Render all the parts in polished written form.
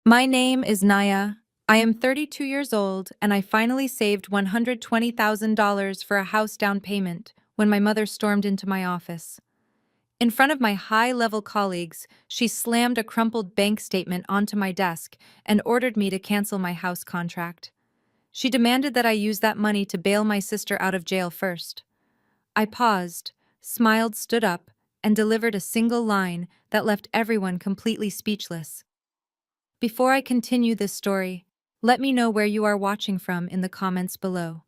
My name is Naya. I am 32 years old, and I finally saved $120,000 for a house down payment when my mother stormed into my office. In front of my high-level colleagues, she slammed a crumpled bank statement onto my desk and ordered me to cancel my house contract. She demanded that I use that money to bail my sister out of jail first. I paused, smiled, stood up, and delivered a single line that left everyone completely speechless. Before I continue this story, let me know where you are watching from in the comments below.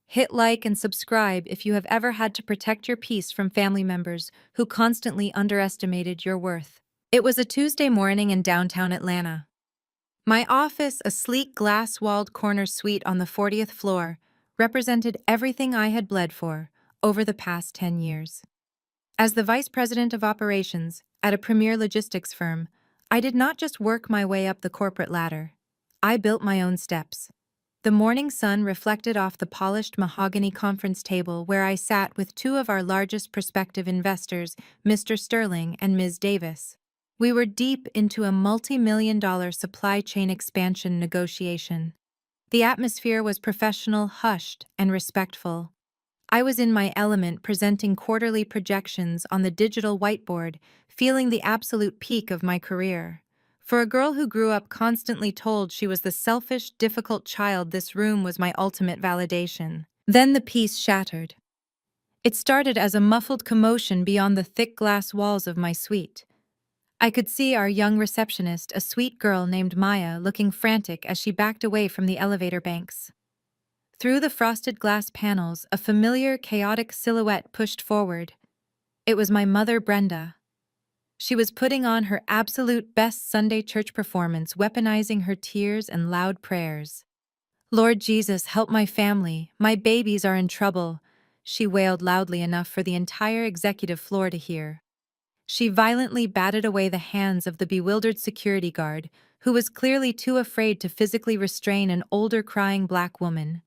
Hit like and subscribe if you have ever had to protect your peace from family members who constantly underestimated your worth. It was a Tuesday morning in downtown Atlanta. My office, a sleek glass-walled corner suite on the 40th floor, represented everything I had bled for over the past 10 years. As the vice president of operations at a premier logistics firm, I did not just work my way up the corporate ladder. I built my own steps. The morning sun reflected off the polished mahogany conference table where I sat with two of our largest prospective investors, Mr. Sterling and Ms. Davis. We were deep into a multi-million-dollar supply chain expansion negotiation. The atmosphere was professional, hushed, and respectful. I was in my element presenting quarterly projections on the digital whiteboard, feeling the absolute peak of my career. For a girl who grew up constantly told she was the selfish, difficult child, this room was my ultimate validation. Then the peace shattered. It started as a muffled commotion beyond the thick glass walls of my suite. I could see our young receptionist, a sweet girl named Maya, looking frantic as she backed away from the elevator banks. Through the frosted glass panels, a familiar, chaotic silhouette pushed forward. It was my mother, Brenda. She was putting on her absolute best Sunday church performance, weaponizing her tears and loud prayers. "Lord Jesus, help my family. My babies are in trouble," she wailed loudly enough for the entire executive floor to hear. She violently batted away the hands of the bewildered security guard, who was clearly too afraid to physically restrain an older, crying black woman.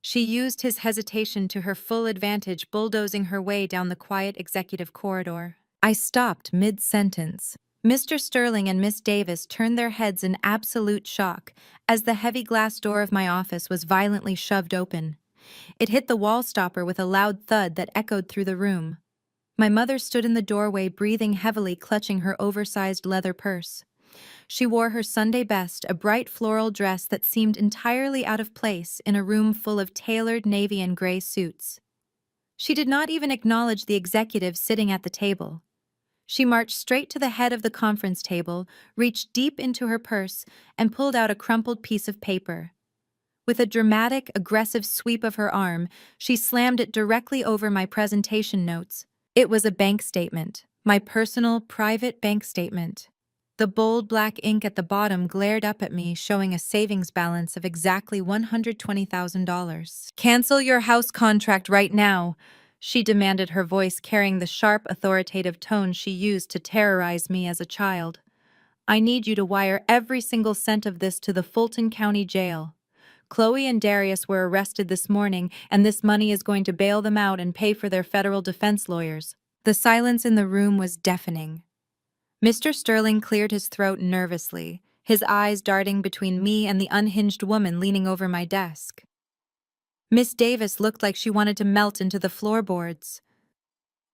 She used his hesitation to her full advantage, bulldozing her way down the quiet executive corridor. I stopped mid-sentence. Mr. Sterling and Miss Davis turned their heads in absolute shock as the heavy glass door of my office was violently shoved open. It hit the wall stopper with a loud thud that echoed through the room. My mother stood in the doorway, breathing heavily, clutching her oversized leather purse. She wore her Sunday best, a bright floral dress that seemed entirely out of place in a room full of tailored navy and gray suits. She did not even acknowledge the executive sitting at the table. She marched straight to the head of the conference table, reached deep into her purse, and pulled out a crumpled piece of paper. With a dramatic, aggressive sweep of her arm, she slammed it directly over my presentation notes. It was a bank statement, my personal, private bank statement. The bold black ink at the bottom glared up at me, showing a savings balance of exactly $120,000. "Cancel your house contract right now," she demanded, her voice carrying the sharp, authoritative tone she used to terrorize me as a child. "I need you to wire every single cent of this to the Fulton County Jail. Chloe and Darius were arrested this morning, and this money is going to bail them out and pay for their federal defense lawyers." The silence in the room was deafening. Mr. Sterling cleared his throat nervously, his eyes darting between me and the unhinged woman leaning over my desk. Miss Davis looked like she wanted to melt into the floorboards.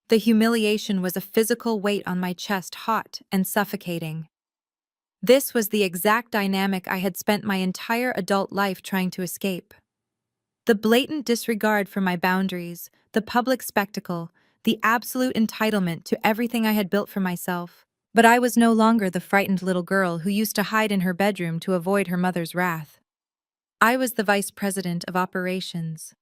The humiliation was a physical weight on my chest, hot and suffocating. This was the exact dynamic I had spent my entire adult life trying to escape. The blatant disregard for my boundaries, the public spectacle, the absolute entitlement to everything I had built for myself. But I was no longer the frightened little girl who used to hide in her bedroom to avoid her mother's wrath. I was the vice president of operations.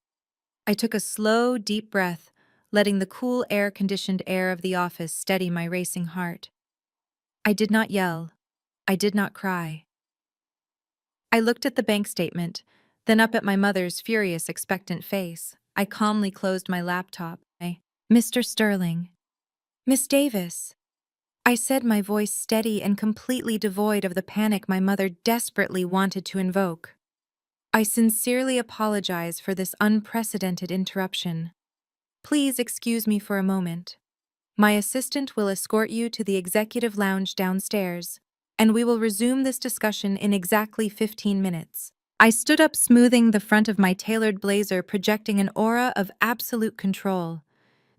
I took a slow, deep breath, letting the cool, air-conditioned air of the office steady my racing heart. I did not yell. I did not cry. I looked at the bank statement, then up at my mother's furious, expectant face. I calmly closed my laptop. "Mr. Sterling. Miss Davis," I said, my voice steady and completely devoid of the panic my mother desperately wanted to invoke. "I sincerely apologize for this unprecedented interruption. Please excuse me for a moment. My assistant will escort you to the executive lounge downstairs." and we will resume this discussion in exactly 15 minutes. I stood up, smoothing the front of my tailored blazer, projecting an aura of absolute control.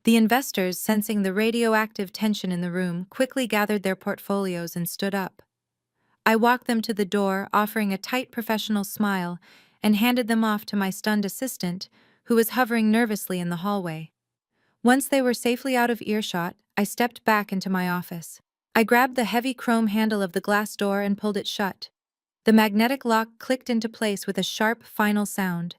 The investors, sensing the radioactive tension in the room, quickly gathered their portfolios and stood up. I walked them to the door, offering a tight professional smile, and handed them off to my stunned assistant, who was hovering nervously in the hallway. Once they were safely out of earshot, I stepped back into my office. I grabbed the heavy chrome handle of the glass door and pulled it shut. The magnetic lock clicked into place with a sharp, final sound.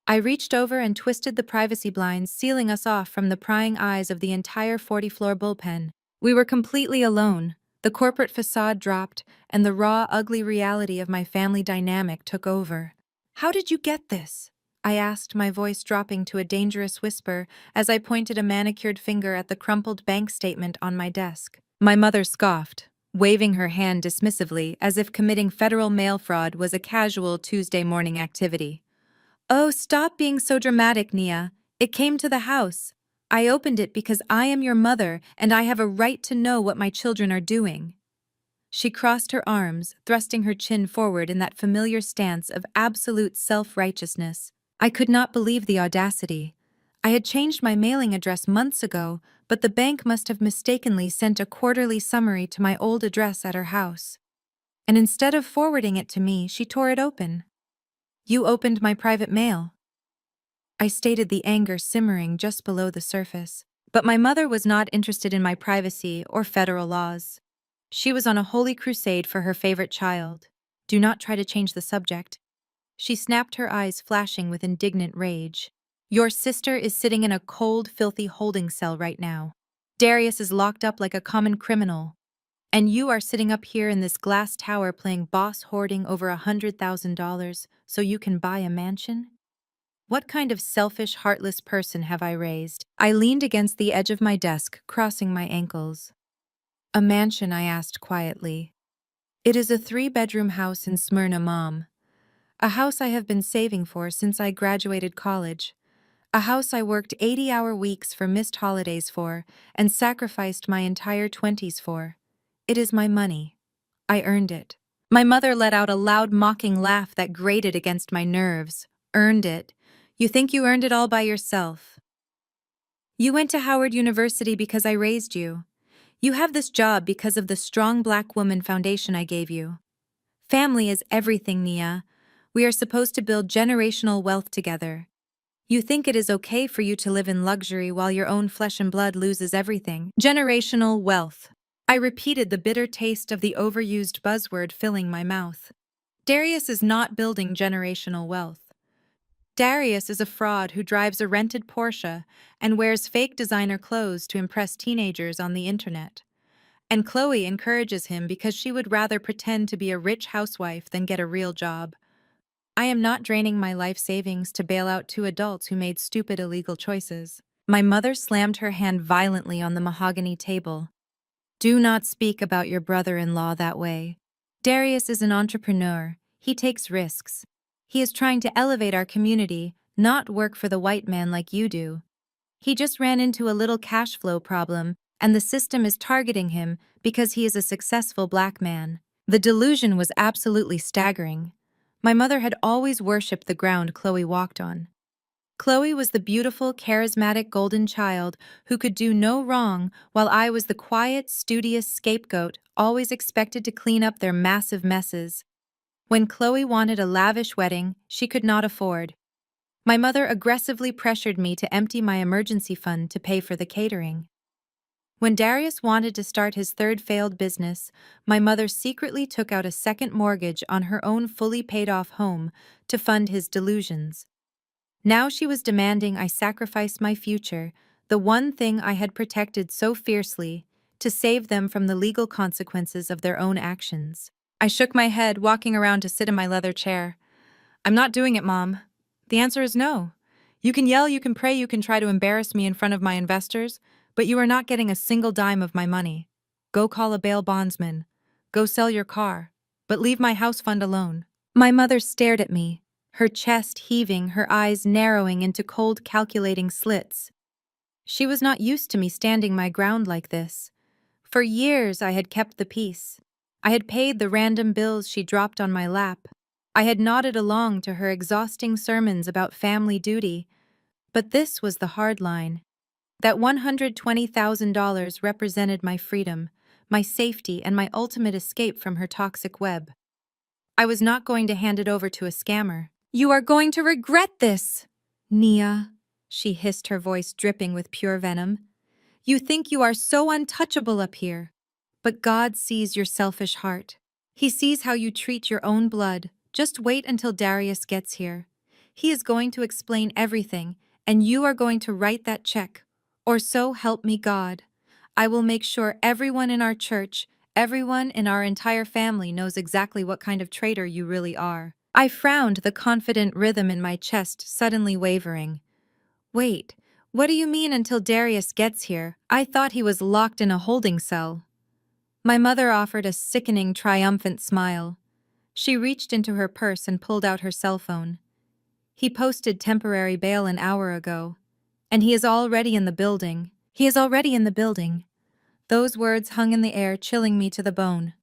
I reached over and twisted the privacy blinds, sealing us off from the prying eyes of the entire 40-floor bullpen. We were completely alone. The corporate facade dropped, and the raw, ugly reality of my family dynamic took over. "How did you get this?" I asked, my voice dropping to a dangerous whisper as I pointed a manicured finger at the crumpled bank statement on my desk. My mother scoffed, waving her hand dismissively as if committing federal mail fraud was a casual Tuesday morning activity. "Oh, stop being so dramatic, Nia. It came to the house. I opened it because I am your mother and I have a right to know what my children are doing." She crossed her arms, thrusting her chin forward in that familiar stance of absolute self-righteousness. I could not believe the audacity. I had changed my mailing address months ago, but the bank must have mistakenly sent a quarterly summary to my old address at her house. And instead of forwarding it to me, she tore it open. "You opened my private mail." I stated, the anger simmering just below the surface. But my mother was not interested in my privacy or federal laws. She was on a holy crusade for her favorite child. "Do not try to change the subject." She snapped, her eyes flashing with indignant rage. "Your sister is sitting in a cold, filthy holding cell right now. Darius is locked up like a common criminal. And you are sitting up here in this glass tower playing boss, hoarding over $100,000 so you can buy a mansion? What kind of selfish, heartless person have I raised?" I leaned against the edge of my desk, crossing my ankles. "A mansion?" I asked quietly. "It is a 3-bedroom house in Smyrna, Mom. A house I have been saving for since I graduated college. A house I worked 80-hour weeks for missed holidays for and sacrificed my entire 20s for. It is my money. I earned it." My mother let out a loud, mocking laugh that grated against my nerves. "Earned it? You think you earned it all by yourself? You went to Howard University because I raised you. You have this job because of the strong black woman foundation I gave you. Family is everything, Nia. We are supposed to build generational wealth together. You think it is okay for you to live in luxury while your own flesh and blood loses everything. Generational wealth." I repeated, the bitter taste of the overused buzzword filling my mouth. Darius is not building generational wealth. Darius is a fraud who drives a rented Porsche and wears fake designer clothes to impress teenagers on the internet. And Chloe encourages him because she would rather pretend to be a rich housewife than get a real job. I am not draining my life savings to bail out 2 adults who made stupid, illegal choices. My mother slammed her hand violently on the mahogany table. "Do not speak about your brother-in-law that way. Darius is an entrepreneur. He takes risks. He is trying to elevate our community, not work for the white man like you do. He just ran into a little cash flow problem, and the system is targeting him because he is a successful black man." The delusion was absolutely staggering. My mother had always worshipped the ground Chloe walked on. Chloe was the beautiful, charismatic golden child who could do no wrong, while I was the quiet, studious scapegoat always expected to clean up their massive messes. When Chloe wanted a lavish wedding she could not afford, my mother aggressively pressured me to empty my emergency fund to pay for the catering. When Darius wanted to start his 3rd failed business, my mother secretly took out a second mortgage on her own fully paid-off home to fund his delusions. Now she was demanding I sacrifice my future, the one thing I had protected so fiercely, to save them from the legal consequences of their own actions. I shook my head, walking around to sit in my leather chair. "I'm not doing it, Mom. The answer is no. You can yell, you can pray, you can try to embarrass me in front of my investors, but you are not getting a single dime of my money. Go call a bail bondsman. Go sell your car. But leave my house fund alone." My mother stared at me, her chest heaving, her eyes narrowing into cold, calculating slits. She was not used to me standing my ground like this. For years I had kept the peace. I had paid the random bills she dropped on my lap. I had nodded along to her exhausting sermons about family duty. But this was the hard line. That $120,000 represented my freedom, my safety, and my ultimate escape from her toxic web. I was not going to hand it over to a scammer. "You are going to regret this, Nia," she hissed, her voice dripping with pure venom. "You think you are so untouchable up here. But God sees your selfish heart. He sees how you treat your own blood. Just wait until Darius gets here. He is going to explain everything, and you are going to write that check. Or so help me God. I will make sure everyone in our church, everyone in our entire family knows exactly what kind of traitor you really are." I frowned, the confident rhythm in my chest suddenly wavering. "Wait, what do you mean until Darius gets here? I thought he was locked in a holding cell." My mother offered a sickening, triumphant smile. She reached into her purse and pulled out her cell phone. "He posted temporary bail an hour ago. And he is already in the building. He is already in the building." Those words hung in the air, chilling me to the bone.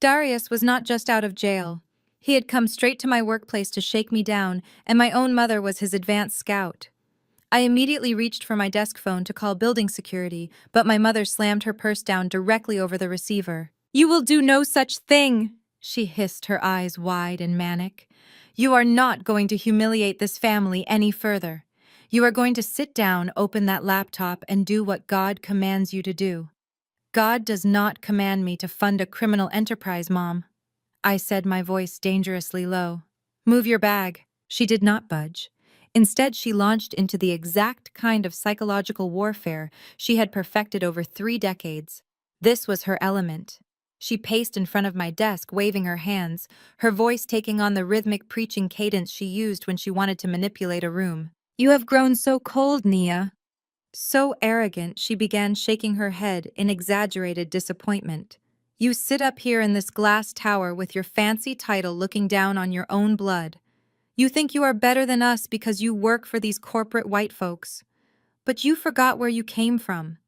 Darius was not just out of jail. He had come straight to my workplace to shake me down, and my own mother was his advance scout. I immediately reached for my desk phone to call building security, but my mother slammed her purse down directly over the receiver. "You will do no such thing," she hissed, her eyes wide and manic. "You are not going to humiliate this family any further. You are going to sit down, open that laptop, and do what God commands you to do." "God does not command me to fund a criminal enterprise, Mom," I said, my voice dangerously low. "Move your bag." She did not budge. Instead, she launched into the exact kind of psychological warfare she had perfected over 3 decades. This was her element. She paced in front of my desk, waving her hands, her voice taking on the rhythmic preaching cadence she used when she wanted to manipulate a room. "You have grown so cold, Nia." So arrogant, she began shaking her head in exaggerated disappointment. "You sit up here in this glass tower with your fancy title looking down on your own blood. You think you are better than us because you work for these corporate white folks. But you forgot where you came from.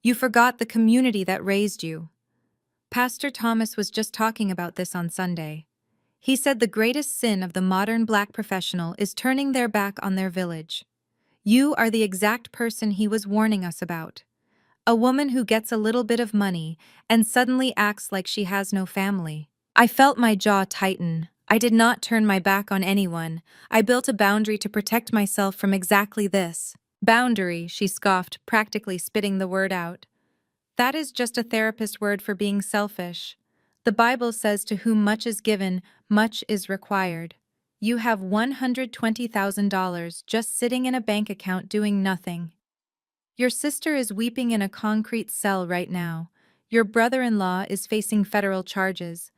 You forgot the community that raised you." Pastor Thomas was just talking about this on Sunday. He said the greatest sin of the modern Black professional is turning their back on their village. You are the exact person he was warning us about. A woman who gets a little bit of money and suddenly acts like she has no family. I felt my jaw tighten. I did not turn my back on anyone. I built a boundary to protect myself from exactly this. "Boundary," she scoffed, practically spitting the word out. "That is just a therapist word for being selfish. The Bible says to whom much is given, much is required. You have $120,000 just sitting in a bank account doing nothing. Your sister is weeping in a concrete cell right now. Your brother-in-law is facing federal charges.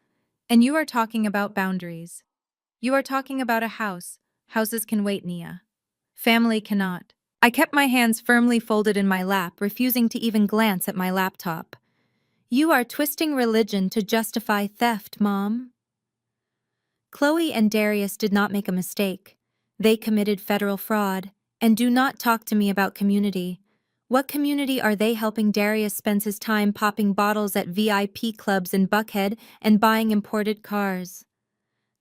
And you are talking about boundaries. You are talking about a house. Houses can wait, Nia. Family cannot." I kept my hands firmly folded in my lap, refusing to even glance at my laptop. "You are twisting religion to justify theft, Mom." Chloe and Darius did not make a mistake. They committed federal fraud. And do not talk to me about community. What community are they helping? Darius spends his time popping bottles at VIP clubs in Buckhead and buying imported cars.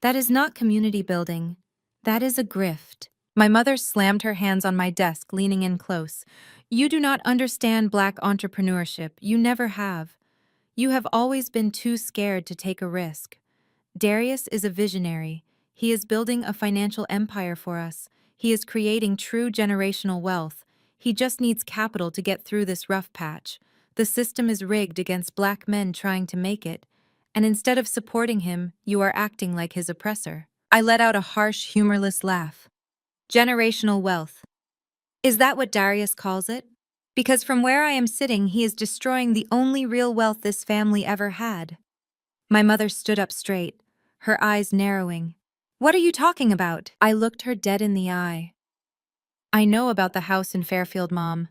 That is not community building. That is a grift. My mother slammed her hands on my desk, leaning in close. "You do not understand Black entrepreneurship. You never have. You have always been too scared to take a risk. Darius is a visionary. He is building a financial empire for us. He is creating true generational wealth. He just needs capital to get through this rough patch. The system is rigged against Black men trying to make it. And instead of supporting him, you are acting like his oppressor." I let out a harsh, humorless laugh. "Generational wealth. Is that what Darius calls it? Because from where I am sitting, he is destroying the only real wealth this family ever had." My mother stood up straight, her eyes narrowing. "What are you talking about?" I looked her dead in the eye. "I know about the house in Fairfield, Mom.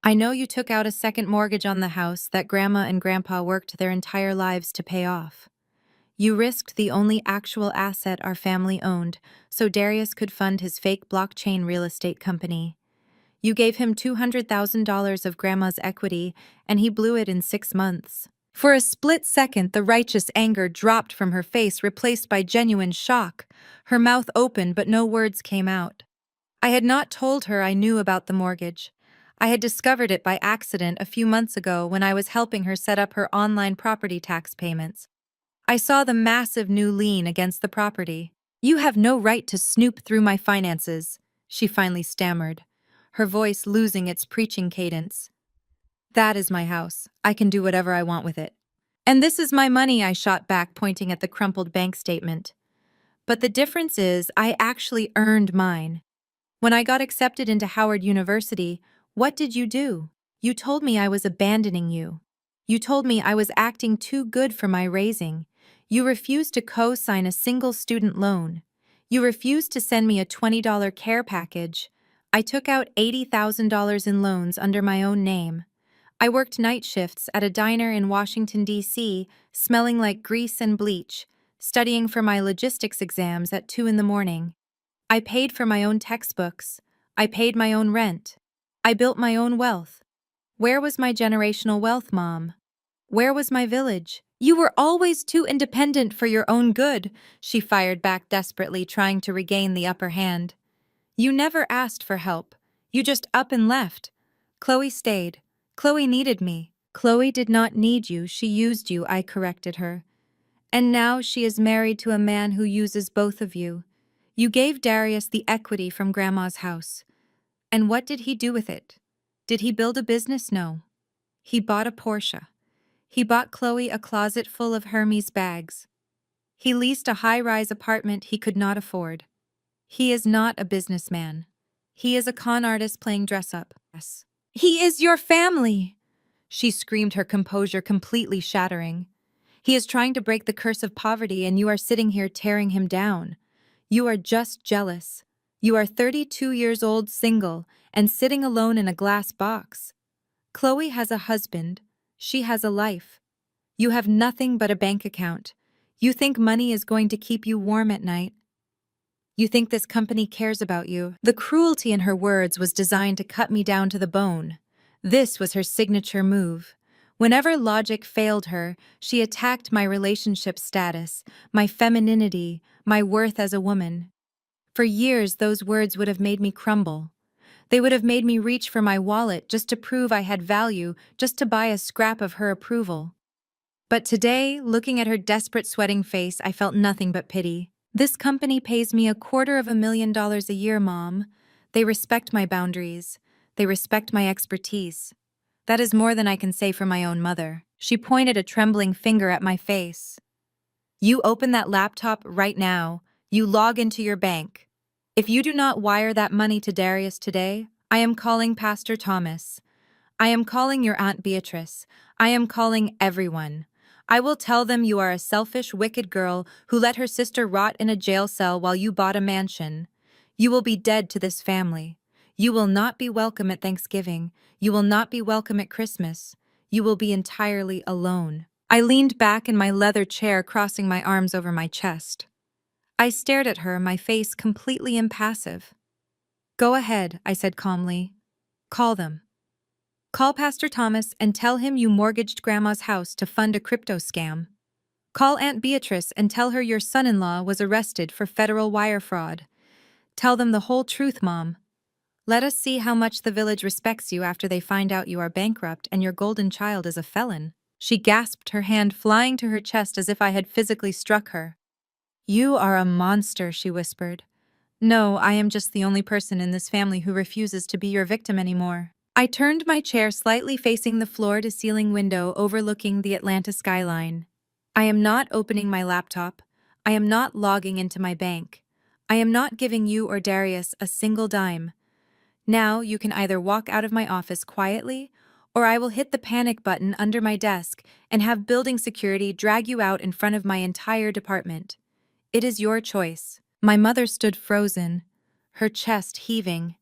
I know you took out a second mortgage on the house that Grandma and Grandpa worked their entire lives to pay off. You risked the only actual asset our family owned so Darius could fund his fake blockchain real estate company. You gave him $200,000 of Grandma's equity, and he blew it in 6 months. For a split second, the righteous anger dropped from her face, replaced by genuine shock. Her mouth opened, but no words came out. I had not told her I knew about the mortgage. I had discovered it by accident a few months ago when I was helping her set up her online property tax payments. I saw the massive new lien against the property. "You have no right to snoop through my finances," she finally stammered, her voice losing its preaching cadence. "That is my house. I can do whatever I want with it." "And this is my money," I shot back, pointing at the crumpled bank statement. "But the difference is I actually earned mine. When I got accepted into Howard University, what did you do? You told me I was abandoning you. You told me I was acting too good for my raising. You refused to co-sign a single student loan. You refused to send me a $20 care package. I took out $80,000 in loans under my own name. I worked night shifts at a diner in Washington, D.C., smelling like grease and bleach, studying for my logistics exams at 2 in the morning. I paid for my own textbooks. I paid my own rent. I built my own wealth. Where was my generational wealth, Mom? Where was my village? You were always too independent for your own good," she fired back desperately, trying to regain the upper hand. "You never asked for help. You just up and left. Chloe stayed. Chloe needed me." "Chloe did not need you, she used you," I corrected her. "And now she is married to a man who uses both of you. You gave Darius the equity from Grandma's house. And what did he do with it? Did he build a business? No. He bought a Porsche. He bought Chloe a closet full of Hermes bags. He leased a high-rise apartment he could not afford. He is not a businessman. He is a con artist playing dress-up." "Yes. He is your family!" she screamed, her composure completely shattering. "He is trying to break the curse of poverty, and you are sitting here tearing him down. You are just jealous. You are 32 years old, single, and sitting alone in a glass box. Chloe has a husband. She has a life. You have nothing but a bank account. You think money is going to keep you warm at night. You think this company cares about you." The cruelty in her words was designed to cut me down to the bone. This was her signature move. Whenever logic failed her, she attacked my relationship status, my femininity, my worth as a woman. For years, those words would have made me crumble. They would have made me reach for my wallet just to prove I had value, just to buy a scrap of her approval. But today, looking at her desperate, sweating face, I felt nothing but pity. "This company pays me $250,000 a year, Mom. They respect my boundaries. They respect my expertise. That is more than I can say for my own mother." She pointed a trembling finger at my face. "You open that laptop right now. You log into your bank. If you do not wire that money to Darius today, I am calling Pastor Thomas. I am calling your Aunt Beatrice. I am calling everyone. I will tell them you are a selfish, wicked girl who let her sister rot in a jail cell while you bought a mansion. You will be dead to this family. You will not be welcome at Thanksgiving. You will not be welcome at Christmas. You will be entirely alone." I leaned back in my leather chair, crossing my arms over my chest. I stared at her, my face completely impassive. "Go ahead," I said calmly. "Call them. Call Pastor Thomas and tell him you mortgaged Grandma's house to fund a crypto scam. Call Aunt Beatrice and tell her your son-in-law was arrested for federal wire fraud. Tell them the whole truth, Mom. Let us see how much the village respects you after they find out you are bankrupt and your golden child is a felon." She gasped, her hand flying to her chest as if I had physically struck her. "You are a monster," she whispered. "No, I am just the only person in this family who refuses to be your victim anymore." I turned my chair slightly facing the floor-to-ceiling window overlooking the Atlanta skyline. "I am not opening my laptop. I am not logging into my bank. I am not giving you or Darius a single dime. Now you can either walk out of my office quietly, or I will hit the panic button under my desk and have building security drag you out in front of my entire department. It is your choice." My mother stood frozen, her chest heaving,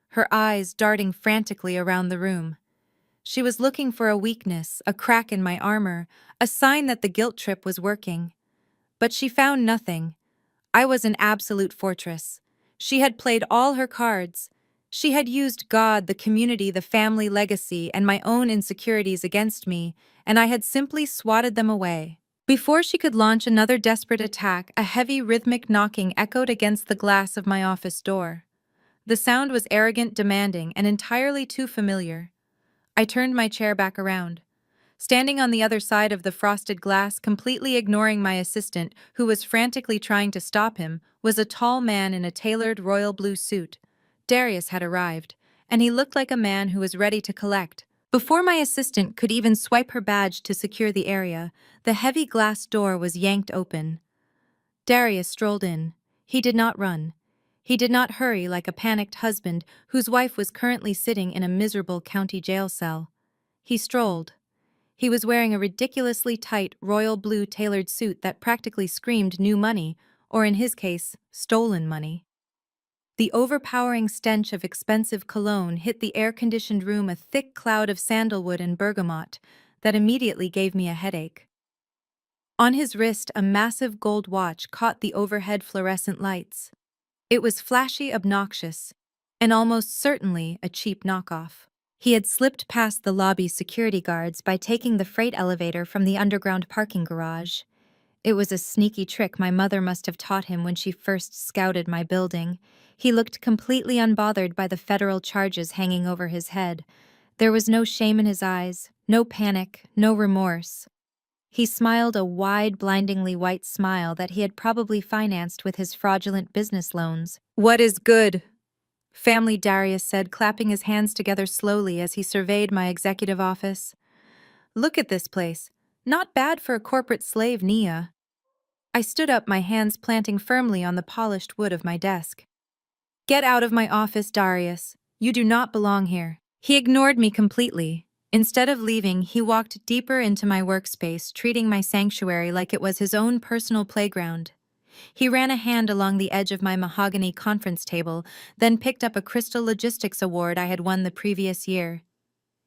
her eyes darting frantically around the room. She was looking for a weakness, a crack in my armor, a sign that the guilt trip was working. But she found nothing. I was an absolute fortress. She had played all her cards. She had used God, the community, the family legacy, and my own insecurities against me, and I had simply swatted them away. Before she could launch another desperate attack, a heavy rhythmic knocking echoed against the glass of my office door. The sound was arrogant, demanding, and entirely too familiar. I turned my chair back around. Standing on the other side of the frosted glass, completely ignoring my assistant, who was frantically trying to stop him, was a tall man in a tailored royal blue suit. Darius had arrived, and he looked like a man who was ready to collect. Before my assistant could even swipe her badge to secure the area, the heavy glass door was yanked open. Darius strolled in. He did not run. He did not hurry like a panicked husband whose wife was currently sitting in a miserable county jail cell. He strolled. He was wearing a ridiculously tight royal blue tailored suit that practically screamed new money, or in his case, stolen money. The overpowering stench of expensive cologne hit the air-conditioned room, a thick cloud of sandalwood and bergamot that immediately gave me a headache. On his wrist, a massive gold watch caught the overhead fluorescent lights. It was flashy, obnoxious, and almost certainly a cheap knockoff. He had slipped past the lobby's security guards by taking the freight elevator from the underground parking garage. It was a sneaky trick my mother must have taught him when she first scouted my building. He looked completely unbothered by the federal charges hanging over his head. There was no shame in his eyes, no panic, no remorse. He smiled a wide, blindingly white smile that he had probably financed with his fraudulent business loans. "What is good?" Family Darius said, clapping his hands together slowly as he surveyed my executive office. "Look at this place. Not bad for a corporate slave, Nia." I stood up, my hands planting firmly on the polished wood of my desk. "Get out of my office, Darius. You do not belong here." He ignored me completely. Instead of leaving, he walked deeper into my workspace, treating my sanctuary like it was his own personal playground. He ran a hand along the edge of my mahogany conference table, then picked up a crystal logistics award I had won the previous year.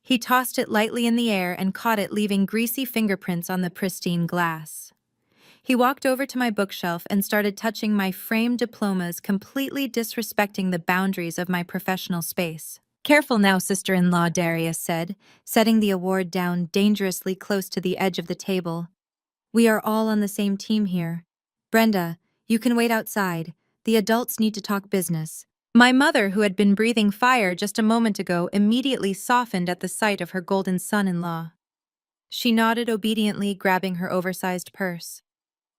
He tossed it lightly in the air and caught it, leaving greasy fingerprints on the pristine glass. He walked over to my bookshelf and started touching my framed diplomas, completely disrespecting the boundaries of my professional space. "Careful now, sister-in-law," Darius said, setting the award down dangerously close to the edge of the table. "We are all on the same team here. Brenda, you can wait outside. The adults need to talk business." My mother, who had been breathing fire just a moment ago, immediately softened at the sight of her golden son-in-law. She nodded obediently, grabbing her oversized purse.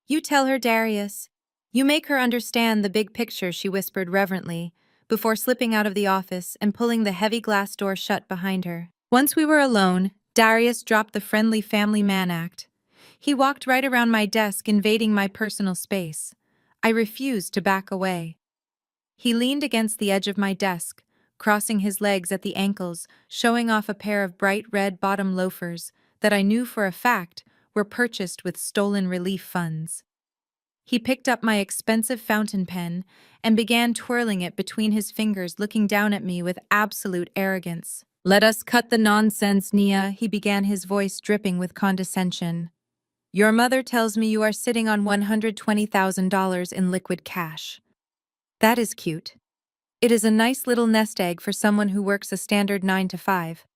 "You tell her, Darius. You make her understand the big picture," she whispered reverently, before slipping out of the office and pulling the heavy glass door shut behind her. Once we were alone, Darius dropped the friendly family man act. He walked right around my desk, invading my personal space. I refused to back away. He leaned against the edge of my desk, crossing his legs at the ankles, showing off a pair of bright red bottom loafers that I knew for a fact were purchased with stolen relief funds. He picked up my expensive fountain pen and began twirling it between his fingers, looking down at me with absolute arrogance. "Let us cut the nonsense, Nia," he began, his voice dripping with condescension. "Your mother tells me you are sitting on $120,000 in liquid cash. That is cute. It is a nice little nest egg for someone who works a standard 9 to 5.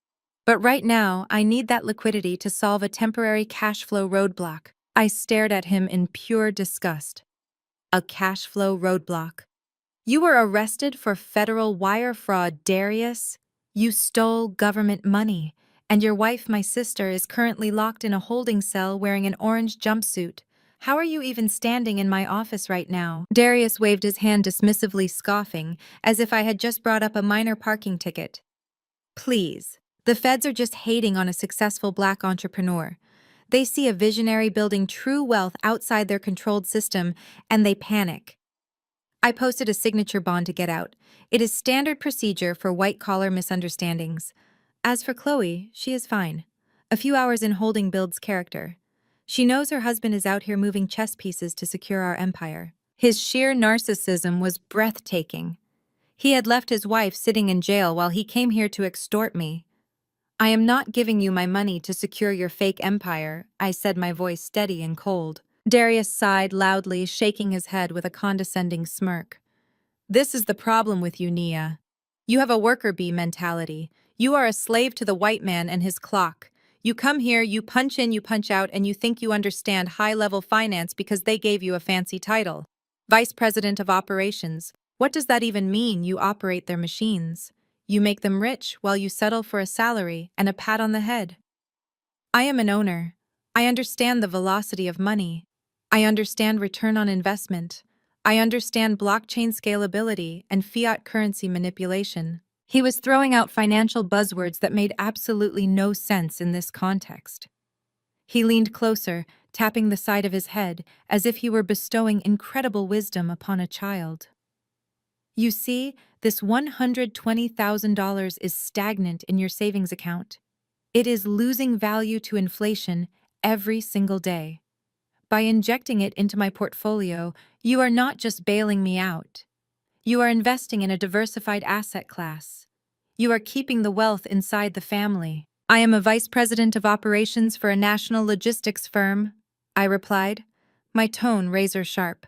But right now, I need that liquidity to solve a temporary cash flow roadblock." I stared at him in pure disgust. "A cash flow roadblock? You were arrested for federal wire fraud, Darius. You stole government money, and your wife, my sister, is currently locked in a holding cell wearing an orange jumpsuit. How are you even standing in my office right now?" Darius waved his hand dismissively, scoffing, as if I had just brought up a minor parking ticket. "Please, the feds are just hating on a successful black entrepreneur. They see a visionary building true wealth outside their controlled system, and they panic." I posted a signature bond to get out. It is standard procedure for white-collar misunderstandings. As for Chloe, she is fine. A few hours in holding builds character. She knows her husband is out here moving chess pieces to secure our empire. His sheer narcissism was breathtaking. He had left his wife sitting in jail while he came here to extort me. "I am not giving you my money to secure your fake empire," I said, my voice steady and cold. Darius sighed loudly, shaking his head with a condescending smirk. "This is the problem with you, Nia. You have a worker bee mentality. You are a slave to the white man and his clock. You come here, you punch in, you punch out, and you think you understand high-level finance because they gave you a fancy title. Vice President of Operations. What does that even mean? You operate their machines. You make them rich while you settle for a salary and a pat on the head. I am an owner. I understand the velocity of money. I understand return on investment. I understand blockchain scalability and fiat currency manipulation. He was throwing out financial buzzwords that made absolutely no sense in this context. He leaned closer, tapping the side of his head as if he were bestowing incredible wisdom upon a child. You see, this $120,000 is stagnant in your savings account. It is losing value to inflation every single day. By injecting it into my portfolio, you are not just bailing me out. You are investing in a diversified asset class. You are keeping the wealth inside the family. I am a vice president of operations for a national logistics firm, I replied, my tone razor sharp.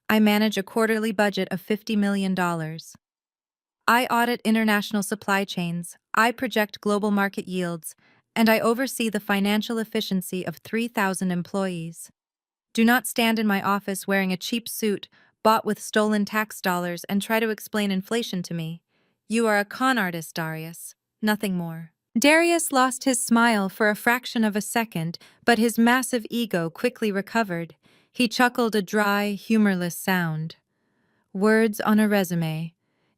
I manage a quarterly budget of $50 million. I audit international supply chains, I project global market yields, and I oversee the financial efficiency of 3,000 employees. Do not stand in my office wearing a cheap suit bought with stolen tax dollars and try to explain inflation to me. You are a con artist, Darius. Nothing more. Darius lost his smile for a fraction of a second, but his massive ego quickly recovered. He chuckled a dry, humorless sound. Words on a resume.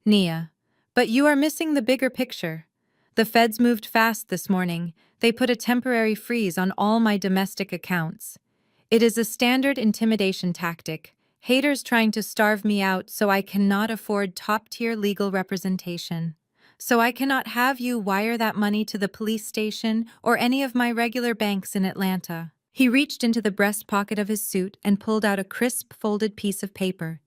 Nia. But you are missing the bigger picture. The feds moved fast this morning. They put a temporary freeze on all my domestic accounts. It is a standard intimidation tactic. Haters trying to starve me out so I cannot afford top-tier legal representation. So I cannot have you wire that money to the police station or any of my regular banks in Atlanta. He reached into the breast pocket of his suit and pulled out a crisp, folded piece of paper.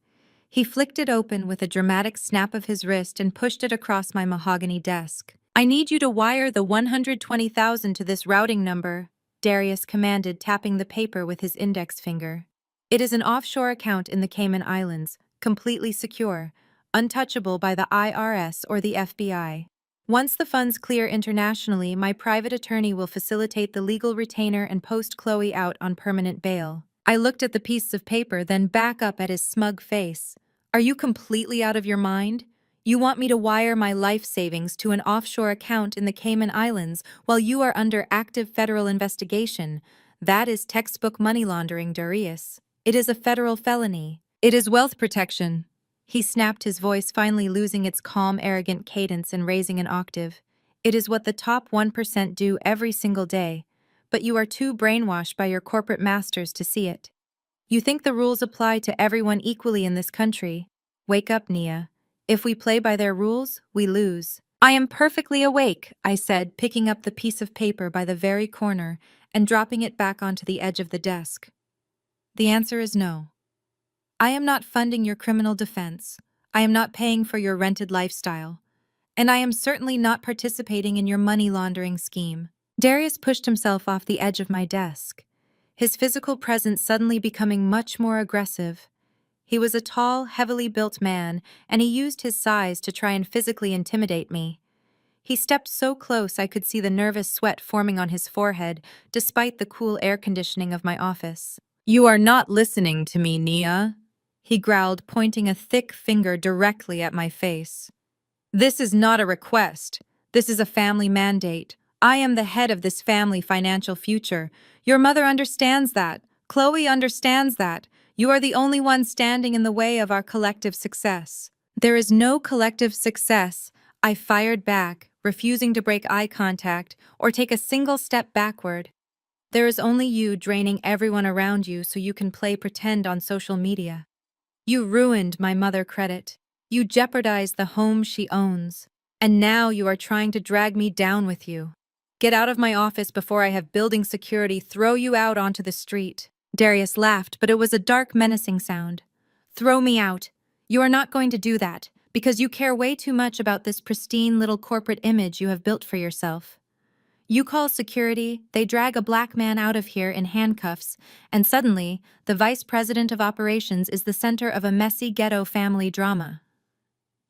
He flicked it open with a dramatic snap of his wrist and pushed it across my mahogany desk. I need you to wire the $120,000 to this routing number, Darius commanded, tapping the paper with his index finger. It is an offshore account in the Cayman Islands, completely secure, untouchable by the IRS or the FBI. Once the funds clear internationally, my private attorney will facilitate the legal retainer and post Chloe out on permanent bail. I looked at the piece of paper, then back up at his smug face. Are you completely out of your mind? You want me to wire my life savings to an offshore account in the Cayman Islands while you are under active federal investigation? That is textbook money laundering, Darius. It is a federal felony. It is wealth protection. He snapped, his voice finally losing its calm, arrogant cadence and raising an octave. It is what the top 1% do every single day, but you are too brainwashed by your corporate masters to see it. You think the rules apply to everyone equally in this country. Wake up, Nia. If we play by their rules, we lose. I am perfectly awake, I said, picking up the piece of paper by the very corner and dropping it back onto the edge of the desk. The answer is no. I am not funding your criminal defense. I am not paying for your rented lifestyle. And I am certainly not participating in your money laundering scheme. Darius pushed himself off the edge of my desk, his physical presence suddenly becoming much more aggressive. He was a tall, heavily built man, and he used his size to try and physically intimidate me. He stepped so close I could see the nervous sweat forming on his forehead, despite the cool air conditioning of my office. You are not listening to me, Nia, he growled, pointing a thick finger directly at my face. This is not a request. This is a family mandate. I am the head of this family financial future. Your mother understands that. Chloe understands that. You are the only one standing in the way of our collective success. There is no collective success, I fired back, refusing to break eye contact or take a single step backward. There is only you draining everyone around you so you can play pretend on social media. You ruined my mother credit. You jeopardized the home she owns. And now you are trying to drag me down with you. Get out of my office before I have building security throw you out onto the street. Darius laughed, but it was a dark, menacing sound. Throw me out. You are not going to do that, because you care way too much about this pristine little corporate image you have built for yourself. You call security, they drag a black man out of here in handcuffs, and suddenly, the vice president of operations is the center of a messy ghetto family drama.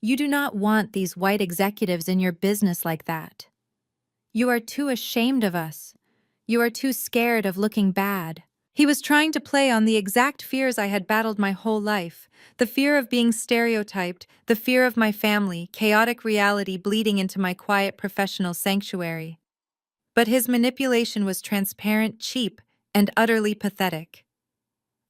You do not want these white executives in your business like that. You are too ashamed of us. You are too scared of looking bad. He was trying to play on the exact fears I had battled my whole life. The fear of being stereotyped, the fear of my family, chaotic reality bleeding into my quiet professional sanctuary. But his manipulation was transparent, cheap, and utterly pathetic.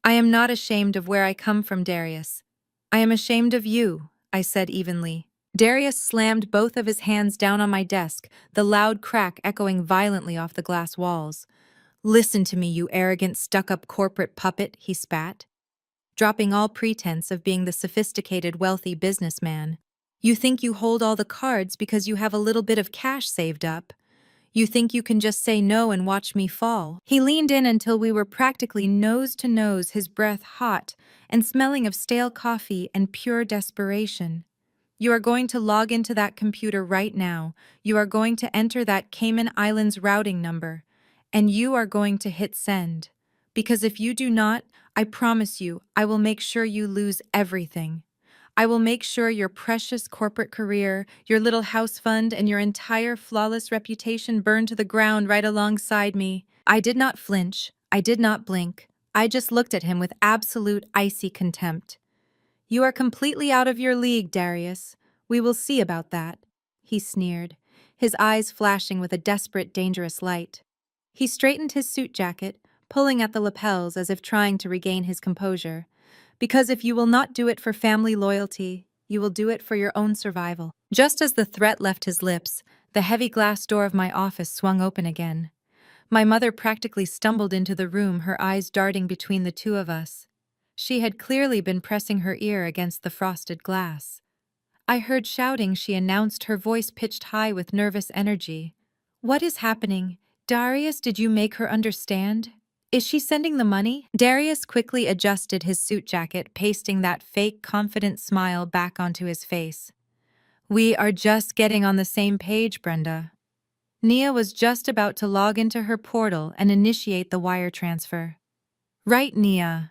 I am not ashamed of where I come from, Darius. I am ashamed of you, I said evenly. Darius slammed both of his hands down on my desk, the loud crack echoing violently off the glass walls. Listen to me, you arrogant, stuck-up corporate puppet, he spat, dropping all pretense of being the sophisticated, wealthy businessman. You think you hold all the cards because you have a little bit of cash saved up. You think you can just say no and watch me fall. He leaned in until we were practically nose to nose, his breath hot and smelling of stale coffee and pure desperation. You are going to log into that computer right now. You are going to enter that Cayman Islands routing number. And you are going to hit send. Because if you do not, I promise you, I will make sure you lose everything. I will make sure your precious corporate career, your little house fund, and your entire flawless reputation burn to the ground right alongside me. I did not flinch. I did not blink. I just looked at him with absolute icy contempt. You are completely out of your league, Darius. We will see about that, he sneered, his eyes flashing with a desperate, dangerous light. He straightened his suit jacket, pulling at the lapels as if trying to regain his composure. Because if you will not do it for family loyalty, you will do it for your own survival. Just as the threat left his lips, the heavy glass door of my office swung open again. My mother practically stumbled into the room, her eyes darting between the two of us. She had clearly been pressing her ear against the frosted glass. I heard shouting, she announced, her voice pitched high with nervous energy. What is happening? Darius, did you make her understand? Is she sending the money? Darius quickly adjusted his suit jacket, pasting that fake, confident smile back onto his face. We are just getting on the same page, Brenda. Nia was just about to log into her portal and initiate the wire transfer. Right, Nia.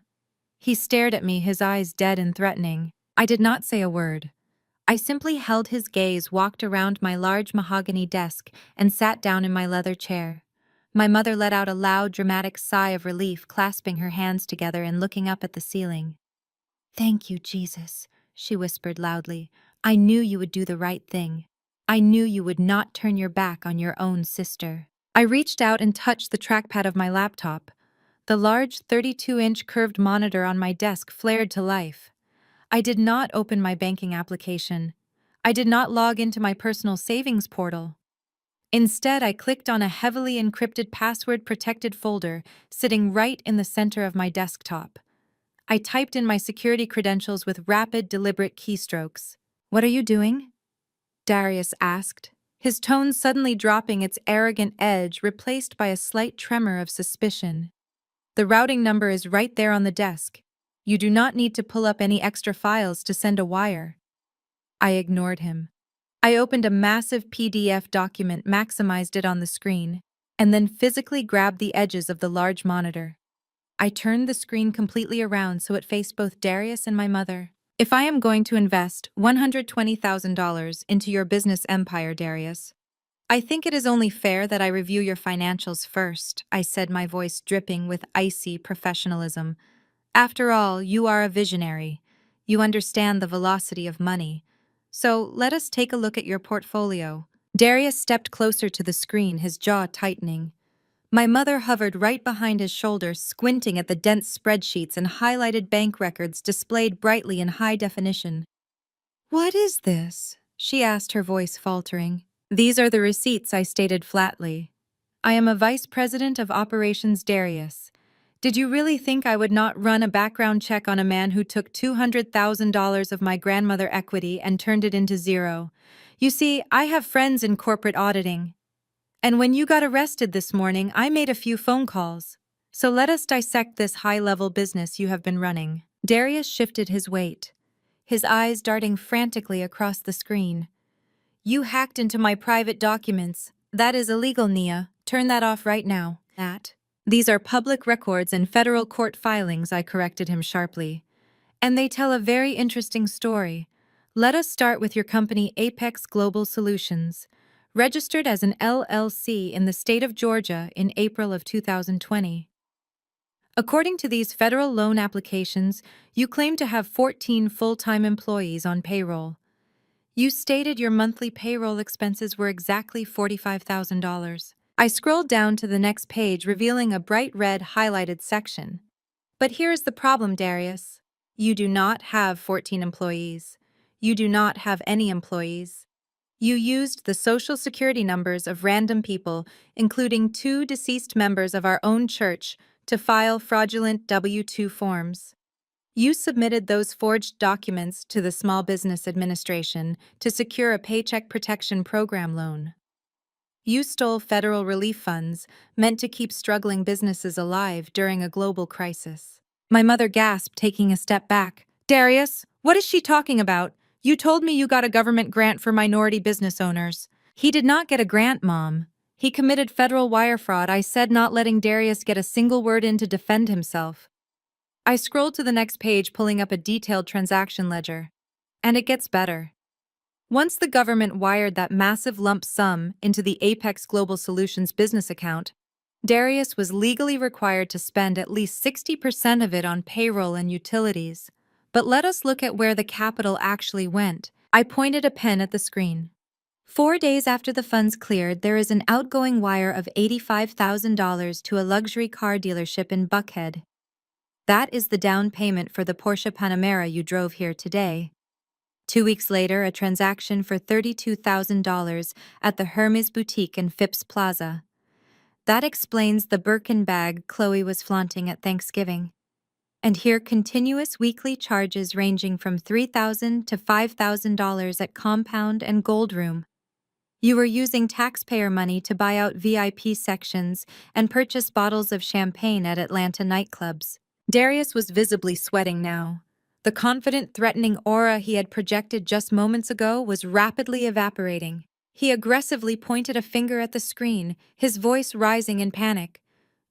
He stared at me, his eyes dead and threatening. I did not say a word. I simply held his gaze, walked around my large mahogany desk, and sat down in my leather chair. My mother let out a loud, dramatic sigh of relief, clasping her hands together and looking up at the ceiling. Thank you, Jesus, she whispered loudly. I knew you would do the right thing. I knew you would not turn your back on your own sister. I reached out and touched the trackpad of my laptop. The large 32-inch curved monitor on my desk flared to life. I did not open my banking application. I did not log into my personal savings portal. Instead, I clicked on a heavily encrypted password-protected folder sitting right in the center of my desktop. I typed in my security credentials with rapid, deliberate keystrokes. What are you doing? Darius asked, his tone suddenly dropping its arrogant edge, replaced by a slight tremor of suspicion. The routing number is right there on the desk. You do not need to pull up any extra files to send a wire. I ignored him. I opened a massive PDF document, maximized it on the screen, and then physically grabbed the edges of the large monitor. I turned the screen completely around so it faced both Darius and my mother. If I am going to invest $120,000 into your business empire, Darius, I think it is only fair that I review your financials first, I said, my voice dripping with icy professionalism. After all, you are a visionary. You understand the velocity of money. So let us take a look at your portfolio. Darius stepped closer to the screen, his jaw tightening. My mother hovered right behind his shoulder, squinting at the dense spreadsheets and highlighted bank records displayed brightly in high definition. What is this? She asked, her voice faltering. These are the receipts, I stated flatly. I am a vice president of operations, Darius. Did you really think I would not run a background check on a man who took $200,000 of my grandmother equity and turned it into zero? You see, I have friends in corporate auditing. And when you got arrested this morning, I made a few phone calls. So let us dissect this high-level business you have been running. Darius shifted his weight, his eyes darting frantically across the screen. You hacked into my private documents. That is illegal, Nia. Turn that off right now. These are public records and federal court filings, I corrected him sharply. And they tell a very interesting story. Let us start with your company Apex Global Solutions, registered as an LLC in the state of Georgia in April of 2020. According to these federal loan applications, you claim to have 14 full-time employees on payroll. You stated your monthly payroll expenses were exactly $45,000. I scrolled down to the next page, revealing a bright red highlighted section. But here's the problem, Darius. You do not have 14 employees. You do not have any employees. You used the social security numbers of random people, including 2 deceased members of our own church, to file fraudulent W-2 forms. You submitted those forged documents to the Small Business Administration to secure a Paycheck Protection Program loan. You stole federal relief funds meant to keep struggling businesses alive during a global crisis. My mother gasped, taking a step back. Darius, what is she talking about? You told me you got a government grant for minority business owners. He did not get a grant, Mom. He committed federal wire fraud. I said, not letting Darius get a single word in to defend himself. I scrolled to the next page, pulling up a detailed transaction ledger. And it gets better. Once the government wired that massive lump sum into the Apex Global Solutions business account, Darius was legally required to spend at least 60% of it on payroll and utilities. But let us look at where the capital actually went. I pointed a pen at the screen. 4 days after the funds cleared, there is an outgoing wire of $85,000 to a luxury car dealership in Buckhead. That is the down payment for the Porsche Panamera you drove here today. 2 weeks later, a transaction for $32,000 at the Hermes boutique in Phipps Plaza. That explains the Birkin bag Chloe was flaunting at Thanksgiving. And here, continuous weekly charges ranging from $3,000 to $5,000 at Compound and Gold Room. You were using taxpayer money to buy out VIP sections and purchase bottles of champagne at Atlanta nightclubs. Darius was visibly sweating now. The confident, threatening aura he had projected just moments ago was rapidly evaporating. He aggressively pointed a finger at the screen, his voice rising in panic.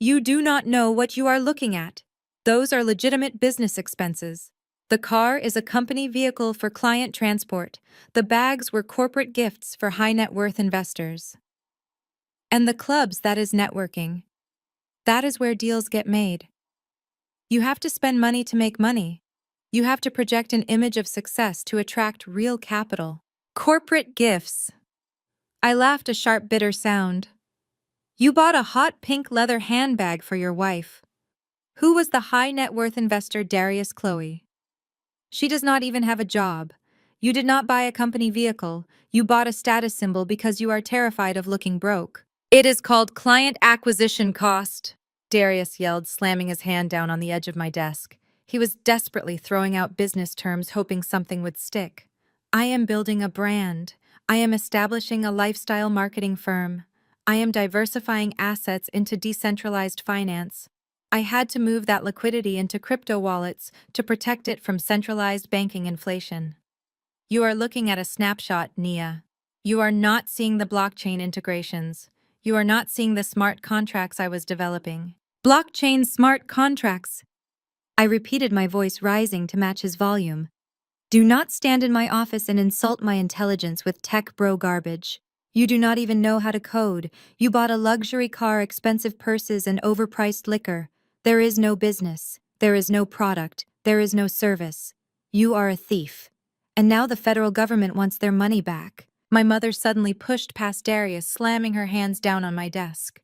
You do not know what you are looking at. Those are legitimate business expenses. The car is a company vehicle for client transport. The bags were corporate gifts for high-net-worth investors. And the clubs, that is networking. That is where deals get made. You have to spend money to make money. You have to project an image of success to attract real capital. Corporate gifts. I laughed, a sharp, bitter sound. You bought a hot pink leather handbag for your wife. Who was the high-net-worth investor Darius Chloe? She does not even have a job. You did not buy a company vehicle. You bought a status symbol because you are terrified of looking broke. It is called client acquisition cost, Darius yelled, slamming his hand down on the edge of my desk. He was desperately throwing out business terms, hoping something would stick. I am building a brand. I am establishing a lifestyle marketing firm. I am diversifying assets into decentralized finance. I had to move that liquidity into crypto wallets to protect it from centralized banking inflation. You are looking at a snapshot, Nia. You are not seeing the blockchain integrations. You are not seeing the smart contracts I was developing. Blockchain smart contracts. I repeated, my voice rising to match his volume. Do not stand in my office and insult my intelligence with tech bro garbage. You do not even know how to code. You bought a luxury car, expensive purses, and overpriced liquor. There is no business. There is no product. There is no service. You are a thief. And now the federal government wants their money back. My mother suddenly pushed past Darius, slamming her hands down on my desk.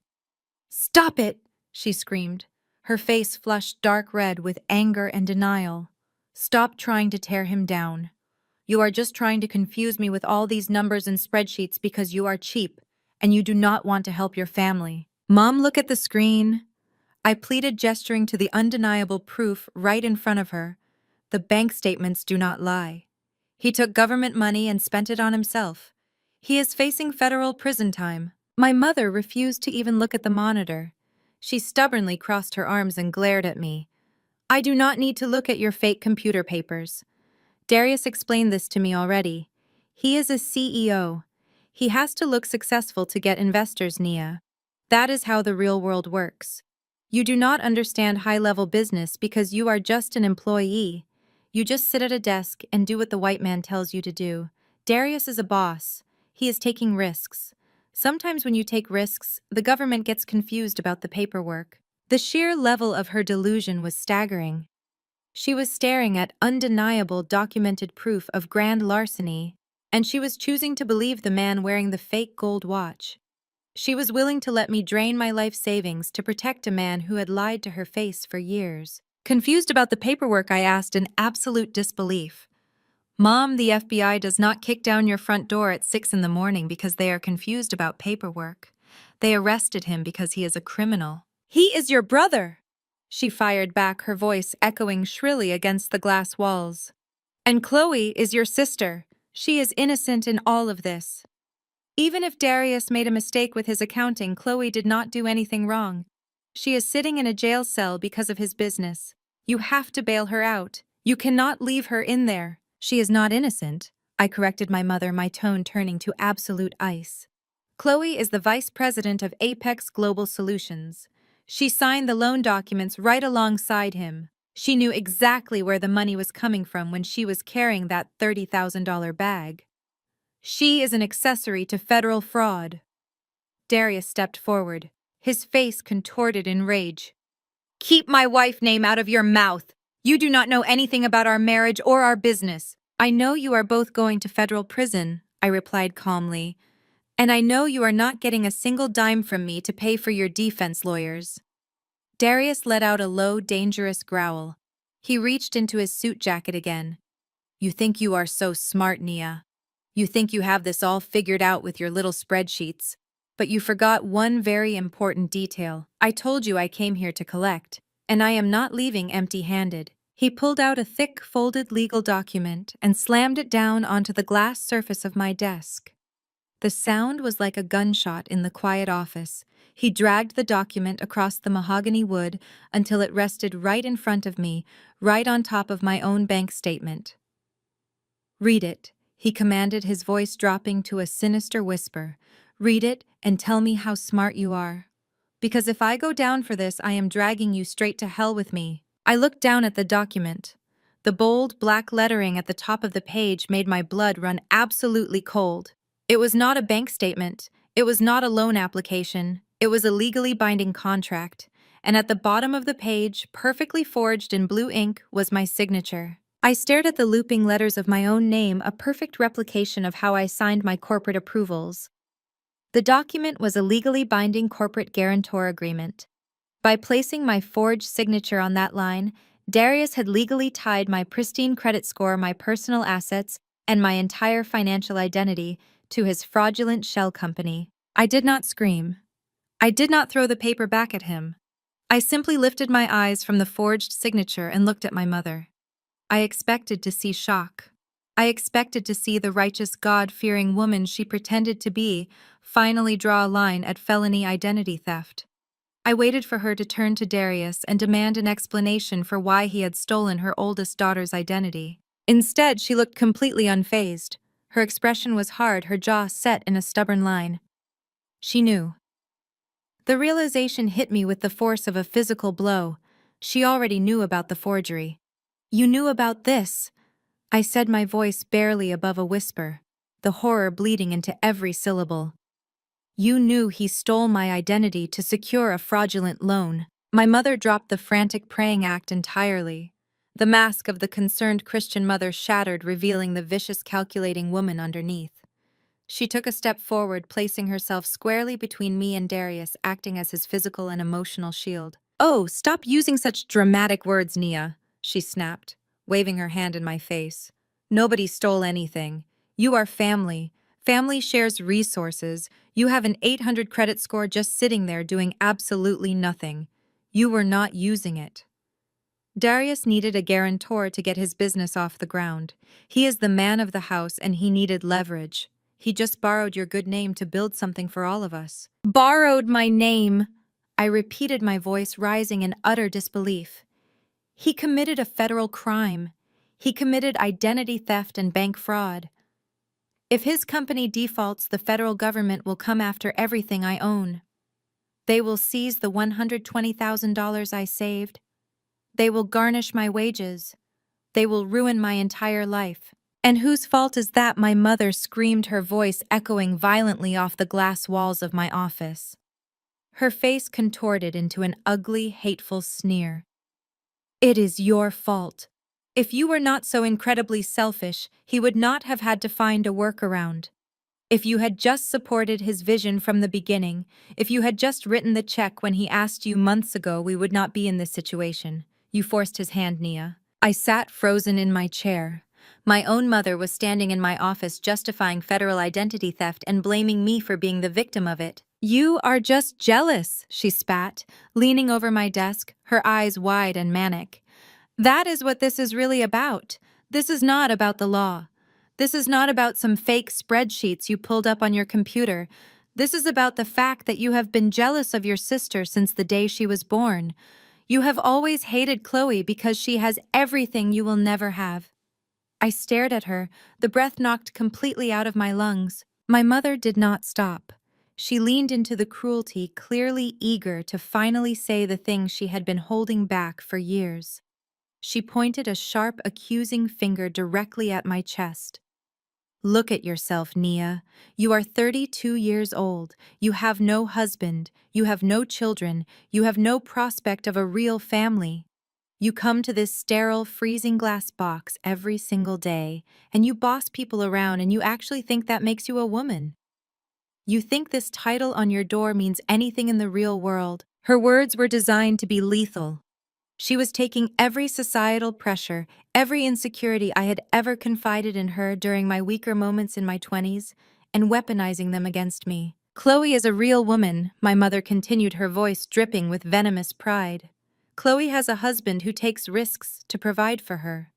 Stop it, she screamed. Her face flushed dark red with anger and denial. Stop trying to tear him down. You are just trying to confuse me with all these numbers and spreadsheets because you are cheap, and you do not want to help your family. Mom, look at the screen. I pleaded, gesturing to the undeniable proof right in front of her. The bank statements do not lie. He took government money and spent it on himself. He is facing federal prison time. My mother refused to even look at the monitor. She stubbornly crossed her arms and glared at me. I do not need to look at your fake computer papers. Darius explained this to me already. He is a CEO. He has to look successful to get investors, Nia. That is how the real world works. You do not understand high-level business because you are just an employee. You just sit at a desk and do what the white man tells you to do. Darius is a boss. He is taking risks. Sometimes when you take risks, the government gets confused about the paperwork. The sheer level of her delusion was staggering. She was staring at undeniable documented proof of grand larceny, and she was choosing to believe the man wearing the fake gold watch. She was willing to let me drain my life savings to protect a man who had lied to her face for years. Confused about the paperwork, I asked in absolute disbelief. Mom, the FBI does not kick down your front door at 6 in the morning because they are confused about paperwork. They arrested him because he is a criminal. He is your brother! She fired back, her voice echoing shrilly against the glass walls. And Chloe is your sister. She is innocent in all of this. Even if Darius made a mistake with his accounting, Chloe did not do anything wrong. She is sitting in a jail cell because of his business. You have to bail her out. You cannot leave her in there. She is not innocent, I corrected my mother, my tone turning to absolute ice. Chloe is the vice president of Apex Global Solutions. She signed the loan documents right alongside him. She knew exactly where the money was coming from when she was carrying that $30,000 bag. She is an accessory to federal fraud. Darius stepped forward, his face contorted in rage. Keep my wife's name out of your mouth. You do not know anything about our marriage or our business. I know you are both going to federal prison, I replied calmly. And I know you are not getting a single dime from me to pay for your defense lawyers. Darius let out a low, dangerous growl. He reached into his suit jacket again. You think you are so smart, Nia. You think you have this all figured out with your little spreadsheets. But you forgot one very important detail. I told you I came here to collect, and I am not leaving empty-handed. He pulled out a thick, folded legal document and slammed it down onto the glass surface of my desk. The sound was like a gunshot in the quiet office. He dragged the document across the mahogany wood until it rested right in front of me, right on top of my own bank statement. Read it, he commanded, his voice dropping to a sinister whisper. Read it and tell me how smart you are. Because if I go down for this, I am dragging you straight to hell with me. I looked down at the document. The bold, black lettering at the top of the page made my blood run absolutely cold. It was not a bank statement. It was not a loan application. It was a legally binding contract. And at the bottom of the page, perfectly forged in blue ink, was my signature. I stared at the looping letters of my own name, a perfect replication of how I signed my corporate approvals. The document was a legally binding corporate guarantor agreement. By placing my forged signature on that line, Darius had legally tied my pristine credit score, my personal assets, and my entire financial identity to his fraudulent shell company. I did not scream. I did not throw the paper back at him. I simply lifted my eyes from the forged signature and looked at my mother. I expected to see shock. I expected to see the righteous, God-fearing woman she pretended to be finally draw a line at felony identity theft. I waited for her to turn to Darius and demand an explanation for why he had stolen her oldest daughter's identity. Instead, she looked completely unfazed. Her expression was hard, her jaw set in a stubborn line. She knew. The realization hit me with the force of a physical blow. She already knew about the forgery. You knew about this, I said, my voice barely above a whisper, the horror bleeding into every syllable. You knew he stole my identity to secure a fraudulent loan. My mother dropped the frantic praying act entirely. The mask of the concerned Christian mother shattered, revealing the vicious, calculating woman underneath. She took a step forward, placing herself squarely between me and Darius, acting as his physical and emotional shield. Oh, stop using such dramatic words, Nia, she snapped, waving her hand in my face. Nobody stole anything. You are family. Family shares resources. You have an 800 credit score just sitting there doing absolutely nothing. You were not using it. Darius needed a guarantor to get his business off the ground. He is the man of the house and he needed leverage. He just borrowed your good name to build something for all of us. Borrowed my name, I repeated, my voice rising in utter disbelief. He committed a federal crime. He committed identity theft and bank fraud. If his company defaults, the federal government will come after everything I own. They will seize the $120,000 I saved. They will garnish my wages. They will ruin my entire life. And whose fault is that? My mother screamed, her voice echoing violently off the glass walls of my office. Her face contorted into an ugly, hateful sneer. It is your fault. If you were not so incredibly selfish, he would not have had to find a workaround. If you had just supported his vision from the beginning, if you had just written the check when he asked you months ago, we would not be in this situation. You forced his hand, Nia. I sat frozen in my chair. My own mother was standing in my office justifying federal identity theft and blaming me for being the victim of it. You are just jealous, she spat, leaning over my desk, her eyes wide and manic. That is what this is really about. This is not about the law. This is not about some fake spreadsheets you pulled up on your computer. This is about the fact that you have been jealous of your sister since the day she was born. You have always hated Chloe because she has everything you will never have. I stared at her, the breath knocked completely out of my lungs. My mother did not stop. She leaned into the cruelty, clearly eager to finally say the thing she had been holding back for years. She pointed a sharp, accusing finger directly at my chest. Look at yourself, Nia. You are 32 years old. You have no husband. You have no children. You have no prospect of a real family. You come to this sterile, freezing glass box every single day, and you boss people around, and you actually think that makes you a woman. You think this title on your door means anything in the real world. Her words were designed to be lethal. She was taking every societal pressure, every insecurity I had ever confided in her during my weaker moments in my 20s, and weaponizing them against me. Chloe is a real woman, my mother continued, her voice dripping with venomous pride. Chloe has a husband who takes risks to provide for her.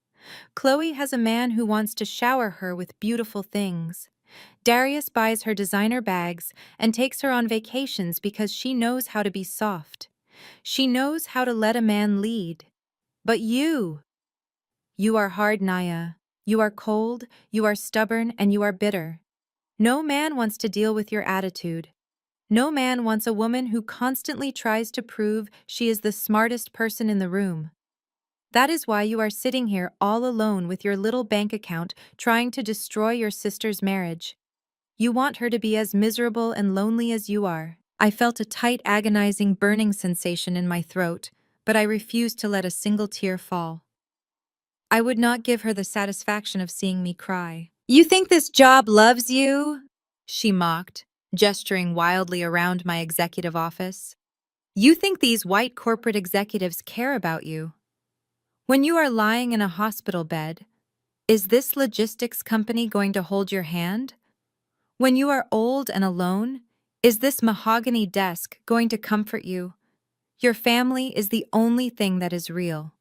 Chloe has a man who wants to shower her with beautiful things. Darius buys her designer bags and takes her on vacations because she knows how to be soft. She knows how to let a man lead. But you are hard, Naya. You are cold, you are stubborn, and you are bitter. No man wants to deal with your attitude. No man wants a woman who constantly tries to prove she is the smartest person in the room. That is why you are sitting here all alone with your little bank account trying to destroy your sister's marriage. You want her to be as miserable and lonely as you are. I felt a tight, agonizing, burning sensation in my throat, but I refused to let a single tear fall. I would not give her the satisfaction of seeing me cry. You think this job loves you? She mocked, gesturing wildly around my executive office. You think these white corporate executives care about you? When you are lying in a hospital bed, is this logistics company going to hold your hand? When you are old and alone, is this mahogany desk going to comfort you? Your family is the only thing that is real.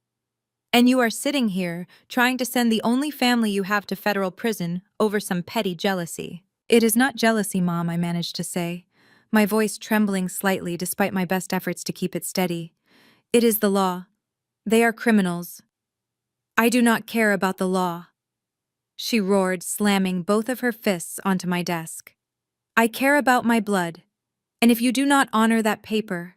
And you are sitting here trying to send the only family you have to federal prison over some petty jealousy. It is not jealousy, Mom, I managed to say, my voice trembling slightly despite my best efforts to keep it steady. It is the law. They are criminals. I do not care about the law. She roared, slamming both of her fists onto my desk. I care about my blood. And if you do not honor that paper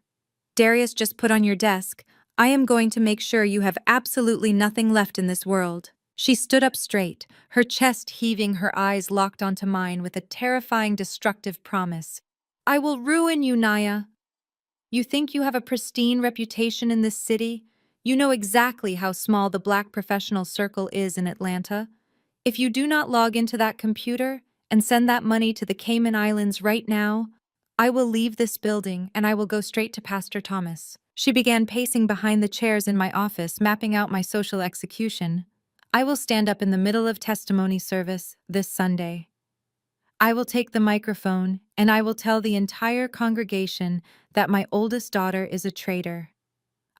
Darius just put on your desk, I am going to make sure you have absolutely nothing left in this world. She stood up straight, her chest heaving, her eyes locked onto mine with a terrifying, destructive promise. I will ruin you, Naya. You think you have a pristine reputation in this city? You know exactly how small the black professional circle is in Atlanta. If you do not log into that computer and send that money to the Cayman Islands right now, I will leave this building and I will go straight to Pastor Thomas. She began pacing behind the chairs in my office, mapping out my social execution. I will stand up in the middle of testimony service this Sunday. I will take the microphone and I will tell the entire congregation that my oldest daughter is a traitor.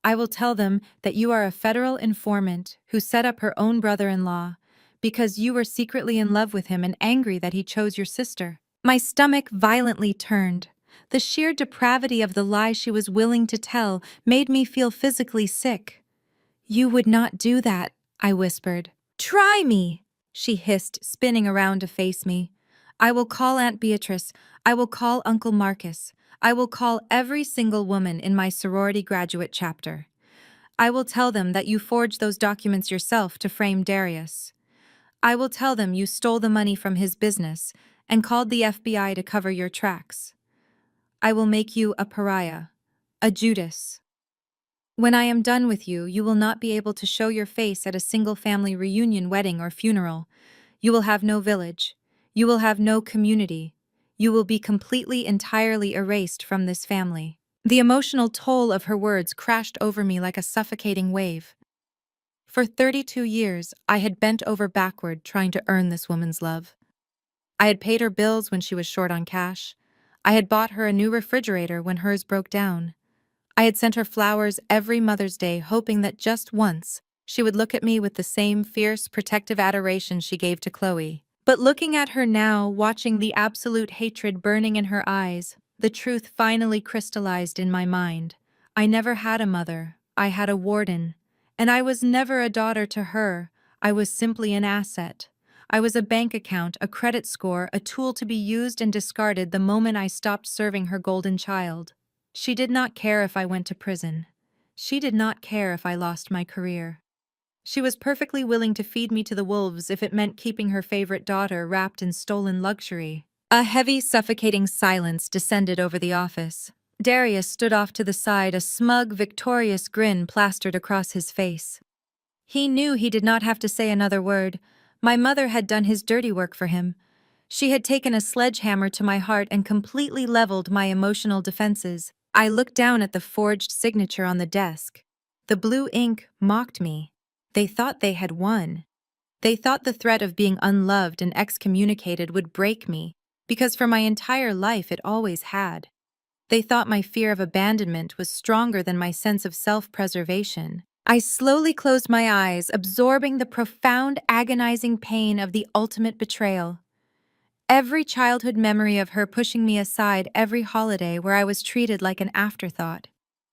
I will tell them that you are a federal informant who set up her own brother-in-law because you were secretly in love with him and angry that he chose your sister. My stomach violently turned. The sheer depravity of the lie she was willing to tell made me feel physically sick. You would not do that, I whispered. Try me, she hissed, spinning around to face me. I will call Aunt Beatrice. I will call Uncle Marcus. I will call every single woman in my sorority graduate chapter. I will tell them that you forged those documents yourself to frame Darius. I will tell them you stole the money from his business and called the FBI to cover your tracks. I will make you a pariah, a Judas. When I am done with you, you will not be able to show your face at a single family reunion, wedding, or funeral. You will have no village. You will have no community. You will be completely, entirely erased from this family. The emotional toll of her words crashed over me like a suffocating wave. For 32 years, I had bent over backward trying to earn this woman's love. I had paid her bills when she was short on cash. I had bought her a new refrigerator when hers broke down. I had sent her flowers every Mother's Day, hoping that just once she would look at me with the same fierce, protective adoration she gave to Chloe. But looking at her now, watching the absolute hatred burning in her eyes, the truth finally crystallized in my mind. I never had a mother. I had a warden. And I was never a daughter to her. I was simply an asset. I was a bank account, a credit score, a tool to be used and discarded the moment I stopped serving her golden child. She did not care if I went to prison. She did not care if I lost my career. She was perfectly willing to feed me to the wolves if it meant keeping her favorite daughter wrapped in stolen luxury. A heavy, suffocating silence descended over the office. Darius stood off to the side, a smug, victorious grin plastered across his face. He knew he did not have to say another word. My mother had done his dirty work for him. She had taken a sledgehammer to my heart and completely leveled my emotional defenses. I looked down at the forged signature on the desk. The blue ink mocked me. They thought they had won. They thought the threat of being unloved and excommunicated would break me, because for my entire life it always had. They thought my fear of abandonment was stronger than my sense of self-preservation. I slowly closed my eyes, absorbing the profound, agonizing pain of the ultimate betrayal. Every childhood memory of her pushing me aside every holiday where I was treated like an afterthought.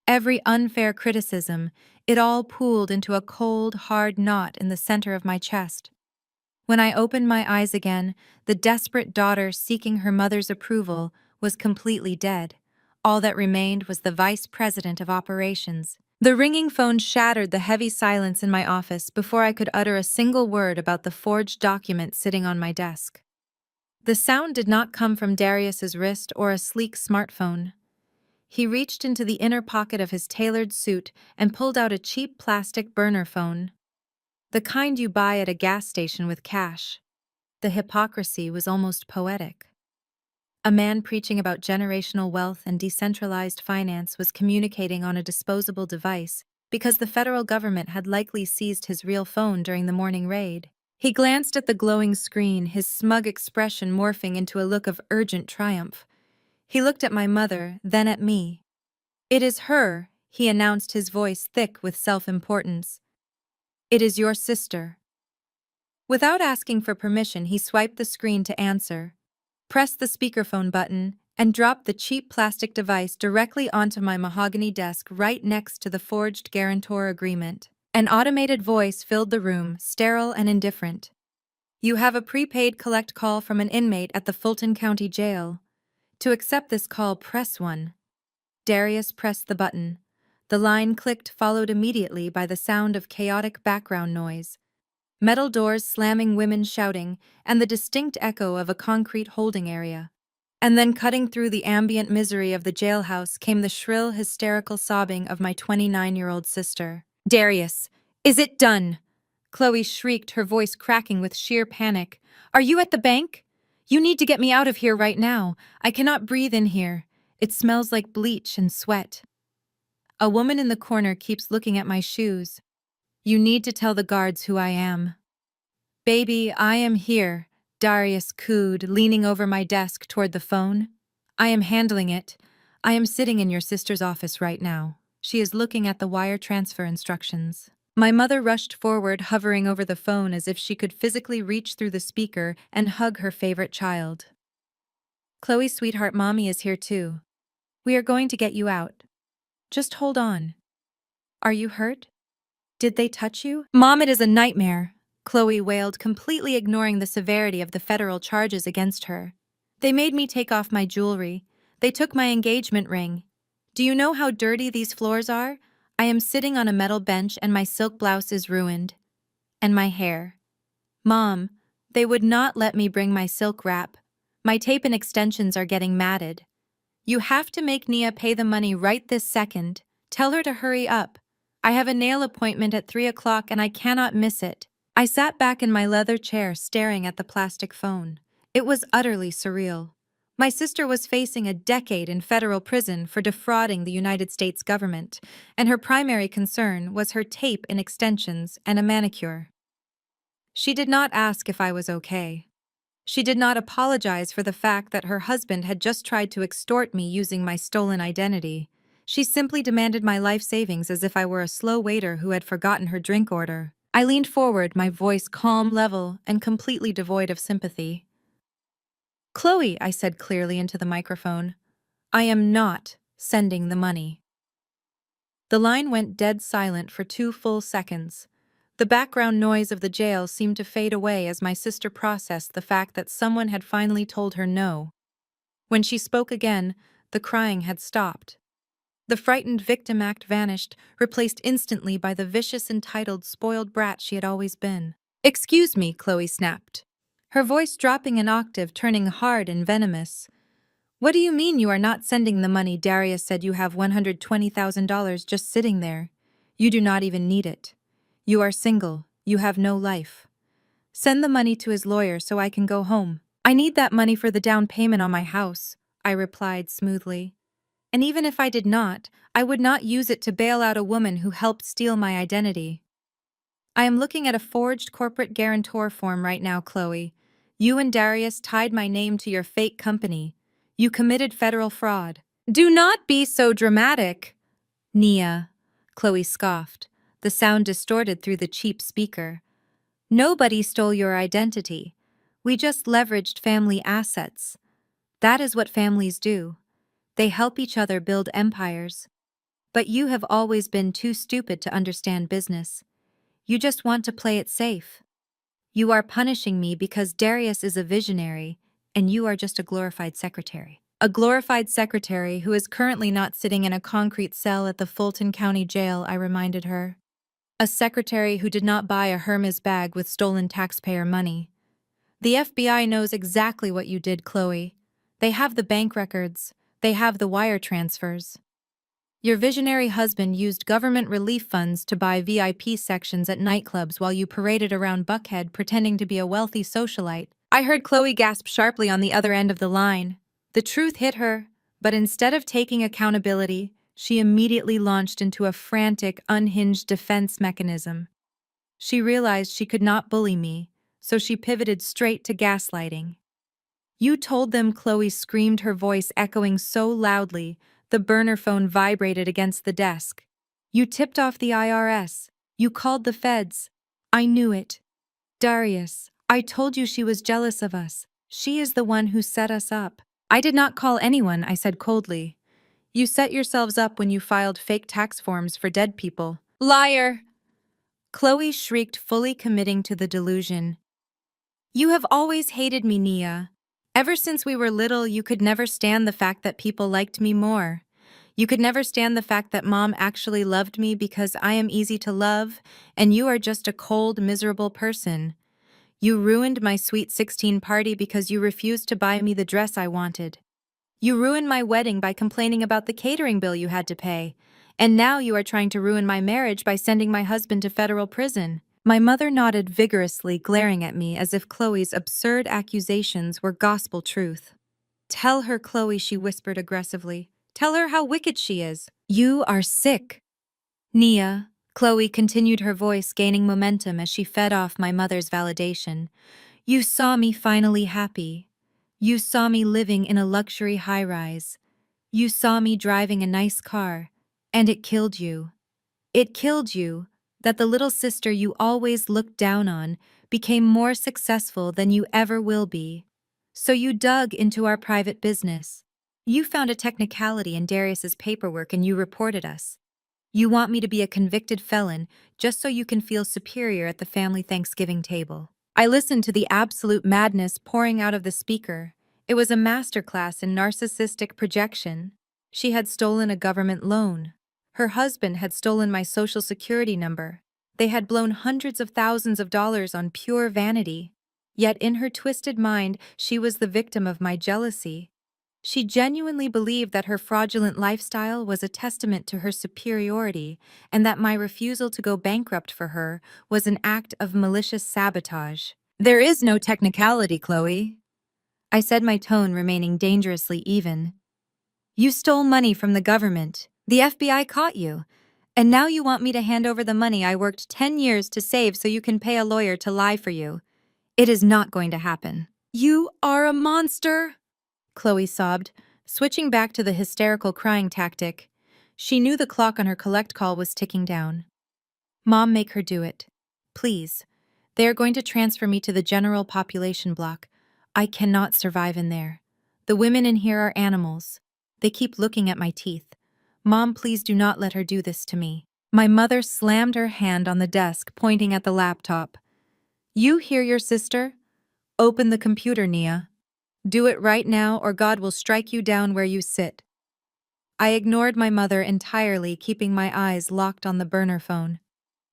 Every unfair criticism, it all pooled into a cold, hard knot in the center of my chest. When I opened my eyes again, the desperate daughter seeking her mother's approval was completely dead. All that remained was the vice president of operations. The ringing phone shattered the heavy silence in my office before I could utter a single word about the forged document sitting on my desk. The sound did not come from Darius's wrist or a sleek smartphone. He reached into the inner pocket of his tailored suit and pulled out a cheap plastic burner phone. The kind you buy at a gas station with cash. The hypocrisy was almost poetic. A man preaching about generational wealth and decentralized finance was communicating on a disposable device because the federal government had likely seized his real phone during the morning raid. He glanced at the glowing screen, his smug expression morphing into a look of urgent triumph. He looked at my mother, then at me. "It is her," he announced, his voice thick with self-importance. "It is your sister." Without asking for permission, he swiped the screen to answer, pressed the speakerphone button, and dropped the cheap plastic device directly onto my mahogany desk right next to the forged guarantor agreement. An automated voice filled the room, sterile and indifferent. "You have a prepaid collect call from an inmate at the Fulton County Jail. To accept this call, press 1. Darius pressed the button. The line clicked, followed immediately by the sound of chaotic background noise. Metal doors slamming, women shouting, and the distinct echo of a concrete holding area. And then cutting through the ambient misery of the jailhouse came the shrill, hysterical sobbing of my 29-year-old sister. "Darius, is it done?" Chloe shrieked, her voice cracking with sheer panic. "Are you at the bank? You need to get me out of here right now. I cannot breathe in here. It smells like bleach and sweat." A woman in the corner keeps looking at my shoes. "You need to tell the guards who I am." "Baby, I am here," Darius cooed, leaning over my desk toward the phone. "I am handling it. I am sitting in your sister's office right now. She is looking at the wire transfer instructions." My mother rushed forward, hovering over the phone as if she could physically reach through the speaker and hug her favorite child. "Chloe, sweetheart, Mommy is here too. We are going to get you out. Just hold on. Are you hurt? Did they touch you?" "Mom, it is a nightmare," Chloe wailed, completely ignoring the severity of the federal charges against her. "They made me take off my jewelry. They took my engagement ring. Do you know how dirty these floors are? I am sitting on a metal bench and my silk blouse is ruined. And my hair. Mom, they would not let me bring my silk wrap. My tape and extensions are getting matted. You have to make Nia pay the money right this second. Tell her to hurry up. I have a nail appointment at 3 o'clock and I cannot miss it. I sat back in my leather chair staring at the plastic phone. It was utterly surreal. My sister was facing a decade in federal prison for defrauding the United States government, and her primary concern was her tape and extensions and a manicure. She did not ask if I was okay. She did not apologize for the fact that her husband had just tried to extort me using my stolen identity. She simply demanded my life savings as if I were a slow waiter who had forgotten her drink order. I leaned forward, my voice calm, level, and completely devoid of sympathy. "Chloe," I said clearly into the microphone, "I am not sending the money." The line went dead silent for 2 full seconds. The background noise of the jail seemed to fade away as my sister processed the fact that someone had finally told her no. When she spoke again, the crying had stopped. The frightened victim act vanished, replaced instantly by the vicious, entitled, spoiled brat she had always been. "Excuse me," Chloe snapped, her voice dropping an octave, turning hard and venomous. "What do you mean you are not sending the money? Darius said you have $120,000 just sitting there. You do not even need it. You are single. You have no life. Send the money to his lawyer so I can go home." "I need that money for the down payment on my house," I replied smoothly. "And even if I did not, I would not use it to bail out a woman who helped steal my identity. I am looking at a forged corporate guarantor form right now, Chloe. You and Darius tied my name to your fake company. You committed federal fraud." "Do not be so dramatic." "Nia," Chloe scoffed, the sound distorted through the cheap speaker. "Nobody stole your identity. We just leveraged family assets. That is what families do. They help each other build empires. But you have always been too stupid to understand business. You just want to play it safe. You are punishing me because Darius is a visionary, and you are just a glorified secretary. A glorified secretary who is currently not sitting in a concrete cell at the Fulton County Jail," I reminded her. "A secretary who did not buy a Hermes bag with stolen taxpayer money. The FBI knows exactly what you did, Chloe. They have the bank records. They have the wire transfers. Your visionary husband used government relief funds to buy VIP sections at nightclubs while you paraded around Buckhead pretending to be a wealthy socialite." I heard Chloe gasp sharply on the other end of the line. The truth hit her, but instead of taking accountability, she immediately launched into a frantic, unhinged defense mechanism. She realized she could not bully me, so she pivoted straight to gaslighting. "You told them," Chloe screamed, her voice echoing so loudly the burner phone vibrated against the desk. "You tipped off the IRS. You called the feds. I knew it. Darius, I told you she was jealous of us. She is the one who set us up." "I did not call anyone," I said coldly. "You set yourselves up when you filed fake tax forms for dead people." "Liar!" Chloe shrieked, fully committing to the delusion. "You have always hated me, Nia. Ever since we were little, you could never stand the fact that people liked me more. You could never stand the fact that Mom actually loved me because I am easy to love, and you are just a cold, miserable person. You ruined my sweet 16 party because you refused to buy me the dress I wanted. You ruined my wedding by complaining about the catering bill you had to pay. And now you are trying to ruin my marriage by sending my husband to federal prison." My mother nodded vigorously, glaring at me as if Chloe's absurd accusations were gospel truth. "Tell her, Chloe," she whispered aggressively. "Tell her how wicked she is. You are sick." "Nia," Chloe continued, her voice gaining momentum as she fed off my mother's validation. "You saw me finally happy. You saw me living in a luxury high-rise. You saw me driving a nice car, and it killed you. It killed you that the little sister you always looked down on became more successful than you ever will be. So you dug into our private business. You found a technicality in Darius's paperwork and you reported us. You want me to be a convicted felon just so you can feel superior at the family Thanksgiving table." I listened to the absolute madness pouring out of the speaker. It was a masterclass in narcissistic projection. She had stolen a government loan. Her husband had stolen my social security number. They had blown hundreds of thousands of dollars on pure vanity. Yet in her twisted mind, she was the victim of my jealousy. She genuinely believed that her fraudulent lifestyle was a testament to her superiority and that my refusal to go bankrupt for her was an act of malicious sabotage. There is no technicality, Chloe, I said, my tone remaining dangerously even. You stole money from the government. The FBI caught you. And now you want me to hand over the money I worked 10 years to save so you can pay a lawyer to lie for you. It is not going to happen. You are a monster, Chloe sobbed, switching back to the hysterical crying tactic. She knew the clock on her collect call was ticking down. Mom, make her do it. Please. They are going to transfer me to the general population block. I cannot survive in there. The women in here are animals. They keep looking at my teeth. Mom, please do not let her do this to me. My mother slammed her hand on the desk, pointing at the laptop. You hear your sister? Open the computer, Nia. Do it right now or God will strike you down where you sit. I ignored my mother entirely, keeping my eyes locked on the burner phone.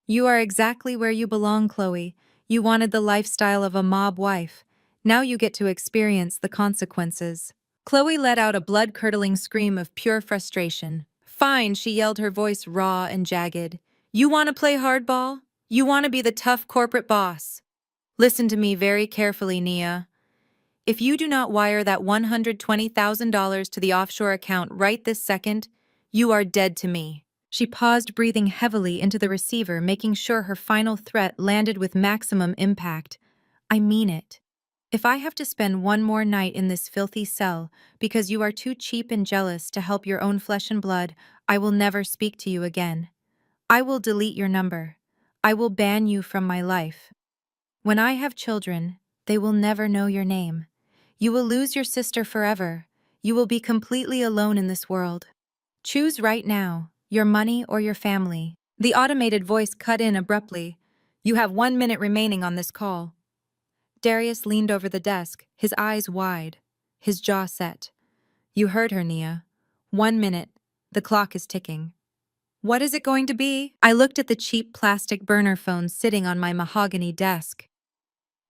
You are exactly where you belong, Chloe. You wanted the lifestyle of a mob wife. Now you get to experience the consequences. Chloe let out a blood-curdling scream of pure frustration. Fine, she yelled, her voice raw and jagged. You want to play hardball? You want to be the tough corporate boss? Listen to me very carefully, Nia. If you do not wire that $120,000 to the offshore account right this second, you are dead to me. She paused, breathing heavily into the receiver, making sure her final threat landed with maximum impact. I mean it. If I have to spend one more night in this filthy cell because you are too cheap and jealous to help your own flesh and blood, I will never speak to you again. I will delete your number. I will ban you from my life. When I have children, they will never know your name. You will lose your sister forever. You will be completely alone in this world. Choose right now, your money or your family. The automated voice cut in abruptly. You have 1 minute remaining on this call. Darius leaned over the desk, his eyes wide, his jaw set. You heard her, Nia. 1 minute. The clock is ticking. What is it going to be? I looked at the cheap plastic burner phone sitting on my mahogany desk.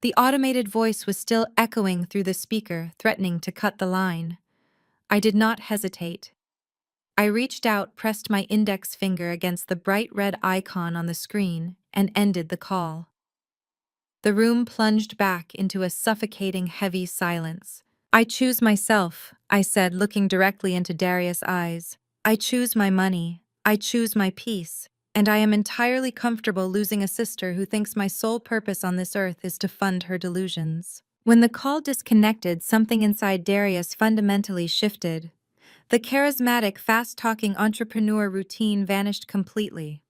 The automated voice was still echoing through the speaker, threatening to cut the line. I did not hesitate. I reached out, pressed my index finger against the bright red icon on the screen, and ended the call. The room plunged back into a suffocating, heavy silence. I choose myself, I said, looking directly into Darius' eyes. I choose my money. I choose my peace. And I am entirely comfortable losing a sister who thinks my sole purpose on this earth is to fund her delusions. When the call disconnected, something inside Darius fundamentally shifted. The charismatic, fast-talking entrepreneur routine vanished completely.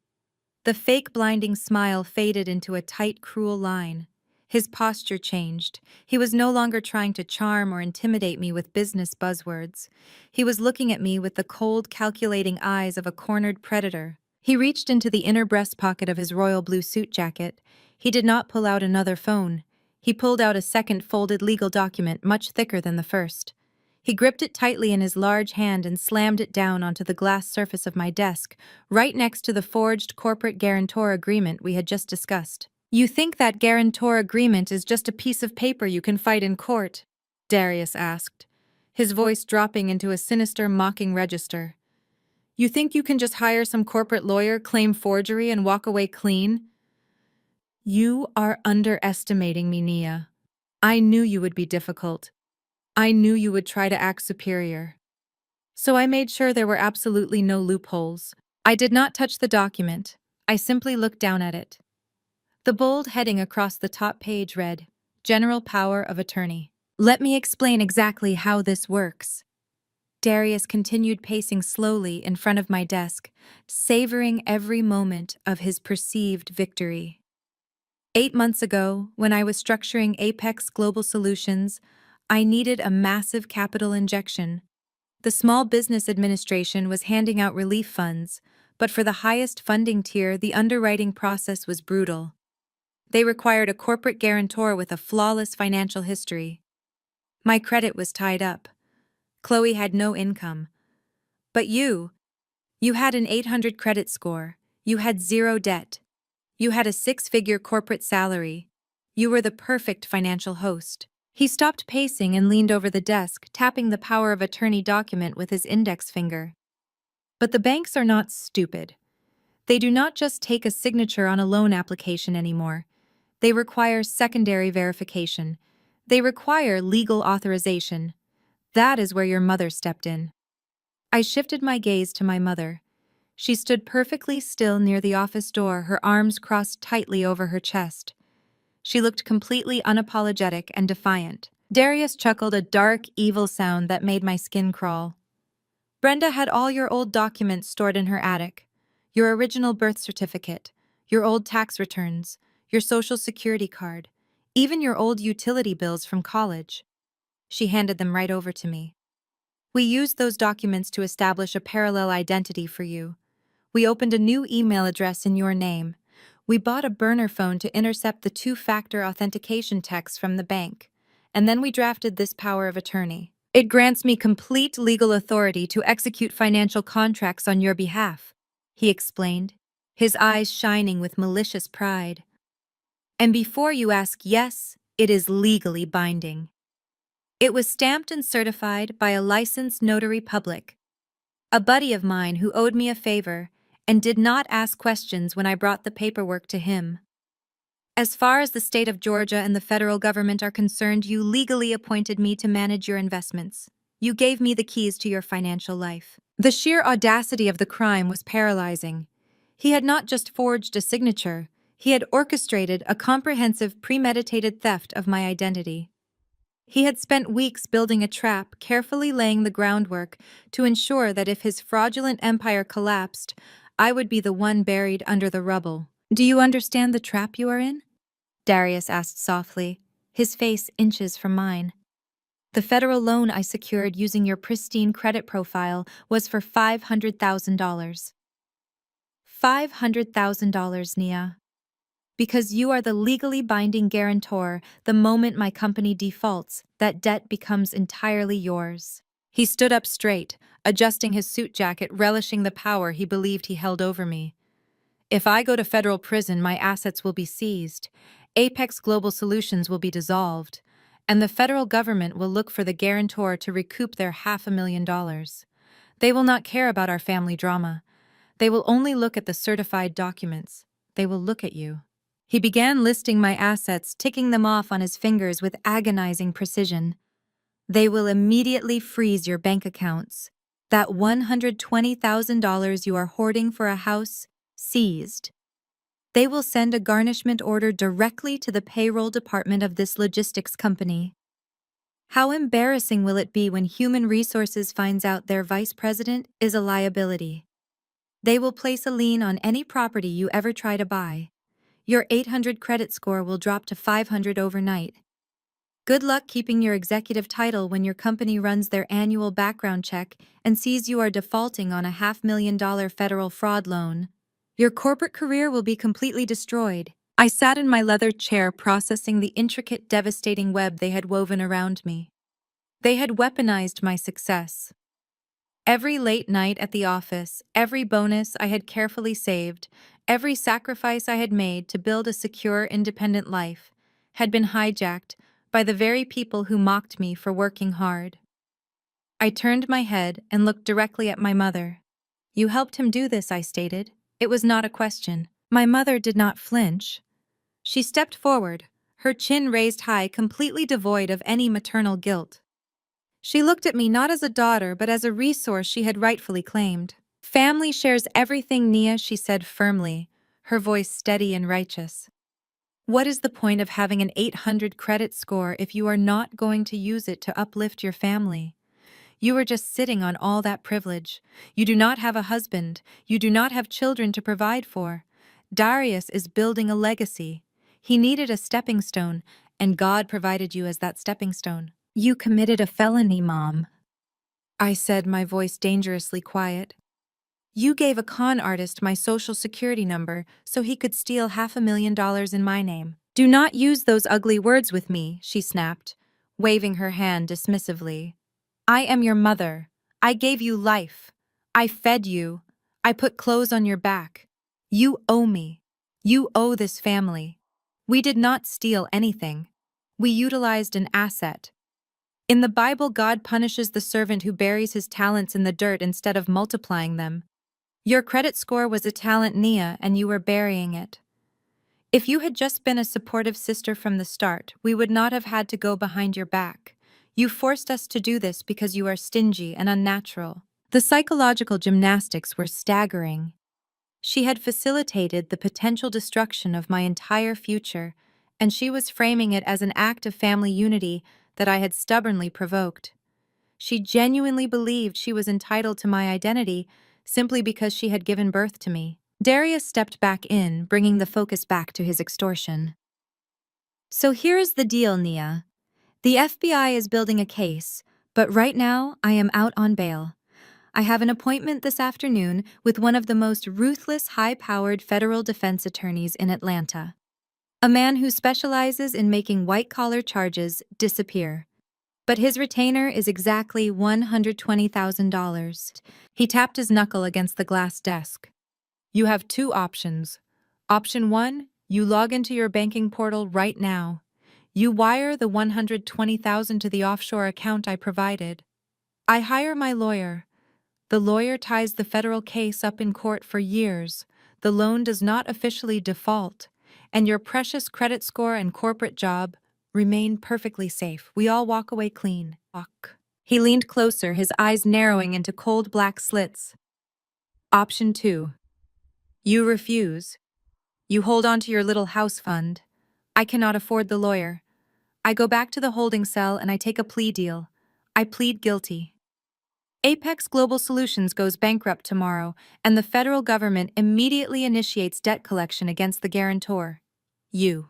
The fake blinding smile faded into a tight, cruel line. His posture changed. He was no longer trying to charm or intimidate me with business buzzwords. He was looking at me with the cold, calculating eyes of a cornered predator. He reached into the inner breast pocket of his royal blue suit jacket. He did not pull out another phone. He pulled out a second folded legal document much thicker than the first. He gripped it tightly in his large hand and slammed it down onto the glass surface of my desk, right next to the forged corporate guarantor agreement we had just discussed. You think that guarantor agreement is just a piece of paper you can fight in court? Darius asked, his voice dropping into a sinister, mocking register. You think you can just hire some corporate lawyer, claim forgery, and walk away clean? You are underestimating me, Nia. I knew you would be difficult. I knew you would try to act superior. So I made sure there were absolutely no loopholes. I did not touch the document. I simply looked down at it. The bold heading across the top page read, General Power of Attorney. Let me explain exactly how this works. Darius continued pacing slowly in front of my desk, savoring every moment of his perceived victory. 8 months ago, when I was structuring Apex Global Solutions, I needed a massive capital injection. The Small Business Administration was handing out relief funds, but for the highest funding tier, the underwriting process was brutal. They required a corporate guarantor with a flawless financial history. My credit was tied up. Chloe had no income. But you, You had an 800 credit score. You had zero debt. You had a six-figure corporate salary. You were the perfect financial host. He stopped pacing and leaned over the desk, tapping the power of attorney document with his index finger. But the banks are not stupid. They do not just take a signature on a loan application anymore. They require secondary verification. They require legal authorization. That is where your mother stepped in. I shifted my gaze to my mother. She stood perfectly still near the office door, her arms crossed tightly over her chest. She looked completely unapologetic and defiant. Darius chuckled a dark, evil sound that made my skin crawl. Brenda had all your old documents stored in her attic. Your original birth certificate, your old tax returns, your social security card, even your old utility bills from college. She handed them right over to me. We used those documents to establish a parallel identity for you. We opened a new email address in your name. We bought a burner phone to intercept the two-factor authentication texts from the bank. And then we drafted this power of attorney. It grants me complete legal authority to execute financial contracts on your behalf, he explained, his eyes shining with malicious pride. And before you ask, yes, it is legally binding. It was stamped and certified by a licensed notary public, a buddy of mine who owed me a favor and did not ask questions when I brought the paperwork to him. As far as the state of Georgia and the federal government are concerned, you legally appointed me to manage your investments. You gave me the keys to your financial life. The sheer audacity of the crime was paralyzing. He had not just forged a signature, he had orchestrated a comprehensive, premeditated theft of my identity. He had spent weeks building a trap, carefully laying the groundwork to ensure that if his fraudulent empire collapsed, I would be the one buried under the rubble. Do you understand the trap you are in? Darius asked softly, his face inches from mine. The federal loan I secured using your pristine credit profile was for $500,000. $500,000, Nia. Because you are the legally binding guarantor, the moment my company defaults, that debt becomes entirely yours. He stood up straight, adjusting his suit jacket, relishing the power he believed he held over me. If I go to federal prison, my assets will be seized, Apex Global Solutions will be dissolved, and the federal government will look for the guarantor to recoup their $500,000. They will not care about our family drama. They will only look at the certified documents. They will look at you. He began listing my assets, ticking them off on his fingers with agonizing precision. They will immediately freeze your bank accounts. That $120,000 you are hoarding for a house, seized. They will send a garnishment order directly to the payroll department of this logistics company. How embarrassing will it be when Human Resources finds out their vice president is a liability? They will place a lien on any property you ever try to buy. Your 800 credit score will drop to 500 overnight. Good luck keeping your executive title when your company runs their annual background check and sees you are defaulting on a $500,000 federal fraud loan. Your corporate career will be completely destroyed. I sat in my leather chair processing the intricate, devastating web they had woven around me. They had weaponized my success. Every late night at the office, every bonus I had carefully saved, every sacrifice I had made to build a secure, independent life, had been hijacked by the very people who mocked me for working hard. I turned my head and looked directly at my mother. You helped him do this, I stated. It was not a question. My mother did not flinch. She stepped forward, her chin raised high, completely devoid of any maternal guilt. She looked at me not as a daughter, but as a resource she had rightfully claimed. Family shares everything, Nia, she said firmly, her voice steady and righteous. What is the point of having an 800 credit score if you are not going to use it to uplift your family? You are just sitting on all that privilege. You do not have a husband. You do not have children to provide for. Darius is building a legacy. He needed a stepping stone, and God provided you as that stepping stone. You committed a felony, Mom, I said, my voice dangerously quiet. You gave a con artist my social security number so he could steal $500,000 in my name. Do not use those ugly words with me, she snapped, waving her hand dismissively. I am your mother. I gave you life. I fed you. I put clothes on your back. You owe me. You owe this family. We did not steal anything. We utilized an asset. In the Bible, God punishes the servant who buries his talents in the dirt instead of multiplying them. Your credit score was a talent, Nia, and you were burying it. If you had just been a supportive sister from the start, we would not have had to go behind your back. You forced us to do this because you are stingy and unnatural. The psychological gymnastics were staggering. She had facilitated the potential destruction of my entire future, and she was framing it as an act of family unity that I had stubbornly provoked. She genuinely believed she was entitled to my identity simply because she had given birth to me. Darius stepped back in, bringing the focus back to his extortion. So here's the deal, Nia. The FBI is building a case, but right now I am out on bail. I have an appointment this afternoon with one of the most ruthless, high-powered federal defense attorneys in Atlanta. A man who specializes in making white-collar charges disappear. But his retainer is exactly $120,000. He tapped his knuckle against the glass desk. You have two options. Option 1, you log into your banking portal right now. You wire the $120,000 to the offshore account I provided. I hire my lawyer. The lawyer ties the federal case up in court for years. The loan does not officially default, and your precious credit score and corporate job remain perfectly safe. We all walk away clean. He leaned closer, his eyes narrowing into cold black slits. Option 2. You refuse. You hold on to your little house fund. I cannot afford the lawyer. I go back to the holding cell and I take a plea deal. I plead guilty. Apex Global Solutions goes bankrupt tomorrow, and the federal government immediately initiates debt collection against the guarantor. You.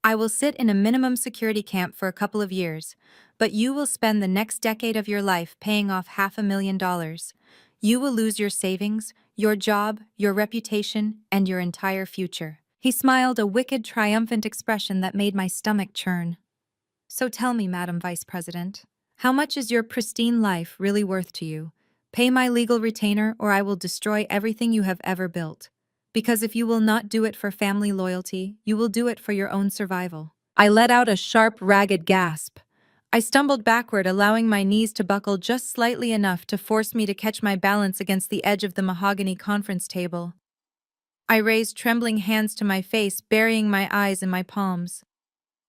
I will sit in a minimum security camp for a couple of years, but you will spend the next decade of your life paying off $500,000. You will lose your savings, your job, your reputation, and your entire future. He smiled, a wicked, triumphant expression that made my stomach churn. So tell me, Madam Vice President, how much is your pristine life really worth to you? Pay my legal retainer or I will destroy everything you have ever built. Because if you will not do it for family loyalty, you will do it for your own survival. I let out a sharp, ragged gasp. I stumbled backward, allowing my knees to buckle just slightly enough to force me to catch my balance against the edge of the mahogany conference table. I raised trembling hands to my face, burying my eyes in my palms.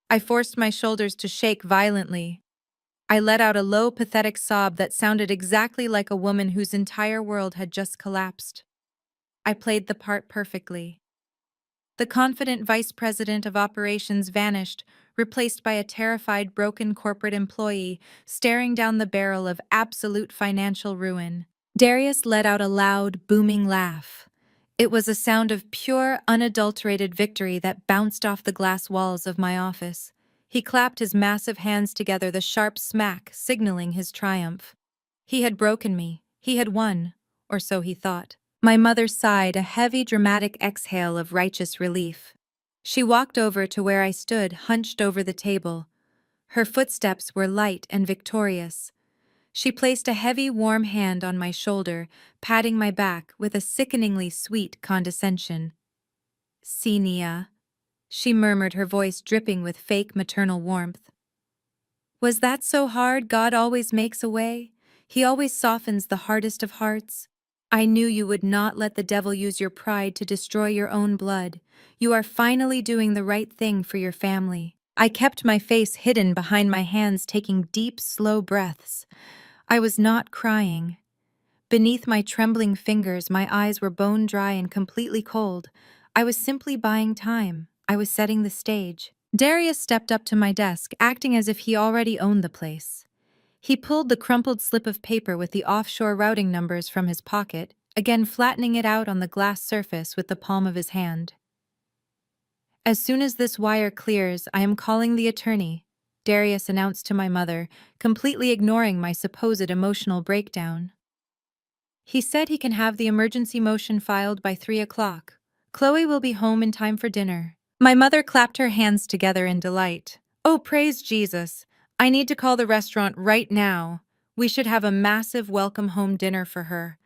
I forced my shoulders to shake violently. I let out a low, pathetic sob that sounded exactly like a woman whose entire world had just collapsed. I played the part perfectly. The confident vice president of operations vanished, replaced by a terrified, broken corporate employee staring down the barrel of absolute financial ruin. Darius let out a loud, booming laugh. It was a sound of pure, unadulterated victory that bounced off the glass walls of my office. He clapped his massive hands together, the sharp smack signaling his triumph. He had broken me. He had won, or so he thought. My mother sighed, a heavy, dramatic exhale of righteous relief. She walked over to where I stood, hunched over the table. Her footsteps were light and victorious. She placed a heavy, warm hand on my shoulder, patting my back with a sickeningly sweet condescension. "See, Nia," she murmured, her voice dripping with fake maternal warmth. "Was that so hard? God always makes a way. He always softens the hardest of hearts. I knew you would not let the devil use your pride to destroy your own blood. You are finally doing the right thing for your family." I kept my face hidden behind my hands, taking deep, slow breaths. I was not crying. Beneath my trembling fingers, my eyes were bone dry and completely cold. I was simply buying time. I was setting the stage. Darius stepped up to my desk, acting as if he already owned the place. He pulled the crumpled slip of paper with the offshore routing numbers from his pocket, again flattening it out on the glass surface with the palm of his hand. "As soon as this wire clears, I am calling the attorney," Darius announced to my mother, completely ignoring my supposed emotional breakdown. "He said he can have the emergency motion filed by 3 o'clock. Chloe will be home in time for dinner." My mother clapped her hands together in delight. "Oh, praise Jesus. I need to call the restaurant right now. We should have a massive welcome home dinner for her.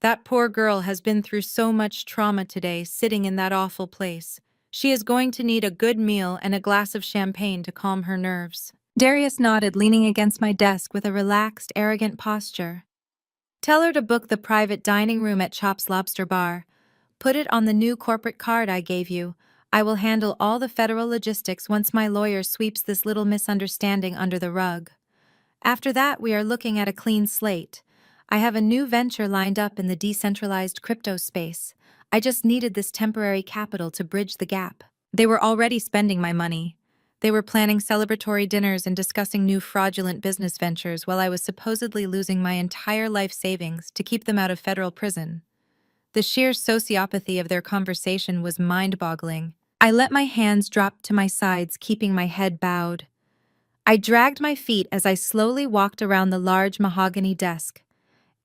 That poor girl has been through so much trauma today, sitting in that awful place. She is going to need a good meal and a glass of champagne to calm her nerves. Darius nodded, leaning against my desk with a relaxed, arrogant posture. Tell her to book the private dining room at Chop's Lobster Bar. Put it on the new corporate card I gave you. I will handle all the federal logistics once my lawyer sweeps this little misunderstanding under the rug. After that, we are looking at a clean slate. I have a new venture lined up in the decentralized crypto space. I just needed this temporary capital to bridge the gap. They were already spending my money. They were planning celebratory dinners and discussing new fraudulent business ventures while I was supposedly losing my entire life savings to keep them out of federal prison. The sheer sociopathy of their conversation was mind-boggling. I let my hands drop to my sides, keeping my head bowed. I dragged my feet as I slowly walked around the large mahogany desk.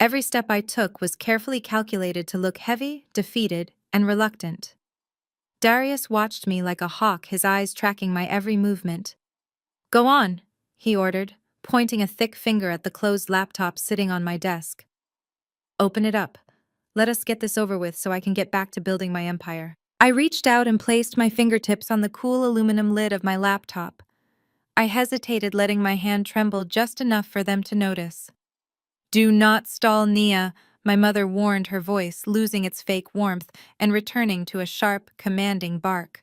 Every step I took was carefully calculated to look heavy, defeated, and reluctant. Darius watched me like a hawk, his eyes tracking my every movement. "Go on," he ordered, pointing a thick finger at the closed laptop sitting on my desk. "Open it up. Let us get this over with so I can get back to building my empire." I reached out and placed my fingertips on the cool aluminum lid of my laptop. I hesitated, letting my hand tremble just enough for them to notice. "Do not stall, Nia," my mother warned, her voice losing its fake warmth and returning to a sharp, commanding bark.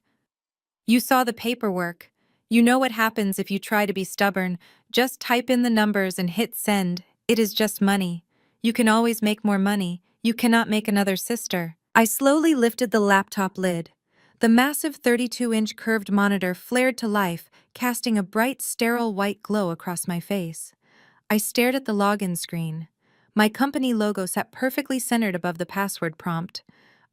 "You saw the paperwork. You know what happens if you try to be stubborn. Just type in the numbers and hit send. It is just money. You can always make more money. You cannot make another sister." I slowly lifted the laptop lid. The massive 32-inch curved monitor flared to life, casting a bright, sterile white glow across my face. I stared at the login screen. My company logo sat perfectly centered above the password prompt.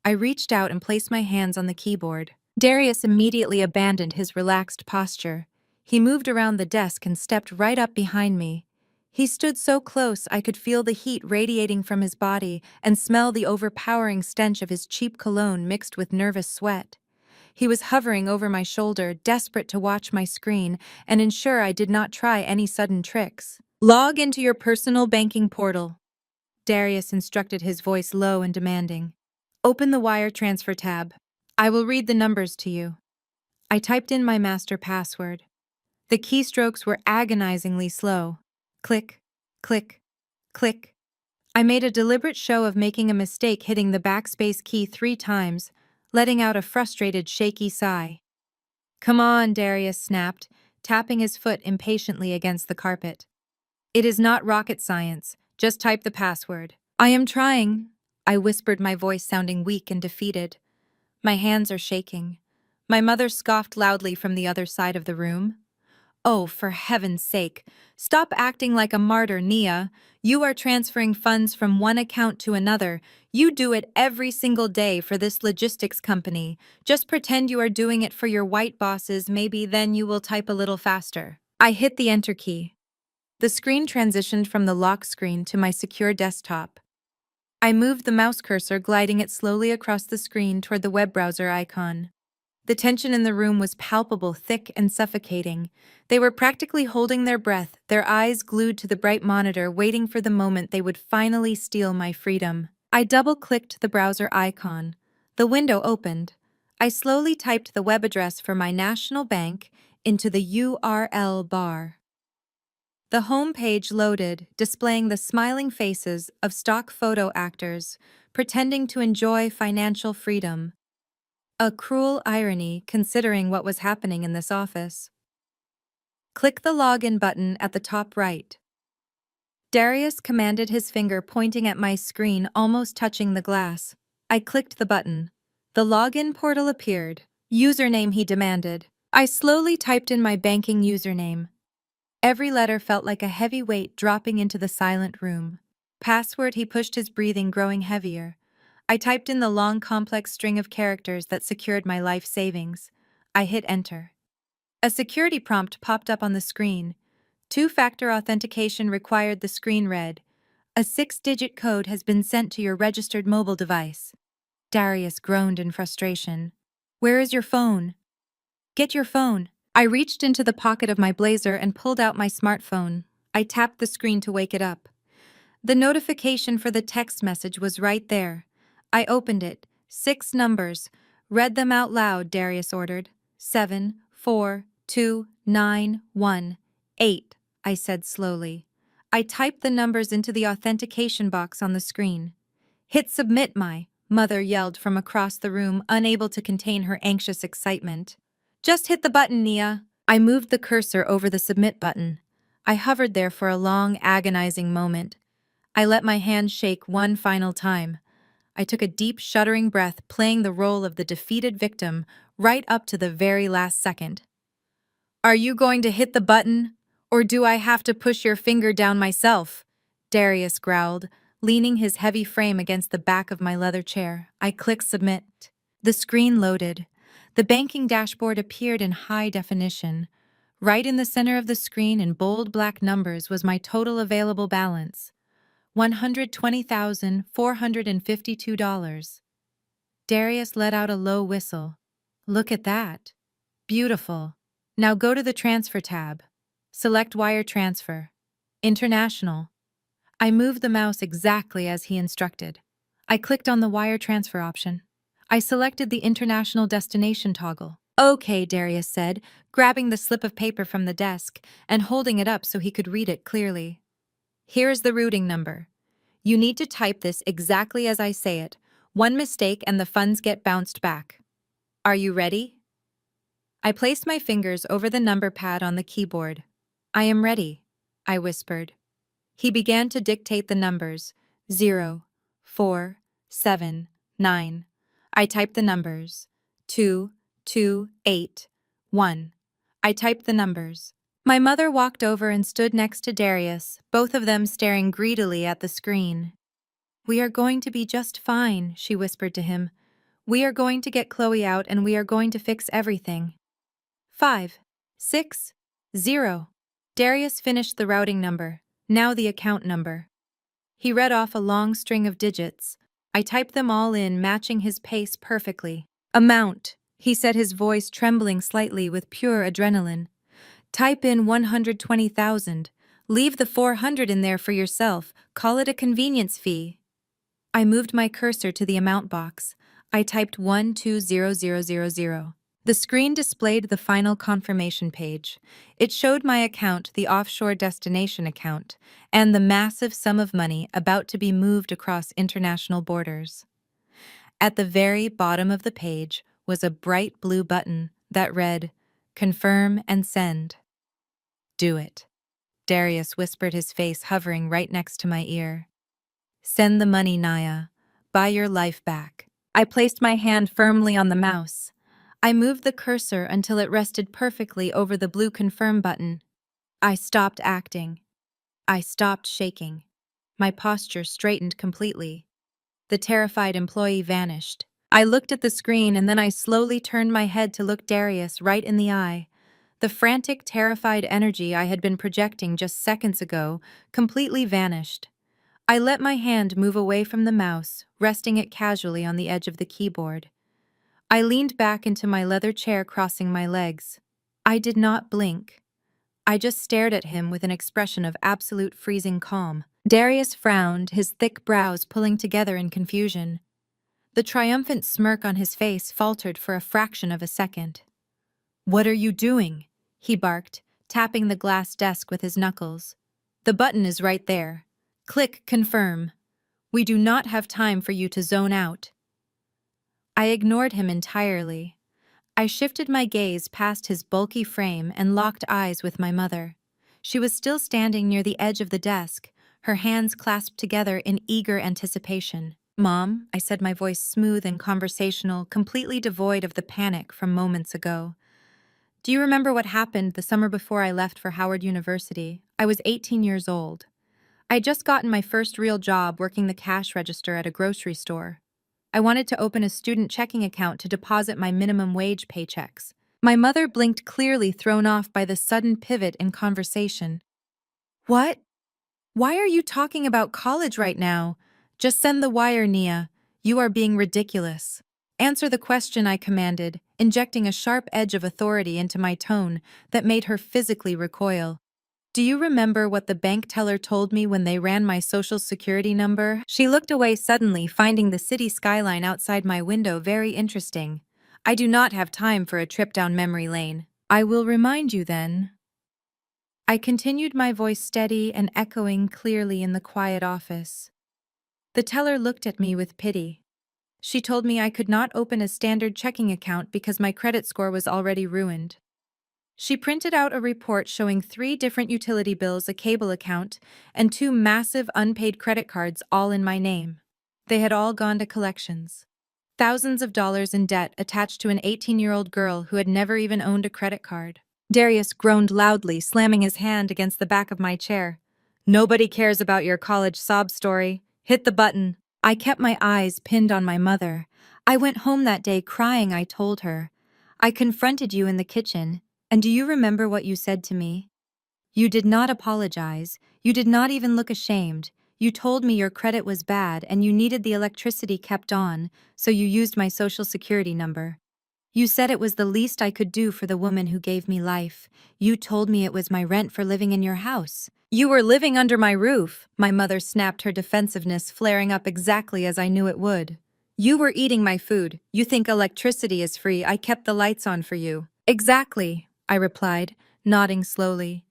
I reached out and placed my hands on the keyboard. Darius immediately abandoned his relaxed posture. He moved around the desk and stepped right up behind me. He stood so close I could feel the heat radiating from his body and smell the overpowering stench of his cheap cologne mixed with nervous sweat. He was hovering over my shoulder, desperate to watch my screen and ensure I did not try any sudden tricks. "Log into your personal banking portal," Darius instructed, his voice low and demanding. "Open the wire transfer tab. I will read the numbers to you." I typed in my master password. The keystrokes were agonizingly slow. Click, click, click. I made a deliberate show of making a mistake, hitting the backspace key 3 times, letting out a frustrated, shaky sigh. "Come on," Darius snapped, tapping his foot impatiently against the carpet. "It is not rocket science. Just type the password." "I am trying," I whispered, my voice sounding weak and defeated. "My hands are shaking." My mother scoffed loudly from the other side of the room. "Oh, for heaven's sake, stop acting like a martyr, Nia. You are transferring funds from one account to another. You do it every single day for this logistics company. Just pretend you are doing it for your white bosses. Maybe then you will type a little faster." I hit the enter key. The screen transitioned from the lock screen to my secure desktop. I moved the mouse cursor, gliding it slowly across the screen toward the web browser icon. The tension in the room was palpable, thick and suffocating. They were practically holding their breath, their eyes glued to the bright monitor, waiting for the moment they would finally steal my freedom. I double-clicked the browser icon. The window opened. I slowly typed the web address for my national bank into the URL bar. The home page loaded, displaying the smiling faces of stock photo actors, pretending to enjoy financial freedom. A cruel irony, considering what was happening in this office. Click the login button at the top right. Darius commanded, his finger pointing at my screen, almost touching the glass. I clicked the button. The login portal appeared. "Username," he demanded. I slowly typed in my banking username. Every letter felt like a heavy weight dropping into the silent room. "Password," he pushed, his breathing growing heavier. I typed in the long, complex string of characters that secured my life savings. I hit enter. A security prompt popped up on the screen. Two-factor authentication required, the screen read. "A 6-digit code has been sent to your registered mobile device." Darius groaned in frustration. "Where is your phone? Get your phone." I reached into the pocket of my blazer and pulled out my smartphone. I tapped the screen to wake it up. The notification for the text message was right there. I opened it. 6 numbers. Read them out loud, Darius ordered. 7, 4, 2, 9, 1, 8, I said slowly. I typed the numbers into the authentication box on the screen. Hit submit, my mother yelled from across the room, unable to contain her anxious excitement. Just hit the button, Nia. I moved the cursor over the submit button. I hovered there for a long, agonizing moment. I let my hand shake one final time. I took a deep, shuddering breath, playing the role of the defeated victim right up to the very last second. Are you going to hit the button, or do I have to push your finger down myself? Darius growled, leaning his heavy frame against the back of my leather chair. I clicked submit. The screen loaded. The banking dashboard appeared in high definition. Right in the center of the screen in bold black numbers was my total available balance. $120,452. Darius let out a low whistle. Look at that. Beautiful. Now go to the Transfer tab. Select Wire Transfer. International. I moved the mouse exactly as he instructed. I clicked on the Wire Transfer option. I selected the International Destination toggle. Okay, Darius said, grabbing the slip of paper from the desk and holding it up so he could read it clearly. Here is the routing number. You need to type this exactly as I say it. One mistake and the funds get bounced back. Are you ready? I placed my fingers over the number pad on the keyboard. I am ready, I whispered. He began to dictate the numbers. 0, 4, 7, 9. I typed the numbers. 2, 2, 8, 1. I typed the numbers. My mother walked over and stood next to Darius, both of them staring greedily at the screen. We are going to be just fine, she whispered to him. We are going to get Chloe out and we are going to fix everything. 5, 6, 0. Darius finished the routing number, now the account number. He read off a long string of digits. I typed them all in, matching his pace perfectly. Amount, he said, his voice trembling slightly with pure adrenaline. Type in 120,000. Leave the 400 in there for yourself. Call it a convenience fee. I moved my cursor to the amount box. I typed 120000. The screen displayed the final confirmation page. It showed my account, the offshore destination account, and the massive sum of money about to be moved across international borders. At the very bottom of the page was a bright blue button that read, Confirm and Send. Do it. Darius whispered, his face hovering right next to my ear. Send the money, Naya. Buy your life back. I placed my hand firmly on the mouse. I moved the cursor until it rested perfectly over the blue confirm button. I stopped acting. I stopped shaking. My posture straightened completely. The terrified employee vanished. I looked at the screen and then I slowly turned my head to look Darius right in the eye. The frantic, terrified energy I had been projecting just seconds ago completely vanished. I let my hand move away from the mouse, resting it casually on the edge of the keyboard. I leaned back into my leather chair, crossing my legs. I did not blink. I just stared at him with an expression of absolute freezing calm. Darius frowned, his thick brows pulling together in confusion. The triumphant smirk on his face faltered for a fraction of a second. "What are you doing?" he barked, tapping the glass desk with his knuckles. "The button is right there. Click Confirm. We do not have time for you to zone out." I ignored him entirely. I shifted my gaze past his bulky frame and locked eyes with my mother. She was still standing near the edge of the desk, her hands clasped together in eager anticipation. "Mom," I said, my voice smooth and conversational, completely devoid of the panic from moments ago. "Do you remember what happened the summer before I left for Howard University? I was 18 years old. I had just gotten my first real job working the cash register at a grocery store. I wanted to open a student checking account to deposit my minimum wage paychecks." My mother blinked, clearly thrown off by the sudden pivot in conversation. "What? Why are you talking about college right now? Just send the wire, Nia. You are being ridiculous." "Answer the question," I commanded, injecting a sharp edge of authority into my tone that made her physically recoil. Do you remember what the bank teller told me when they ran my social security number? She looked away suddenly, finding the city skyline outside my window very interesting. I do not have time for a trip down memory lane. I will remind you then. I continued, my voice steady and echoing clearly in the quiet office. The teller looked at me with pity. She told me I could not open a standard checking account because my credit score was already ruined. She printed out a report showing 3 different utility bills, a cable account, and 2 massive unpaid credit cards, all in my name. They had all gone to collections. Thousands of dollars in debt attached to an 18-year-old girl who had never even owned a credit card. Darius groaned loudly, slamming his hand against the back of my chair. Nobody cares about your college sob story. Hit the button. I kept my eyes pinned on my mother. I went home that day crying, I told her. I confronted you in the kitchen, and do you remember what you said to me? You did not apologize. You did not even look ashamed. You told me your credit was bad and you needed the electricity kept on, so you used my social security number. You said it was the least I could do for the woman who gave me life. You told me it was my rent for living in your house. You were living under my roof, my mother snapped, her defensiveness flaring up exactly as I knew it would. You were eating my food. You think electricity is free. I kept the lights on for you. Exactly, I replied, nodding slowly.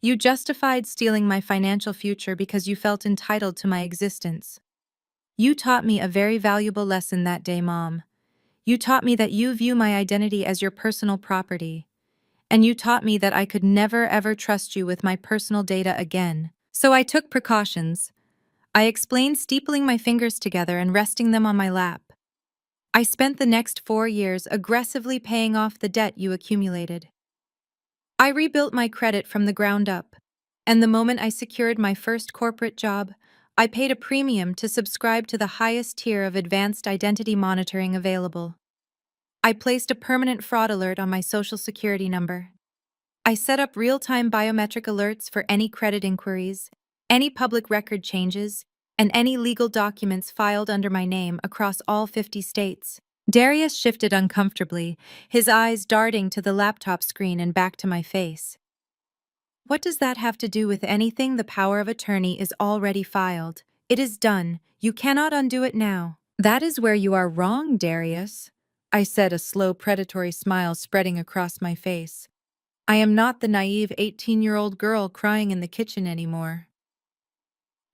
You justified stealing my financial future because you felt entitled to my existence. You taught me a very valuable lesson that day, Mom. You taught me that you view my identity as your personal property. And you taught me that I could never ever trust you with my personal data again. So I took precautions. I explained, steepling my fingers together and resting them on my lap. I spent the next 4 years aggressively paying off the debt you accumulated. I rebuilt my credit from the ground up. And the moment I secured my first corporate job, I paid a premium to subscribe to the highest tier of advanced identity monitoring available. I placed a permanent fraud alert on my social security number. I set up real-time biometric alerts for any credit inquiries, any public record changes, and any legal documents filed under my name across all 50 states. Darius shifted uncomfortably, his eyes darting to the laptop screen and back to my face. What does that have to do with anything? The power of attorney is already filed. It is done. You cannot undo it now. That is where you are wrong, Darius, I said, a slow, predatory smile spreading across my face. I am not the naive 18-year-old girl crying in the kitchen anymore.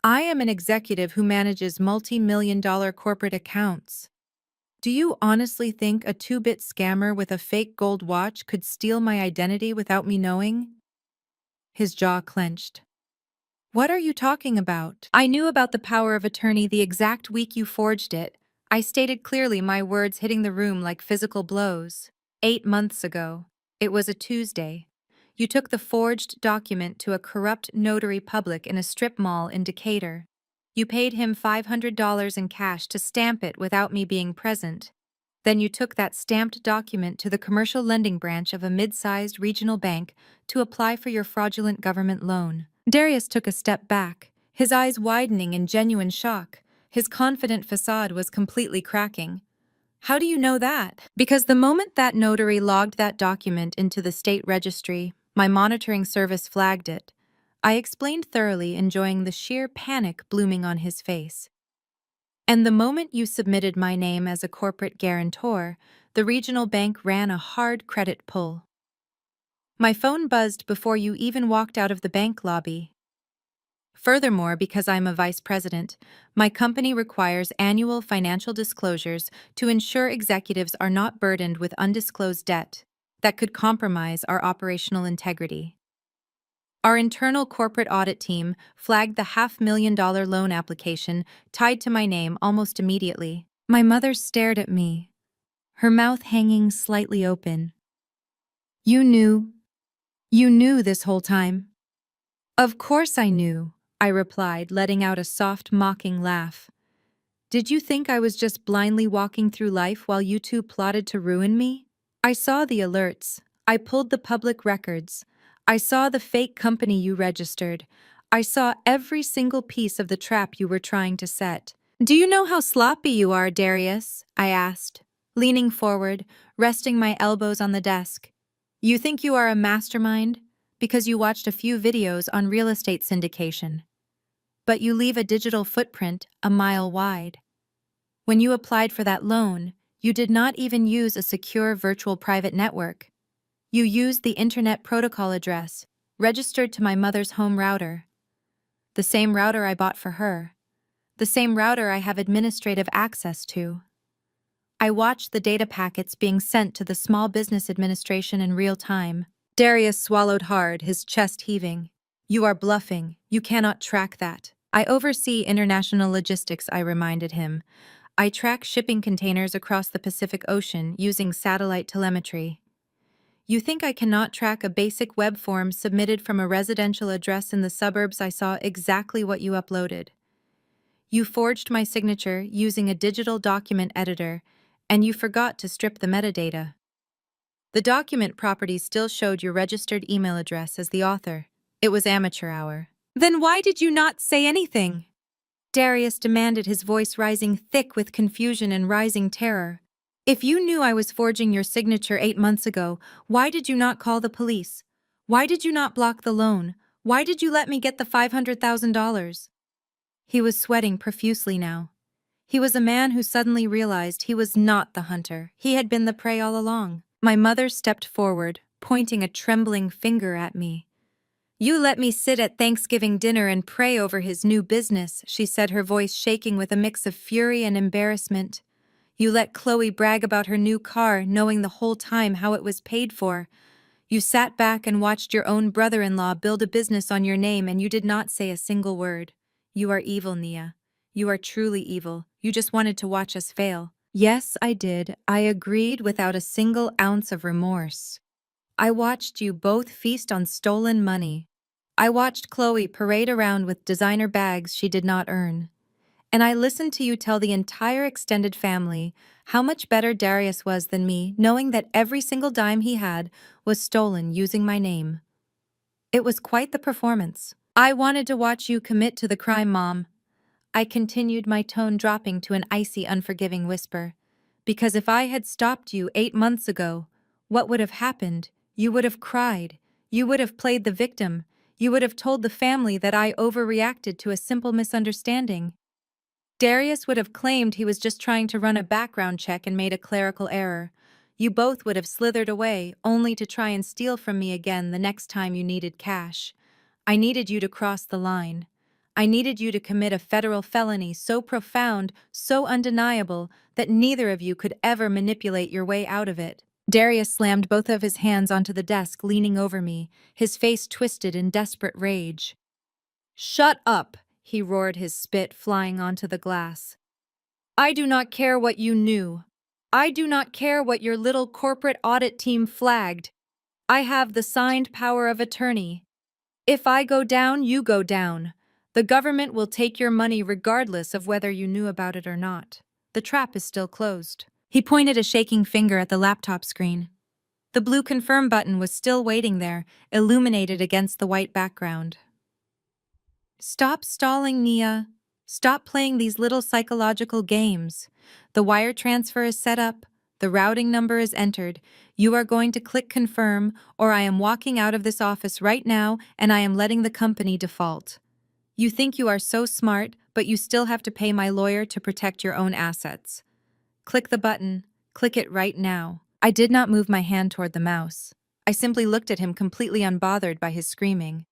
I am an executive who manages multi-million-dollar corporate accounts. Do you honestly think a 2-bit scammer with a fake gold watch could steal my identity without me knowing? His jaw clenched. What are you talking about? I knew about the power of attorney the exact week you forged it. I stated clearly, my words hitting the room like physical blows. 8 months ago. It was a Tuesday. You took the forged document to a corrupt notary public in a strip mall in Decatur. You paid him $500 in cash to stamp it without me being present. Then you took that stamped document to the commercial lending branch of a mid-sized regional bank to apply for your fraudulent government loan. Darius took a step back, his eyes widening in genuine shock. His confident facade was completely cracking. How do you know that? Because the moment that notary logged that document into the state registry, my monitoring service flagged it. I explained thoroughly, enjoying the sheer panic blooming on his face. And the moment you submitted my name as a corporate guarantor, the regional bank ran a hard credit pull. My phone buzzed before you even walked out of the bank lobby. Furthermore, because I'm a vice president, my company requires annual financial disclosures to ensure executives are not burdened with undisclosed debt that could compromise our operational integrity. Our internal corporate audit team flagged the $500,000 loan application tied to my name almost immediately. My mother stared at me, her mouth hanging slightly open. You knew this whole time. Of course I knew, I replied, letting out a soft, mocking laugh. Did you think I was just blindly walking through life while you two plotted to ruin me? I saw the alerts. I pulled the public records. I saw the fake company you registered. I saw every single piece of the trap you were trying to set. Do you know how sloppy you are, Darius? I asked, leaning forward, resting my elbows on the desk. You think you are a mastermind? because you watched a few videos on real estate syndication. But you leave a digital footprint a mile wide. When you applied for that loan, you did not even use a secure virtual private network. You used the internet protocol address, registered to my mother's home router. The same router I bought for her. The same router I have administrative access to. I watched the data packets being sent to the Small Business Administration in real time. Darius swallowed hard, his chest heaving. You are bluffing. You cannot track that. I oversee international logistics, I reminded him. I track shipping containers across the Pacific Ocean using satellite telemetry. You think I cannot track a basic web form submitted from a residential address in the suburbs? I saw exactly what you uploaded. You forged my signature using a digital document editor, and you forgot to strip the metadata. The document properties still showed your registered email address as the author. It was amateur hour. Then why did you not say anything? Darius demanded, his voice rising thick with confusion and rising terror. If you knew I was forging your signature 8 months ago, why did you not call the police? Why did you not block the loan? Why did you let me get the $500,000? He was sweating profusely now. He was a man who suddenly realized he was not the hunter. He had been the prey all along. My mother stepped forward, pointing a trembling finger at me. You let me sit at Thanksgiving dinner and pray over his new business, she said, her voice shaking with a mix of fury and embarrassment. You let Chloe brag about her new car, knowing the whole time how it was paid for. You sat back and watched your own brother-in-law build a business on your name, and you did not say a single word. You are evil, Nia. You are truly evil. You just wanted to watch us fail. Yes, I did. I agreed without a single ounce of remorse. I watched you both feast on stolen money. I watched Chloe parade around with designer bags she did not earn. And I listened to you tell the entire extended family how much better Darius was than me, knowing that every single dime he had was stolen using my name. It was quite the performance. I wanted to watch you commit to the crime, Mom. I continued, my tone dropping to an icy, unforgiving whisper. Because if I had stopped you 8 months ago, what would have happened? You would have cried. You would have played the victim. You would have told the family that I overreacted to a simple misunderstanding. Darius would have claimed he was just trying to run a background check and made a clerical error. You both would have slithered away, only to try and steal from me again the next time you needed cash. I needed you to cross the line. I needed you to commit a federal felony so profound, so undeniable, that neither of you could ever manipulate your way out of it. Darius slammed both of his hands onto the desk, leaning over me, his face twisted in desperate rage. Shut up, he roared, his spit flying onto the glass. I do not care what you knew. I do not care what your little corporate audit team flagged. I have the signed power of attorney. If I go down, you go down. The government will take your money regardless of whether you knew about it or not. The trap is still closed. He pointed a shaking finger at the laptop screen. The blue confirm button was still waiting there, illuminated against the white background. Stop stalling, Nia. Stop playing these little psychological games. The wire transfer is set up. The routing number is entered. You are going to click confirm, or I am walking out of this office right now and I am letting the company default. You think you are so smart, but you still have to pay my lawyer to protect your own assets. Click the button. Click it right now. I did not move my hand toward the mouse. I simply looked at him, completely unbothered by his screaming.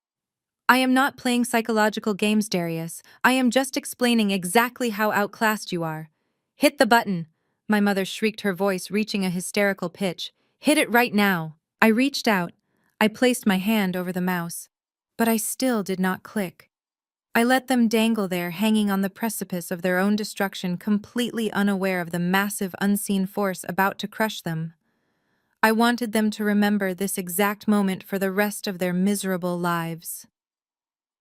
I am not playing psychological games, Darius. I am just explaining exactly how outclassed you are. Hit the button, my mother shrieked, her voice reaching a hysterical pitch. Hit it right now. I reached out. I placed my hand over the mouse. But I still did not click. I let them dangle there, hanging on the precipice of their own destruction, completely unaware of the massive unseen force about to crush them. I wanted them to remember this exact moment for the rest of their miserable lives.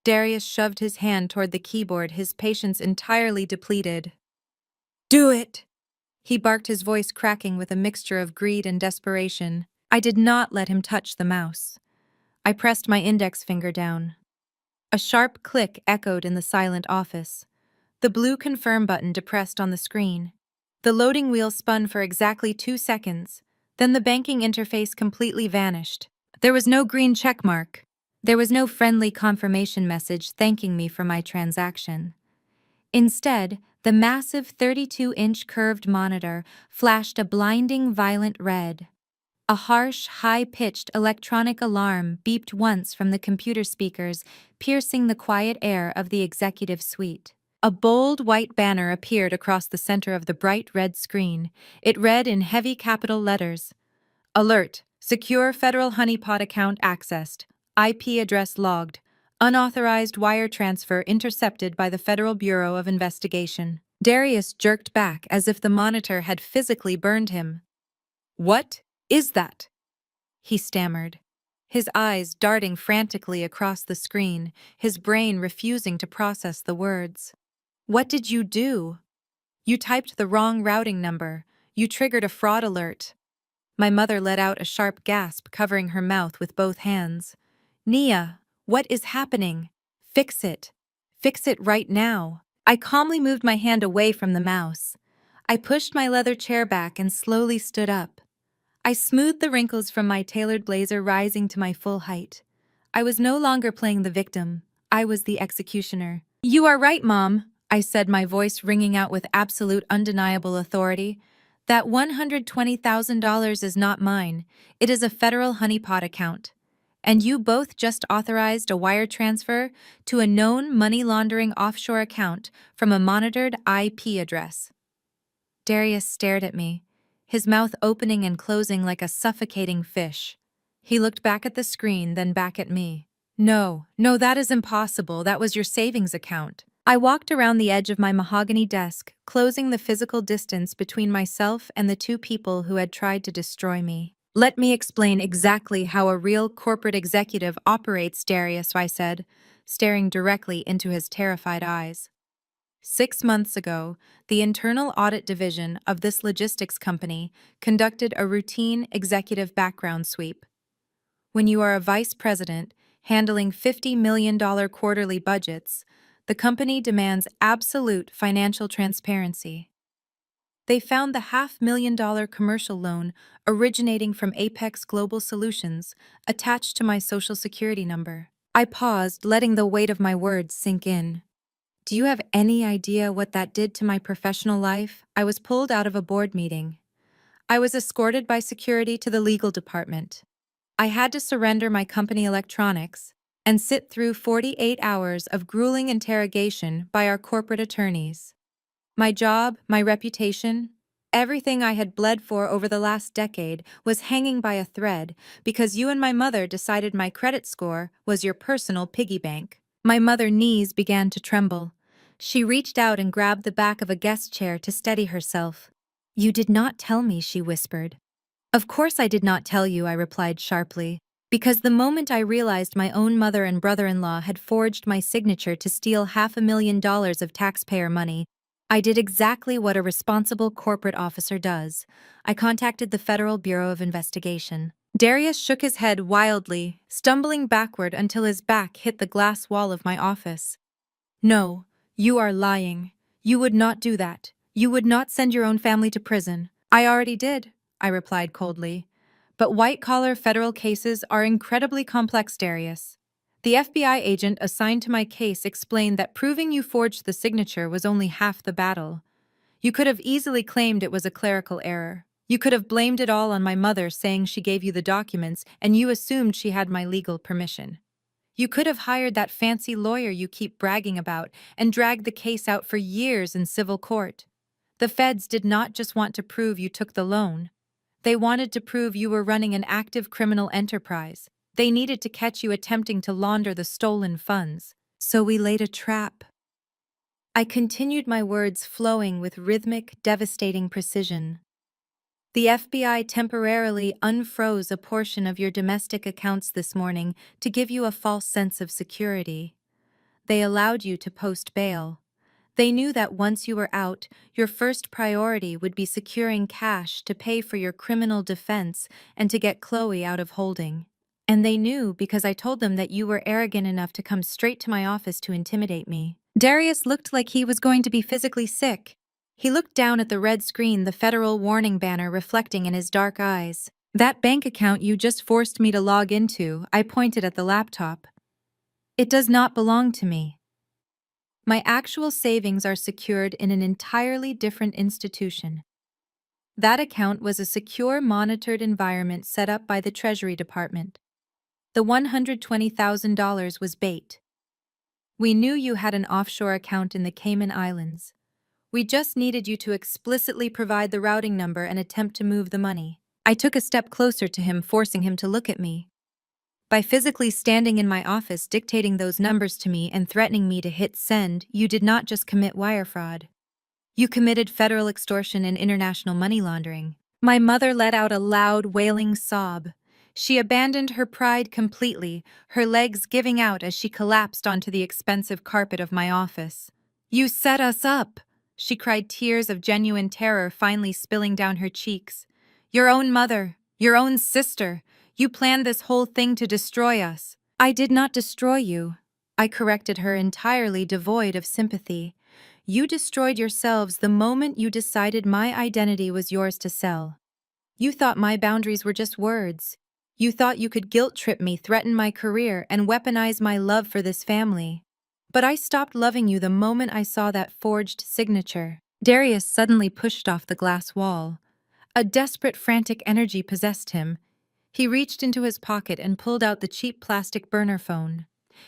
Darius shoved his hand toward the keyboard, his patience entirely depleted. Do it! He barked, his voice cracking with a mixture of greed and desperation. I did not let him touch the mouse. I pressed my index finger down. A sharp click echoed in the silent office. The blue confirm button depressed on the screen. The loading wheel spun for exactly 2 seconds. Then the banking interface completely vanished. There was no green check mark. There was no friendly confirmation message thanking me for my transaction. Instead, the massive 32-inch curved monitor flashed a blinding violet red. A harsh, high-pitched electronic alarm beeped once from the computer speakers, piercing the quiet air of the executive suite. A bold white banner appeared across the center of the bright red screen. It read in heavy capital letters, "Alert! Secure federal honeypot account accessed. IP address logged. Unauthorized wire transfer intercepted by the Federal Bureau of Investigation." Darius jerked back as if the monitor had physically burned him. "What is that?" he stammered, his eyes darting frantically across the screen, his brain refusing to process the words. "What did you do?" "You typed the wrong routing number. You triggered a fraud alert." My mother let out a sharp gasp, covering her mouth with both hands. "Nia, what is happening? Fix it. Fix it right now." I calmly moved my hand away from the mouse. I pushed my leather chair back and slowly stood up. I smoothed the wrinkles from my tailored blazer, rising to my full height. I was no longer playing the victim. I was the executioner. "You are right, Mom," I said, my voice ringing out with absolute, undeniable authority. "That $120,000 is not mine. It is a federal honeypot account. And you both just authorized a wire transfer to a known money laundering offshore account from a monitored IP address." Darius stared at me, his mouth opening and closing like a suffocating fish. He looked back at the screen, then back at me. No, that is impossible. That was your savings account." I walked around the edge of my mahogany desk, closing the physical distance between myself and the two people who had tried to destroy me. "Let me explain exactly how a real corporate executive operates, Darius," I said, staring directly into his terrified eyes. 6 months ago, the internal audit division of this logistics company conducted a routine executive background sweep. When you are a vice president handling $50 million quarterly budgets, the company demands absolute financial transparency. They found the $500,000 commercial loan originating from Apex Global Solutions attached to my Social Security number. I paused, letting the weight of my words sink in. Do you have any idea what that did to my professional life? I was pulled out of a board meeting. I was escorted by security to the legal department. I had to surrender my company electronics and sit through 48 hours of grueling interrogation by our corporate attorneys. My job, my reputation, everything I had bled for over the last decade was hanging by a thread because you and my mother decided my credit score was your personal piggy bank. My mother's knees began to tremble. She reached out and grabbed the back of a guest chair to steady herself. "You did not tell me," she whispered. "Of course I did not tell you," I replied sharply, because the moment I realized my own mother and brother-in-law had forged my signature to steal $500,000 of taxpayer money, I did exactly what a responsible corporate officer does. I contacted the Federal Bureau of Investigation. Darius shook his head wildly, stumbling backward until his back hit the glass wall of my office. "No, you are lying. You would not do that. You would not send your own family to prison." "I already did," I replied coldly. "But white-collar federal cases are incredibly complex, Darius. The FBI agent assigned to my case explained that proving you forged the signature was only half the battle. You could have easily claimed it was a clerical error. You could have blamed it all on my mother, saying she gave you the documents and you assumed she had my legal permission. You could have hired that fancy lawyer you keep bragging about and dragged the case out for years in civil court. The feds did not just want to prove you took the loan. They wanted to prove you were running an active criminal enterprise. They needed to catch you attempting to launder the stolen funds. So we laid a trap." I continued, my words flowing with rhythmic, devastating precision. "The FBI temporarily unfroze a portion of your domestic accounts this morning to give you a false sense of security. They allowed you to post bail. They knew that once you were out, your first priority would be securing cash to pay for your criminal defense and to get Chloe out of holding. And they knew because I told them that you were arrogant enough to come straight to my office to intimidate me." Darius looked like he was going to be physically sick. He looked down at the red screen, the federal warning banner reflecting in his dark eyes. That bank account you just forced me to log into, I pointed at the laptop. It does not belong to me. My actual savings are secured in an entirely different institution. That account was a secure, monitored environment set up by the Treasury Department. The $120,000 was bait. We knew you had an offshore account in the Cayman Islands. We just needed you to explicitly provide the routing number and attempt to move the money. I took a step closer to him, forcing him to look at me. By physically standing in my office dictating those numbers to me and threatening me to hit send, you did not just commit wire fraud. You committed federal extortion and international money laundering. My mother let out a loud, wailing sob. She abandoned her pride completely, her legs giving out as she collapsed onto the expensive carpet of my office. You set us up, she cried, tears of genuine terror finally spilling down her cheeks. Your own mother, your own sister. You planned this whole thing to destroy us. I did not destroy you. I corrected her, entirely devoid of sympathy. You destroyed yourselves the moment you decided my identity was yours to sell. You thought my boundaries were just words. You thought you could guilt-trip me, threaten my career, and weaponize my love for this family. But I stopped loving you the moment I saw that forged signature. Darius suddenly pushed off the glass wall. A desperate, frantic energy possessed him. He reached into his pocket and pulled out the cheap plastic burner phone.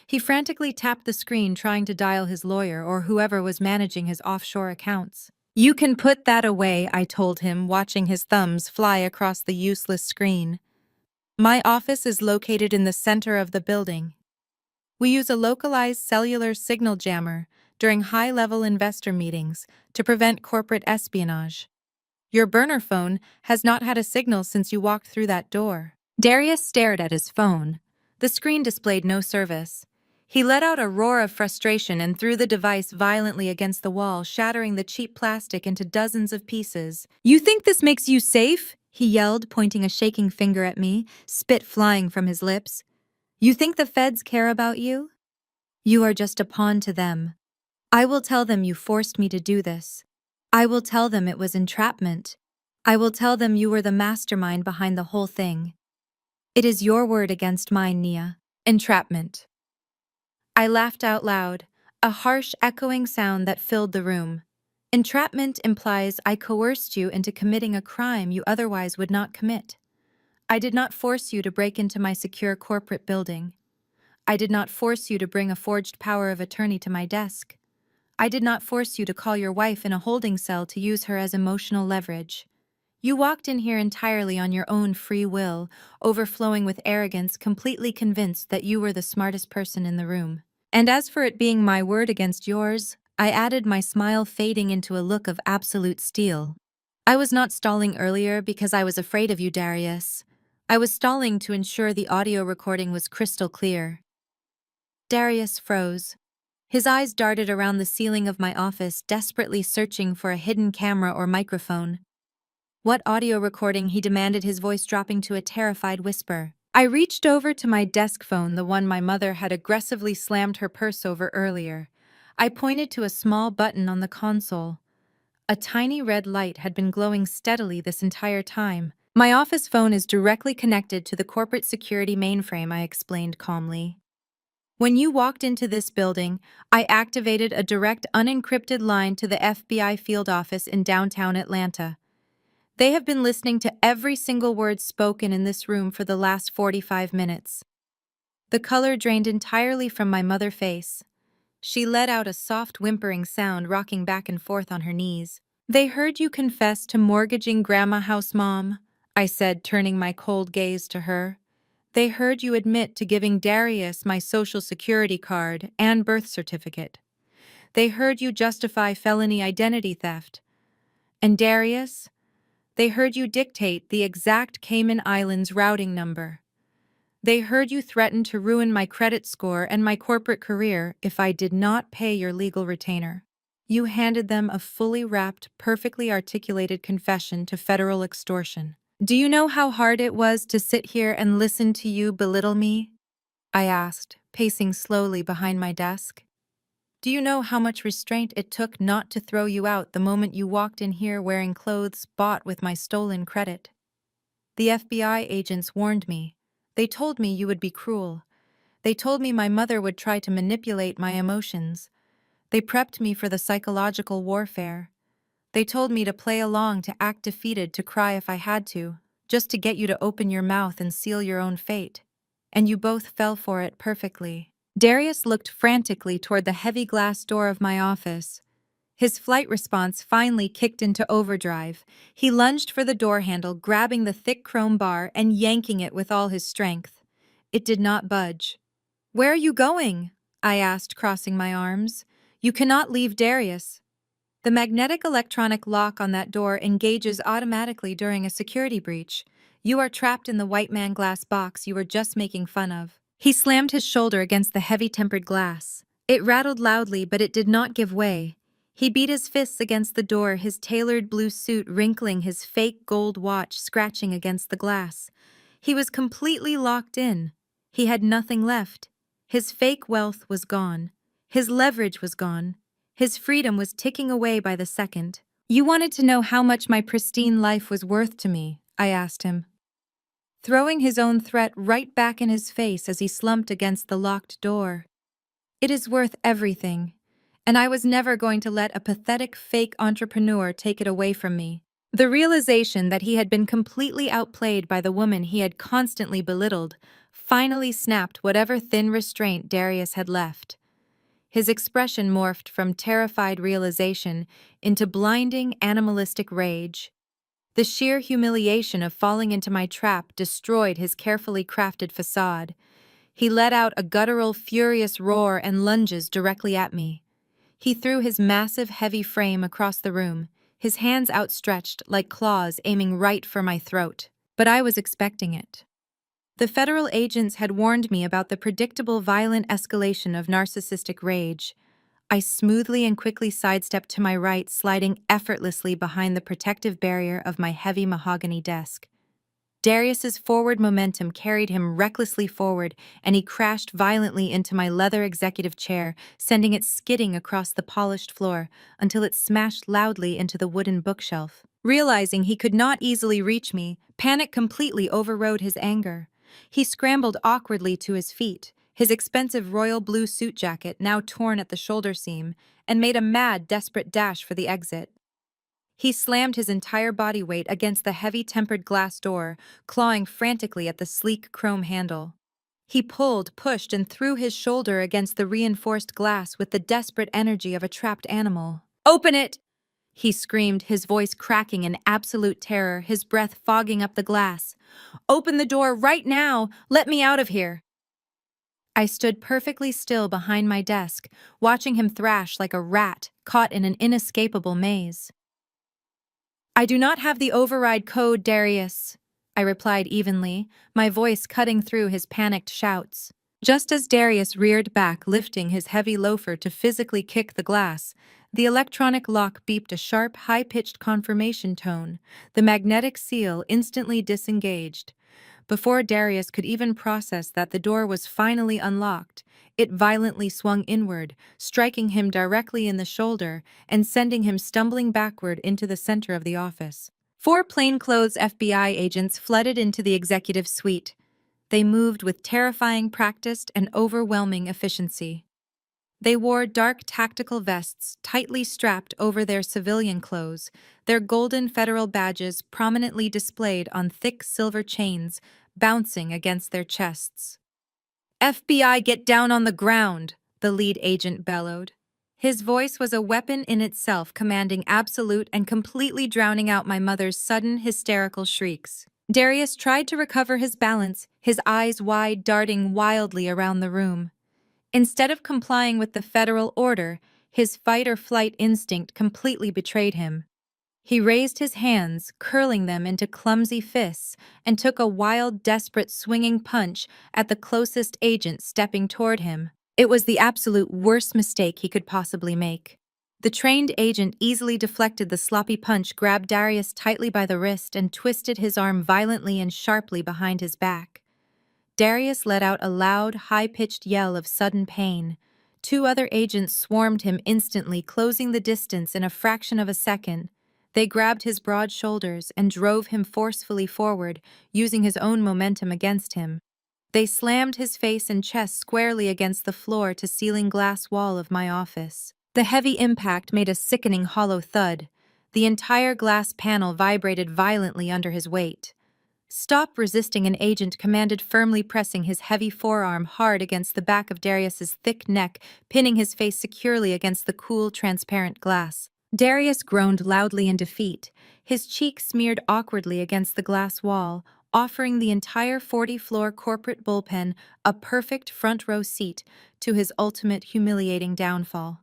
He frantically tapped the screen, trying to dial his lawyer or whoever was managing his offshore accounts. You can put that away, I told him, watching his thumbs fly across the useless screen. My office is located in the center of the building. We use a localized cellular signal jammer during high-level investor meetings to prevent corporate espionage. Your burner phone has not had a signal since you walked through that door. Darius stared at his phone. The screen displayed no service. He let out a roar of frustration and threw the device violently against the wall, shattering the cheap plastic into dozens of pieces. You think this makes you safe? He yelled, pointing a shaking finger at me, spit flying from his lips. You think the feds care about you? You are just a pawn to them. I will tell them you forced me to do this. I will tell them it was entrapment. I will tell them you were the mastermind behind the whole thing. It is your word against mine, Nia. Entrapment. I laughed out loud, a harsh, echoing sound that filled the room. Entrapment implies I coerced you into committing a crime you otherwise would not commit. I did not force you to break into my secure corporate building. I did not force you to bring a forged power of attorney to my desk. I did not force you to call your wife in a holding cell to use her as emotional leverage. You walked in here entirely on your own free will, overflowing with arrogance, completely convinced that you were the smartest person in the room. And as for it being my word against yours, I added, my smile fading into a look of absolute steel. I was not stalling earlier because I was afraid of you, Darius. I was stalling to ensure the audio recording was crystal clear. Darius froze. His eyes darted around the ceiling of my office, desperately searching for a hidden camera or microphone. What audio recording? He demanded, his voice dropping to a terrified whisper. I reached over to my desk phone, the one my mother had aggressively slammed her purse over earlier. I pointed to a small button on the console. A tiny red light had been glowing steadily this entire time. My office phone is directly connected to the corporate security mainframe, I explained calmly. When you walked into this building, I activated a direct unencrypted line to the FBI field office in downtown Atlanta. They have been listening to every single word spoken in this room for the last 45 minutes. The color drained entirely from my mother's face. She let out a soft whimpering sound, rocking back and forth on her knees. They heard you confess to mortgaging Grandma House, Mom, I said, turning my cold gaze to her. They heard you admit to giving Darius my social security card and birth certificate. They heard you justify felony identity theft. And Darius, they heard you dictate the exact Cayman Islands routing number. They heard you threaten to ruin my credit score and my corporate career if I did not pay your legal retainer. You handed them a fully wrapped, perfectly articulated confession to federal extortion. Do you know how hard it was to sit here and listen to you belittle me? I asked, pacing slowly behind my desk. Do you know how much restraint it took not to throw you out the moment you walked in here wearing clothes bought with my stolen credit? The FBI agents warned me. They told me you would be cruel. They told me my mother would try to manipulate my emotions. They prepped me for the psychological warfare. They told me to play along, to act defeated, to cry if I had to, just to get you to open your mouth and seal your own fate. And you both fell for it perfectly. Darius looked frantically toward the heavy glass door of my office. His flight response finally kicked into overdrive. He lunged for the door handle, grabbing the thick chrome bar and yanking it with all his strength. It did not budge. "Where are you going?" I asked, crossing my arms. "You cannot leave Darius." The magnetic electronic lock on that door engages automatically during a security breach. You are trapped in the white man glass box you were just making fun of. He slammed his shoulder against the heavy tempered glass. It rattled loudly, but it did not give way. He beat his fists against the door, his tailored blue suit wrinkling, his fake gold watch scratching against the glass. He was completely locked in. He had nothing left. His fake wealth was gone. His leverage was gone. His freedom was ticking away by the second. "You wanted to know how much my pristine life was worth to me," I asked him, throwing his own threat right back in his face as he slumped against the locked door. "It is worth everything. And I was never going to let a pathetic fake entrepreneur take it away from me." The realization that he had been completely outplayed by the woman he had constantly belittled finally snapped whatever thin restraint Darius had left. His expression morphed from terrified realization into blinding, animalistic rage. The sheer humiliation of falling into my trap destroyed his carefully crafted facade. He let out a guttural, furious roar and lunges directly at me. He threw his massive, heavy frame across the room, his hands outstretched like claws aiming right for my throat. But I was expecting it. The federal agents had warned me about the predictable violent escalation of narcissistic rage. I smoothly and quickly sidestepped to my right, sliding effortlessly behind the protective barrier of my heavy mahogany desk. Darius's forward momentum carried him recklessly forward, and he crashed violently into my leather executive chair, sending it skidding across the polished floor until it smashed loudly into the wooden bookshelf. Realizing he could not easily reach me, panic completely overrode his anger. He scrambled awkwardly to his feet, his expensive royal blue suit jacket now torn at the shoulder seam, and made a mad, desperate dash for the exit. He slammed his entire body weight against the heavy tempered glass door, clawing frantically at the sleek chrome handle. He pulled, pushed, and threw his shoulder against the reinforced glass with the desperate energy of a trapped animal. "Open it!" he screamed, his voice cracking in absolute terror, his breath fogging up the glass. "Open the door right now! Let me out of here!" I stood perfectly still behind my desk, watching him thrash like a rat caught in an inescapable maze. "I do not have the override code, Darius," I replied evenly, my voice cutting through his panicked shouts. Just as Darius reared back, lifting his heavy loafer to physically kick the glass, the electronic lock beeped a sharp, high-pitched confirmation tone. The magnetic seal instantly disengaged. Before Darius could even process that the door was finally unlocked, it violently swung inward, striking him directly in the shoulder and sending him stumbling backward into the center of the office. 4 plainclothes FBI agents flooded into the executive suite. They moved with terrifying, practiced, and overwhelming efficiency. They wore dark tactical vests tightly strapped over their civilian clothes, their golden federal badges prominently displayed on thick silver chains bouncing against their chests. "FBI, get down on the ground," the lead agent bellowed. His voice was a weapon in itself, commanding absolute and completely drowning out my mother's sudden, hysterical shrieks. Darius tried to recover his balance, his eyes wide, darting wildly around the room. Instead of complying with the federal order, his fight-or-flight instinct completely betrayed him. He raised his hands, curling them into clumsy fists, and took a wild, desperate swinging punch at the closest agent stepping toward him. It was the absolute worst mistake he could possibly make. The trained agent easily deflected the sloppy punch, grabbed Darius tightly by the wrist, and twisted his arm violently and sharply behind his back. Darius let out a loud, high-pitched yell of sudden pain. 2 other agents swarmed him instantly, closing the distance in a fraction of a second. They grabbed his broad shoulders and drove him forcefully forward, using his own momentum against him. They slammed his face and chest squarely against the floor-to-ceiling glass wall of my office. The heavy impact made a sickening hollow thud. The entire glass panel vibrated violently under his weight. "Stop resisting," an agent commanded, firmly pressing his heavy forearm hard against the back of Darius's thick neck, pinning his face securely against the cool, transparent glass. Darius groaned loudly in defeat, his cheek smeared awkwardly against the glass wall, offering the entire 40-floor corporate bullpen a perfect front-row seat to his ultimate humiliating downfall.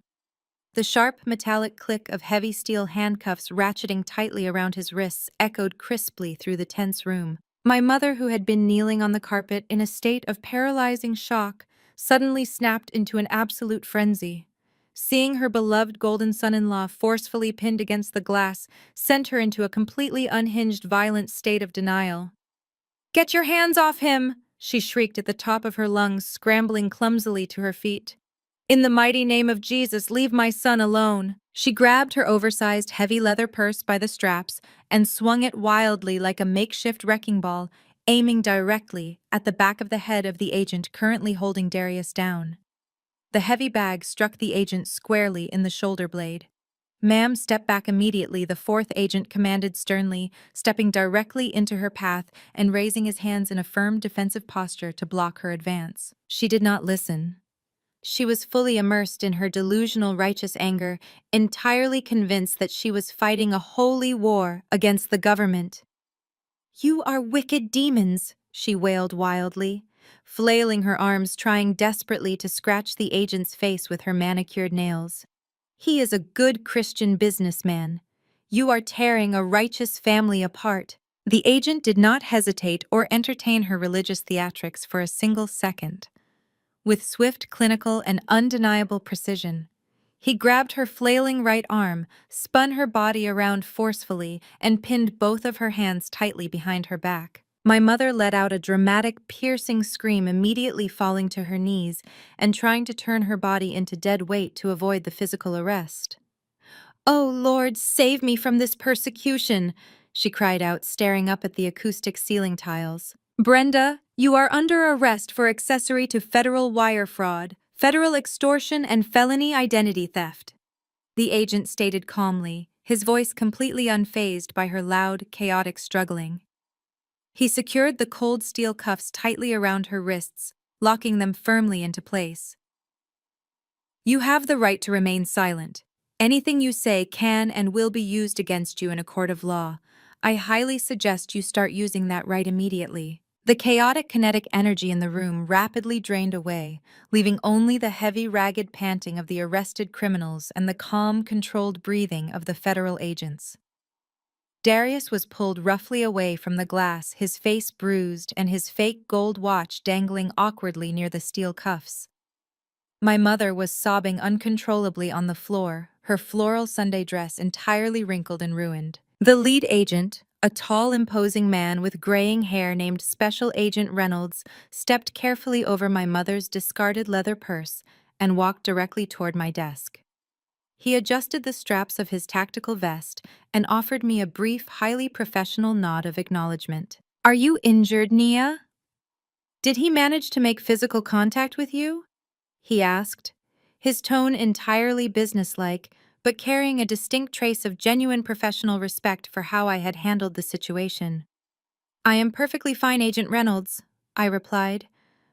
The sharp, metallic click of heavy steel handcuffs ratcheting tightly around his wrists echoed crisply through the tense room. My mother, who had been kneeling on the carpet in a state of paralyzing shock, suddenly snapped into an absolute frenzy. Seeing her beloved golden son-in-law forcefully pinned against the glass sent her into a completely unhinged, violent state of denial. "Get your hands off him!" she shrieked at the top of her lungs, scrambling clumsily to her feet. "In the mighty name of Jesus, leave my son alone." She grabbed her oversized, heavy leather purse by the straps and swung it wildly like a makeshift wrecking ball, aiming directly at the back of the head of the agent currently holding Darius down. The heavy bag struck the agent squarely in the shoulder blade. "Ma'am, step back immediately," the fourth agent commanded sternly, stepping directly into her path and raising his hands in a firm defensive posture to block her advance. She did not listen. She was fully immersed in her delusional righteous anger, entirely convinced that she was fighting a holy war against the government. "You are wicked demons," she wailed wildly, flailing her arms, trying desperately to scratch the agent's face with her manicured nails. "He is a good Christian businessman. You are tearing a righteous family apart." The agent did not hesitate or entertain her religious theatrics for a single second. With swift, clinical, and undeniable precision, he grabbed her flailing right arm, spun her body around forcefully, and pinned both of her hands tightly behind her back. My mother let out a dramatic, piercing scream, immediately falling to her knees and trying to turn her body into dead weight to avoid the physical arrest. "Oh, Lord, save me from this persecution," she cried out, staring up at the acoustic ceiling tiles. "Brenda, you are under arrest for accessory to federal wire fraud, federal extortion, and felony identity theft," the agent stated calmly, his voice completely unfazed by her loud, chaotic struggling. He secured the cold steel cuffs tightly around her wrists, locking them firmly into place. "You have the right to remain silent. Anything you say can and will be used against you in a court of law. I highly suggest you start using that right immediately." The chaotic kinetic energy in the room rapidly drained away, leaving only the heavy, ragged panting of the arrested criminals and the calm, controlled breathing of the federal agents. Darius was pulled roughly away from the glass, his face bruised and his fake gold watch dangling awkwardly near the steel cuffs. My mother was sobbing uncontrollably on the floor, her floral Sunday dress entirely wrinkled and ruined. The lead agent, a tall, imposing man with graying hair named Special Agent Reynolds, stepped carefully over my mother's discarded leather purse and walked directly toward my desk. He adjusted the straps of his tactical vest and offered me a brief, highly professional nod of acknowledgement. "Are you injured, Nia? Did he manage to make physical contact with you?" he asked, his tone entirely businesslike, but carrying a distinct trace of genuine professional respect for how I had handled the situation. "I am perfectly fine, Agent Reynolds," I replied,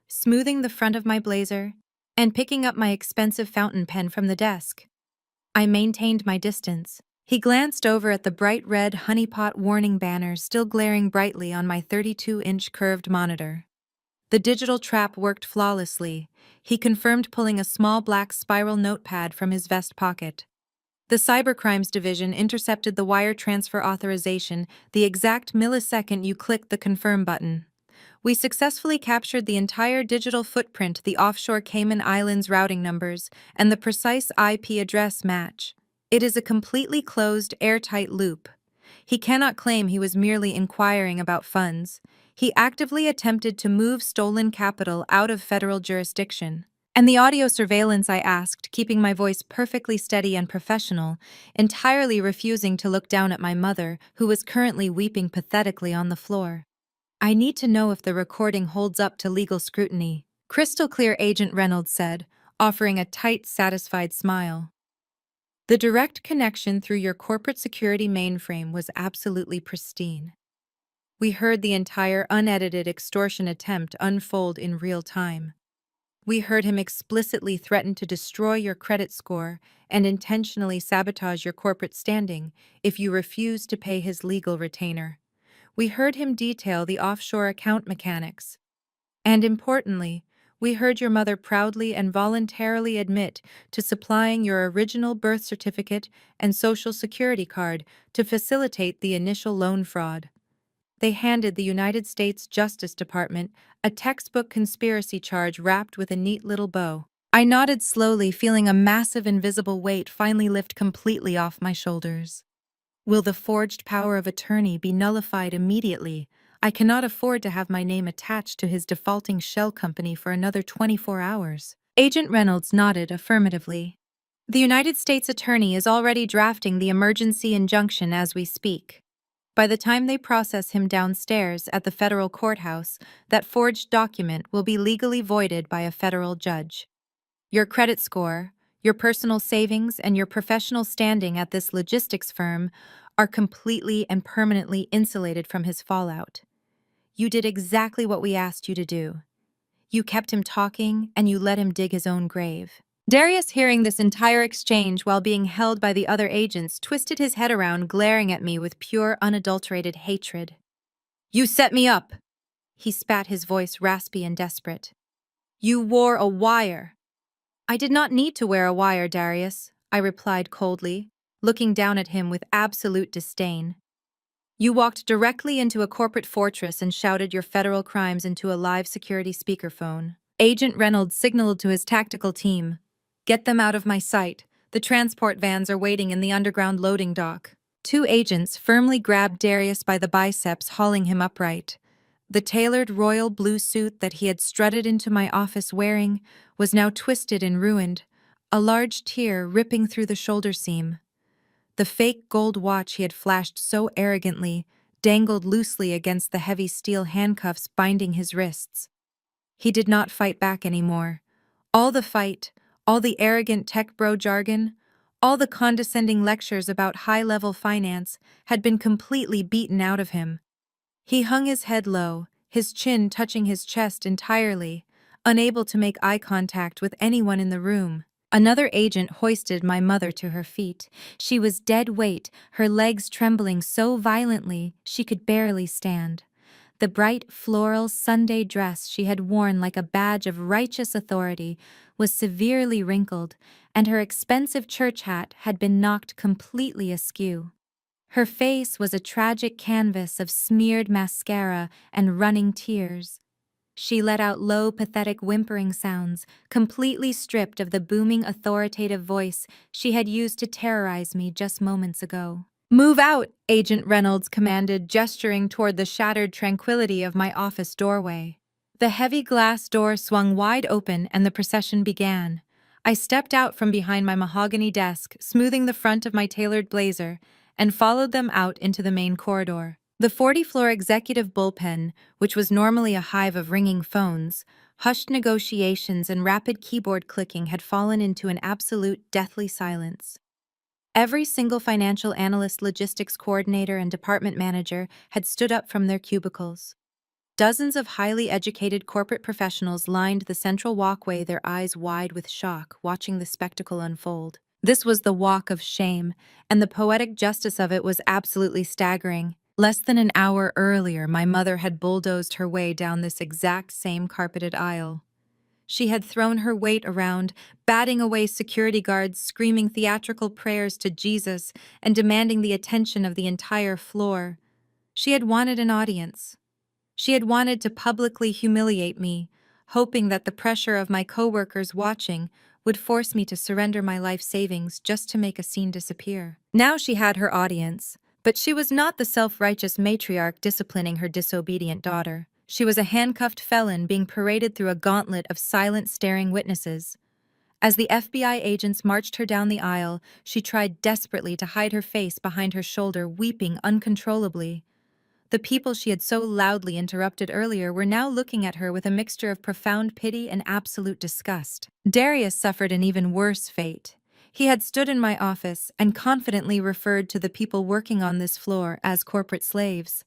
smoothing the front of my blazer and picking up my expensive fountain pen from the desk. I maintained my distance. He glanced over at the bright red honeypot warning banner still glaring brightly on my 32-inch curved monitor. The digital trap worked flawlessly, he confirmed, pulling a small black spiral notepad from his vest pocket. "The Cybercrimes Division intercepted the wire transfer authorization the exact millisecond you clicked the confirm button. We successfully captured the entire digital footprint, the offshore Cayman Islands routing numbers, and the precise IP address match. It is a completely closed, airtight loop. He cannot claim he was merely inquiring about funds. He actively attempted to move stolen capital out of federal jurisdiction." And the audio surveillance, I asked, keeping my voice perfectly steady and professional, entirely refusing to look down at my mother, who was currently weeping pathetically on the floor. I need to know if the recording holds up to legal scrutiny. Crystal clear, Agent Reynolds said, offering a tight, satisfied smile. The direct connection through your corporate security mainframe was absolutely pristine. We heard the entire unedited extortion attempt unfold in real time. We heard him explicitly threaten to destroy your credit score and intentionally sabotage your corporate standing if you refuse to pay his legal retainer. We heard him detail the offshore account mechanics. And importantly, we heard your mother proudly and voluntarily admit to supplying your original birth certificate and social security card to facilitate the initial loan fraud. They handed the United States Justice Department a textbook conspiracy charge wrapped with a neat little bow. I nodded slowly, feeling a massive invisible weight finally lift completely off my shoulders. Will the forged power of attorney be nullified immediately? I cannot afford to have my name attached to his defaulting shell company for another 24 hours. Agent Reynolds nodded affirmatively. The United States Attorney is already drafting the emergency injunction as we speak. By the time they process him downstairs at the federal courthouse, that forged document will be legally voided by a federal judge. Your credit score, your personal savings, and your professional standing at this logistics firm are completely and permanently insulated from his fallout. You did exactly what we asked you to do. You kept him talking, and you let him dig his own grave. Darius, hearing this entire exchange while being held by the other agents, twisted his head around, glaring at me with pure, unadulterated hatred. "You set me up!" He spat, his voice raspy and desperate. "You wore a wire." "I did not need to wear a wire, Darius," I replied coldly, looking down at him with absolute disdain. "You walked directly into a corporate fortress and shouted your federal crimes into a live security speakerphone." Agent Reynolds signaled to his tactical team, "Get them out of my sight. The transport vans are waiting in the underground loading dock." Two agents firmly grabbed Darius by the biceps, hauling him upright. The tailored royal blue suit that he had strutted into my office wearing was now twisted and ruined, a large tear ripping through the shoulder seam. The fake gold watch he had flashed so arrogantly dangled loosely against the heavy steel handcuffs binding his wrists. He did not fight back anymore. All the fight, all the arrogant tech bro jargon, all the condescending lectures about high-level finance had been completely beaten out of him. He hung his head low, his chin touching his chest entirely, unable to make eye contact with anyone in the room. Another agent hoisted my mother to her feet. She was dead weight, her legs trembling so violently she could barely stand. The bright floral Sunday dress she had worn like a badge of righteous authority was severely wrinkled, and her expensive church hat had been knocked completely askew. Her face was a tragic canvas of smeared mascara and running tears. She let out low, pathetic whimpering sounds, completely stripped of the booming, authoritative voice she had used to terrorize me just moments ago. "Move out," Agent Reynolds commanded, gesturing toward the shattered tranquility of my office doorway. The heavy glass door swung wide open and the procession began. I stepped out from behind my mahogany desk, smoothing the front of my tailored blazer, and followed them out into the main corridor. The 40-floor executive bullpen, which was normally a hive of ringing phones, hushed negotiations and rapid keyboard clicking had fallen into an absolute deathly silence. Every single financial analyst, logistics coordinator, and department manager had stood up from their cubicles. Dozens of highly educated corporate professionals lined the central walkway, their eyes wide with shock, watching the spectacle unfold. This was the walk of shame, and the poetic justice of it was absolutely staggering. Less than an hour earlier, my mother had bulldozed her way down this exact same carpeted aisle. She had thrown her weight around, batting away security guards, screaming theatrical prayers to Jesus, and demanding the attention of the entire floor. She had wanted an audience. She had wanted to publicly humiliate me, hoping that the pressure of my coworkers watching would force me to surrender my life savings just to make a scene disappear. Now she had her audience, but she was not the self-righteous matriarch disciplining her disobedient daughter. She was a handcuffed felon being paraded through a gauntlet of silent, staring witnesses. As the FBI agents marched her down the aisle, she tried desperately to hide her face behind her shoulder, weeping uncontrollably. The people she had so loudly interrupted earlier were now looking at her with a mixture of profound pity and absolute disgust. Darius suffered an even worse fate. He had stood in my office and confidently referred to the people working on this floor as corporate slaves.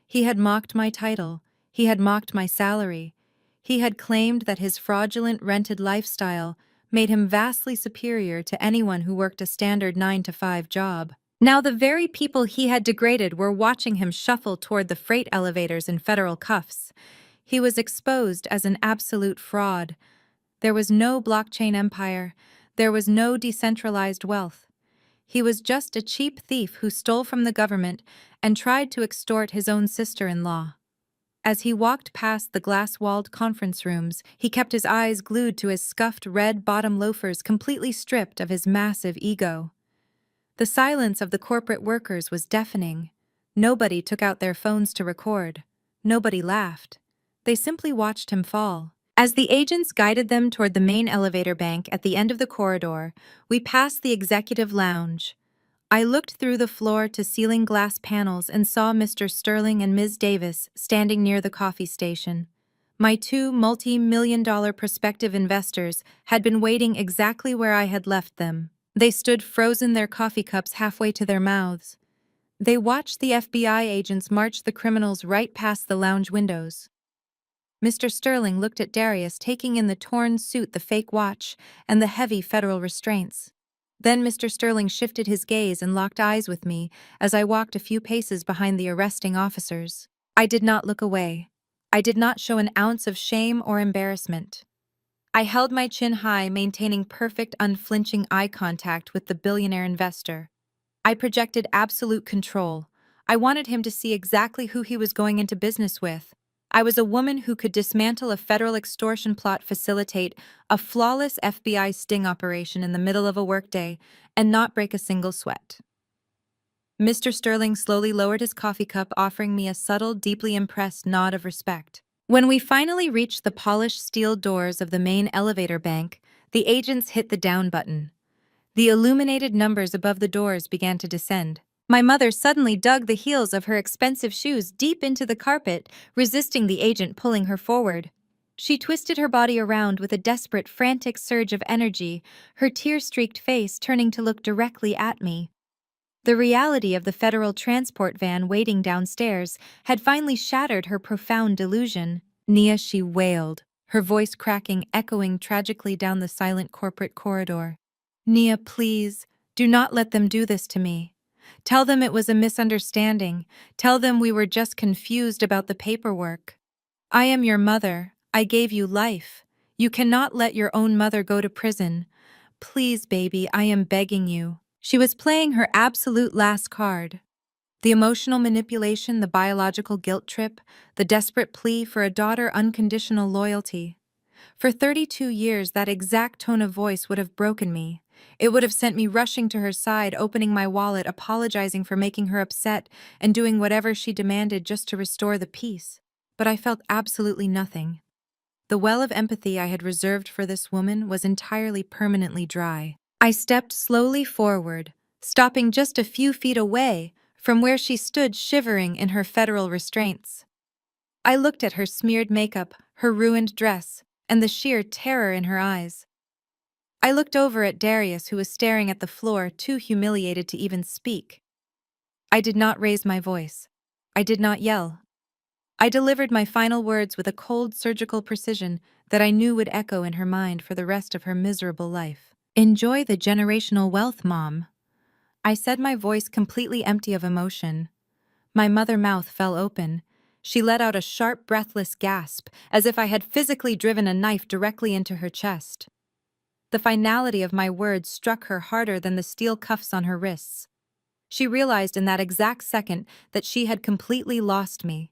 He had mocked my title. He had mocked my salary. He had claimed that his fraudulent rented lifestyle made him vastly superior to anyone who worked a standard 9-to-5 job. Now the very people he had degraded were watching him shuffle toward the freight elevators in federal cuffs. He was exposed as an absolute fraud. There was no blockchain empire. There was no decentralized wealth. He was just a cheap thief who stole from the government and tried to extort his own sister-in-law. As he walked past the glass-walled conference rooms, he kept his eyes glued to his scuffed red-bottom loafers, completely stripped of his massive ego. The silence of the corporate workers was deafening. Nobody took out their phones to record. Nobody laughed. They simply watched him fall. As the agents guided them toward the main elevator bank at the end of the corridor, we passed the executive lounge. I looked through the floor-to-ceiling glass panels and saw Mr. Sterling and Ms. Davis standing near the coffee station. My two multi-million-dollar prospective investors had been waiting exactly where I had left them. They stood frozen, their coffee cups halfway to their mouths. They watched the FBI agents march the criminals right past the lounge windows. Mr. Sterling looked at Darius, taking in the torn suit, the fake watch, and the heavy federal restraints. Then Mr. Sterling shifted his gaze and locked eyes with me as I walked a few paces behind the arresting officers. I did not look away. I did not show an ounce of shame or embarrassment. I held my chin high, maintaining perfect, unflinching eye contact with the billionaire investor. I projected absolute control. I wanted him to see exactly who he was going into business with. I was a woman who could dismantle a federal extortion plot, facilitate a flawless FBI sting operation in the middle of a workday, and not break a single sweat. Mr. Sterling slowly lowered his coffee cup, offering me a subtle, deeply impressed nod of respect. When we finally reached the polished steel doors of the main elevator bank, the agents hit the down button. The illuminated numbers above the doors began to descend. My mother suddenly dug the heels of her expensive shoes deep into the carpet, resisting the agent pulling her forward. She twisted her body around with a desperate, frantic surge of energy, her tear-streaked face turning to look directly at me. The reality of the federal transport van waiting downstairs had finally shattered her profound delusion. "Nia," she wailed, her voice cracking, echoing tragically down the silent corporate corridor. "Nia, please, do not let them do this to me. Tell them it was a misunderstanding. Tell them we were just confused about the paperwork. I am your mother. I gave you life. You cannot let your own mother go to prison. Please, baby, I am begging you." She was playing her absolute last card. The emotional manipulation, the biological guilt trip, the desperate plea for a daughter, unconditional loyalty. For 32 years, that exact tone of voice would have broken me. It would have sent me rushing to her side, opening my wallet, apologizing for making her upset, and doing whatever she demanded just to restore the peace. But I felt absolutely nothing. The well of empathy I had reserved for this woman was entirely permanently dry. I stepped slowly forward, stopping just a few feet away from where she stood shivering in her federal restraints. I looked at her smeared makeup, her ruined dress, and the sheer terror in her eyes. I looked over at Darius, who was staring at the floor, too humiliated to even speak. I did not raise my voice. I did not yell. I delivered my final words with a cold, surgical precision that I knew would echo in her mind for the rest of her miserable life. "Enjoy the generational wealth, Mom." I said, my voice completely empty of emotion. My mother's mouth fell open. She let out a sharp, breathless gasp, as if I had physically driven a knife directly into her chest. The finality of my words struck her harder than the steel cuffs on her wrists. She realized in that exact second that she had completely lost me.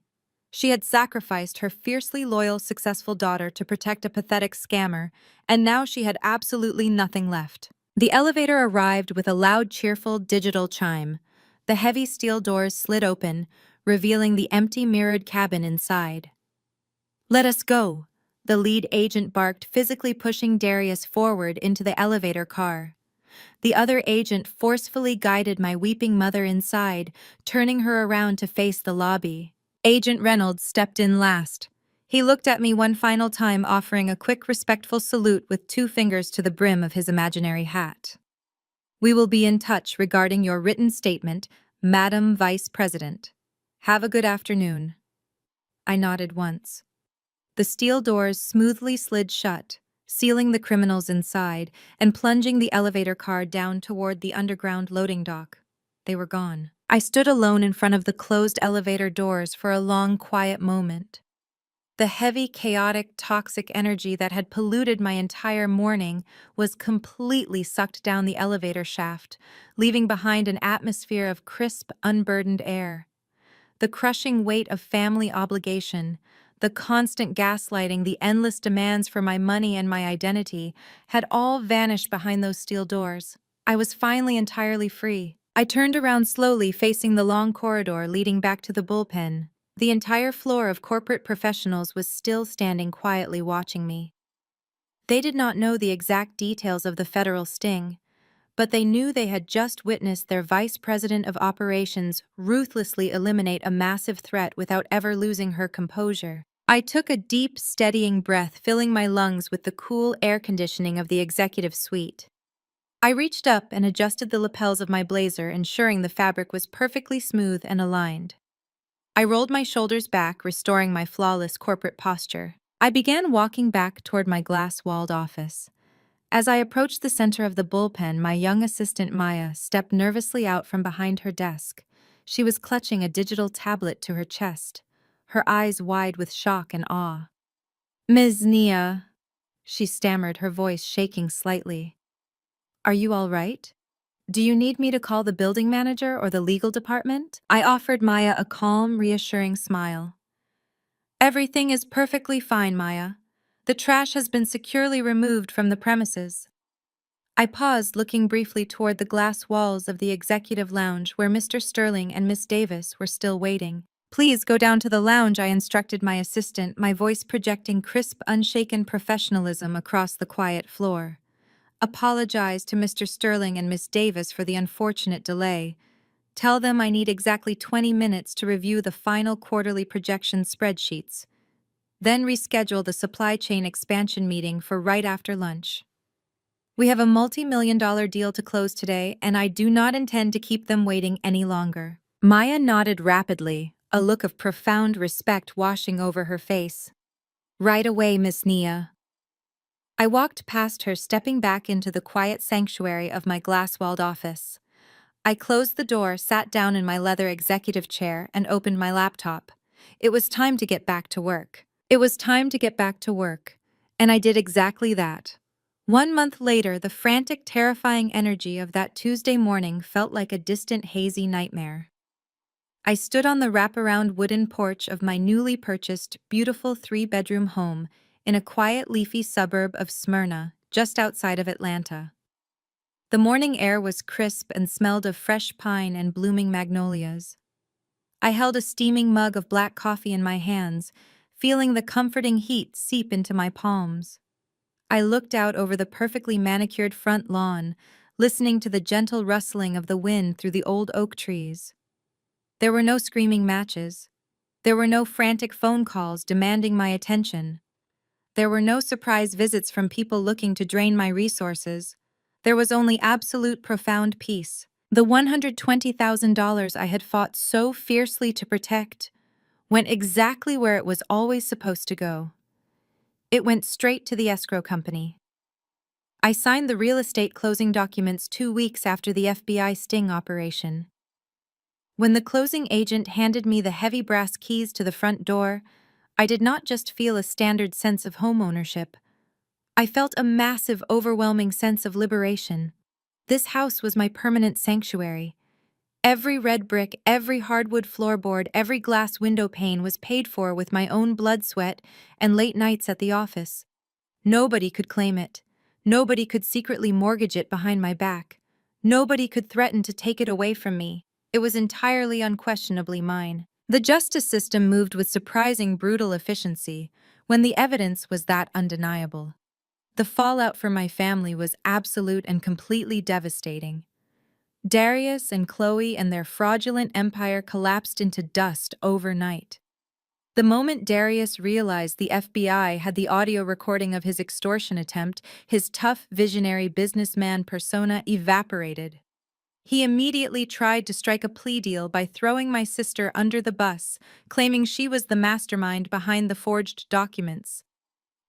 She had sacrificed her fiercely loyal, successful daughter to protect a pathetic scammer, and now she had absolutely nothing left. The elevator arrived with a loud, cheerful digital chime. The heavy steel doors slid open, revealing the empty, mirrored cabin inside. Let us go, the lead agent barked, physically pushing Darius forward into the elevator car. The other agent forcefully guided my weeping mother inside, turning her around to face the lobby. Agent Reynolds stepped in last. He looked at me one final time, offering a quick, respectful salute with 2 fingers to the brim of his imaginary hat. We will be in touch regarding your written statement, Madam Vice President. Have a good afternoon. I nodded once. The steel doors smoothly slid shut, sealing the criminals inside and plunging the elevator car down toward the underground loading dock. They were gone. I stood alone in front of the closed elevator doors for a long, quiet moment. The heavy, chaotic, toxic energy that had polluted my entire morning was completely sucked down the elevator shaft, leaving behind an atmosphere of crisp, unburdened air. The crushing weight of family obligation, the constant gaslighting, the endless demands for my money and my identity had all vanished behind those steel doors. I was finally entirely free. I turned around slowly, facing the long corridor leading back to the bullpen. The entire floor of corporate professionals was still standing quietly watching me. They did not know the exact details of the federal sting, but they knew they had just witnessed their vice president of operations ruthlessly eliminate a massive threat without ever losing her composure. I took a deep, steadying breath, filling my lungs with the cool air conditioning of the executive suite. I reached up and adjusted the lapels of my blazer, ensuring the fabric was perfectly smooth and aligned. I rolled my shoulders back, restoring my flawless corporate posture. I began walking back toward my glass-walled office. As I approached the center of the bullpen, my young assistant Maya stepped nervously out from behind her desk. She was clutching a digital tablet to her chest, her eyes wide with shock and awe. "Ms. Nia," she stammered, her voice shaking slightly. "Are you all right? Do you need me to call the building manager or the legal department?" I offered Maya a calm, reassuring smile. "Everything is perfectly fine, Maya. The trash has been securely removed from the premises." I paused, looking briefly toward the glass walls of the executive lounge where Mr. Sterling and Miss Davis were still waiting. "Please go down to the lounge," I instructed my assistant, my voice projecting crisp, unshaken professionalism across the quiet floor. "Apologize to Mr. Sterling and Miss Davis for the unfortunate delay. Tell them I need exactly 20 minutes to review the final quarterly projection spreadsheets. Then reschedule the supply chain expansion meeting for right after lunch. We have a multi-million-dollar deal to close today, and I do not intend to keep them waiting any longer." Maya nodded rapidly, a look of profound respect washing over her face. "Right away, Miss Nia." I walked past her, stepping back into the quiet sanctuary of my glass-walled office. I closed the door, sat down in my leather executive chair, and opened my laptop. It was time to get back to work. And I did exactly that. 1 month later, the frantic, terrifying energy of that Tuesday morning felt like a distant, hazy nightmare. I stood on the wraparound wooden porch of my newly purchased, beautiful 3-bedroom home in a quiet, leafy suburb of Smyrna, just outside of Atlanta. The morning air was crisp and smelled of fresh pine and blooming magnolias. I held a steaming mug of black coffee in my hands, feeling the comforting heat seep into my palms. I looked out over the perfectly manicured front lawn, listening to the gentle rustling of the wind through the old oak trees. There were no screaming matches. There were no frantic phone calls demanding my attention. There were no surprise visits from people looking to drain my resources. There was only absolute profound peace. The $120,000 I had fought so fiercely to protect went exactly where it was always supposed to go. It went straight to the escrow company. I signed the real estate closing documents 2 weeks after the FBI sting operation. When the closing agent handed me the heavy brass keys to the front door, I did not just feel a standard sense of homeownership. I felt a massive, overwhelming sense of liberation. This house was my permanent sanctuary. Every red brick, every hardwood floorboard, every glass window pane was paid for with my own blood, sweat, and late nights at the office. Nobody could claim it. Nobody could secretly mortgage it behind my back. Nobody could threaten to take it away from me. It was entirely, unquestionably mine. The justice system moved with surprising, brutal efficiency, when the evidence was that undeniable. The fallout for my family was absolute and completely devastating. Darius and Chloe and their fraudulent empire collapsed into dust overnight. The moment Darius realized the FBI had the audio recording of his extortion attempt, his tough, visionary businessman persona evaporated. He immediately tried to strike a plea deal by throwing my sister under the bus, claiming she was the mastermind behind the forged documents.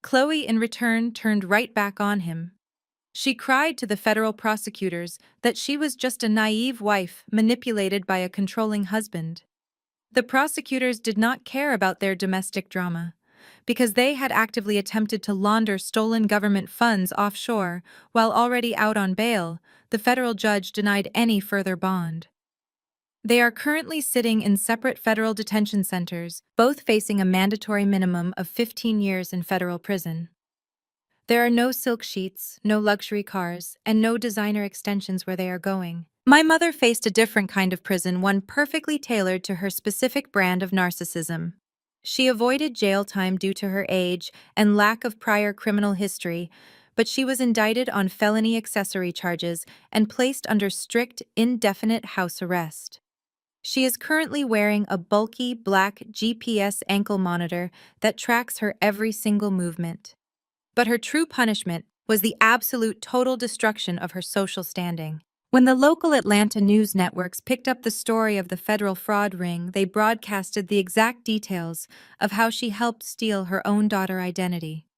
Chloe, in return, turned right back on him. She cried to the federal prosecutors that she was just a naive wife manipulated by a controlling husband. The prosecutors did not care about their domestic drama, because they had actively attempted to launder stolen government funds offshore. While already out on bail, the federal judge denied any further bond. They are currently sitting in separate federal detention centers, both facing a mandatory minimum of 15 years in federal prison. There are no silk sheets, no luxury cars, and no designer extensions where they are going. My mother faced a different kind of prison, one perfectly tailored to her specific brand of narcissism. She avoided jail time due to her age and lack of prior criminal history, but she was indicted on felony accessory charges and placed under strict, indefinite house arrest. She is currently wearing a bulky black GPS ankle monitor that tracks her every single movement. But her true punishment was the absolute total destruction of her social standing. When the local Atlanta news networks picked up the story of the federal fraud ring, they broadcasted the exact details of how she helped steal her own daughter's identity.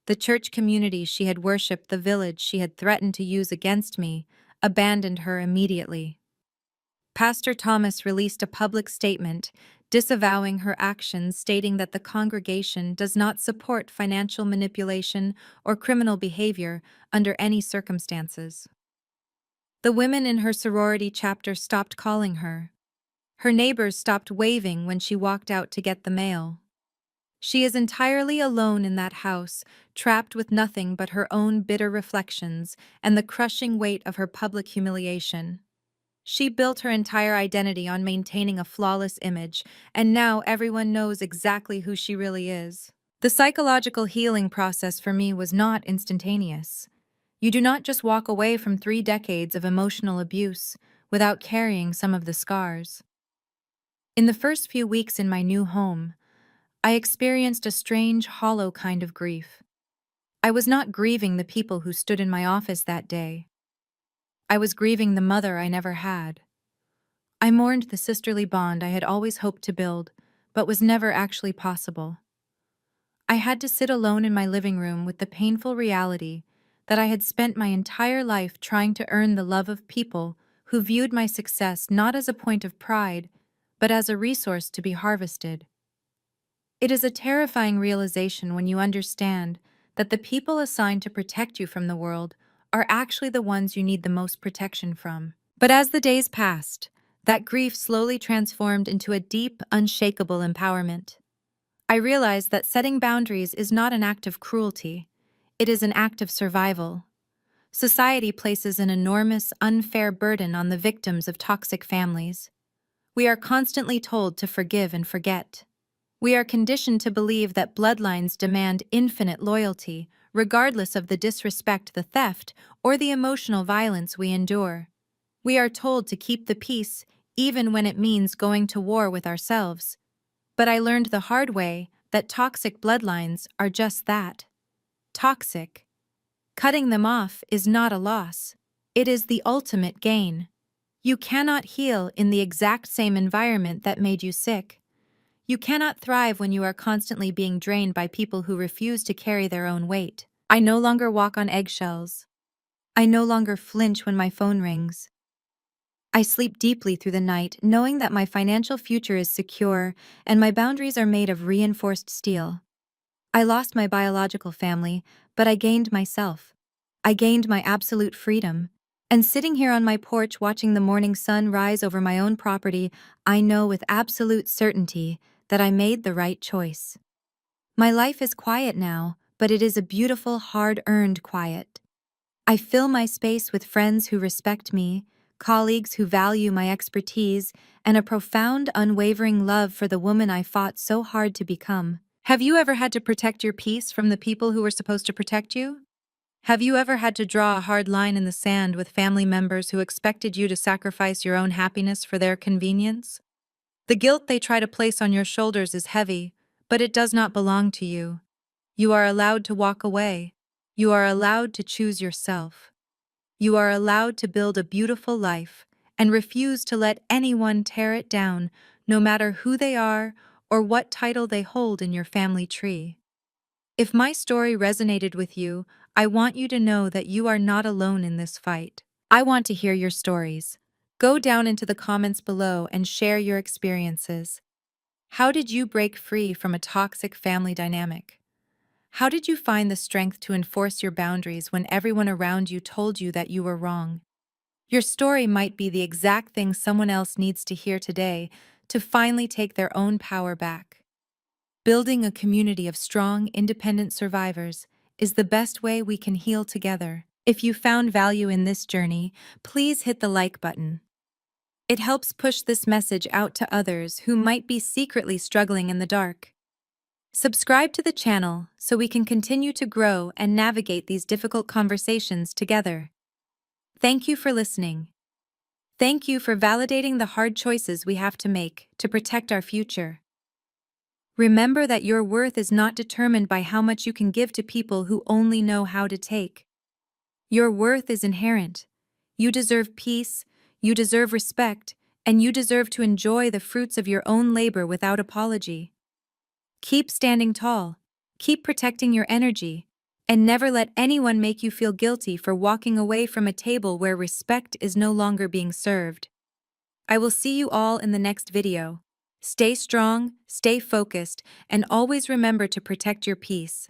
The church community she had worshipped, the village she had threatened to use against me, abandoned her immediately. Pastor Thomas released a public statement disavowing her actions, stating that the congregation does not support financial manipulation or criminal behavior under any circumstances. The women in her sorority chapter stopped calling her. Her neighbors stopped waving when she walked out to get the mail. She is entirely alone in that house, trapped with nothing but her own bitter reflections and the crushing weight of her public humiliation. She built her entire identity on maintaining a flawless image, and now everyone knows exactly who she really is. The psychological healing process for me was not instantaneous. You do not just walk away from 3 decades of emotional abuse without carrying some of the scars. In the first few weeks in my new home, I experienced a strange, hollow kind of grief. I was not grieving the people who stood in my office that day. I was grieving the mother I never had. I mourned the sisterly bond I had always hoped to build, but was never actually possible. I had to sit alone in my living room with the painful reality that I had spent my entire life trying to earn the love of people who viewed my success not as a point of pride, but as a resource to be harvested. It is a terrifying realization when you understand that the people assigned to protect you from the world are actually the ones you need the most protection from. But as the days passed, that grief slowly transformed into a deep, unshakable empowerment. I realized that setting boundaries is not an act of cruelty. It is an act of survival. Society places an enormous, unfair burden on the victims of toxic families. We are constantly told to forgive and forget. We are conditioned to believe that bloodlines demand infinite loyalty, regardless of the disrespect, the theft, or the emotional violence we endure. We are told to keep the peace, even when it means going to war with ourselves. But I learned the hard way that toxic bloodlines are just that. Toxic. Cutting them off is not a loss. It is the ultimate gain. You cannot heal in the exact same environment that made you sick. You cannot thrive when you are constantly being drained by people who refuse to carry their own weight. I no longer walk on eggshells. I no longer flinch when my phone rings. I sleep deeply through the night, knowing that my financial future is secure and my boundaries are made of reinforced steel. I lost my biological family, but I gained myself. I gained my absolute freedom. And sitting here on my porch watching the morning sun rise over my own property, I know with absolute certainty that I made the right choice. My life is quiet now, but it is a beautiful, hard-earned quiet. I fill my space with friends who respect me, colleagues who value my expertise, and a profound, unwavering love for the woman I fought so hard to become. Have you ever had to protect your peace from the people who were supposed to protect you? Have you ever had to draw a hard line in the sand with family members who expected you to sacrifice your own happiness for their convenience? The guilt they try to place on your shoulders is heavy, but it does not belong to you. You are allowed to walk away. You are allowed to choose yourself. You are allowed to build a beautiful life and refuse to let anyone tear it down, no matter who they are or what title they hold in your family tree. If my story resonated with you, I want you to know that you are not alone in this fight. I want to hear your stories. Go down into the comments below and share your experiences. How did you break free from a toxic family dynamic? How did you find the strength to enforce your boundaries when everyone around you told you that you were wrong? Your story might be the exact thing someone else needs to hear today to finally take their own power back. Building a community of strong, independent survivors is the best way we can heal together. If you found value in this journey, please hit the like button. It helps push this message out to others who might be secretly struggling in the dark. Subscribe to the channel so we can continue to grow and navigate these difficult conversations together. Thank you for listening. Thank you for validating the hard choices we have to make to protect our future. Remember that your worth is not determined by how much you can give to people who only know how to take. Your worth is inherent. You deserve peace, you deserve respect, and you deserve to enjoy the fruits of your own labor without apology. Keep standing tall, keep protecting your energy, and never let anyone make you feel guilty for walking away from a table where respect is no longer being served. I will see you all in the next video. Stay strong, stay focused, and always remember to protect your peace.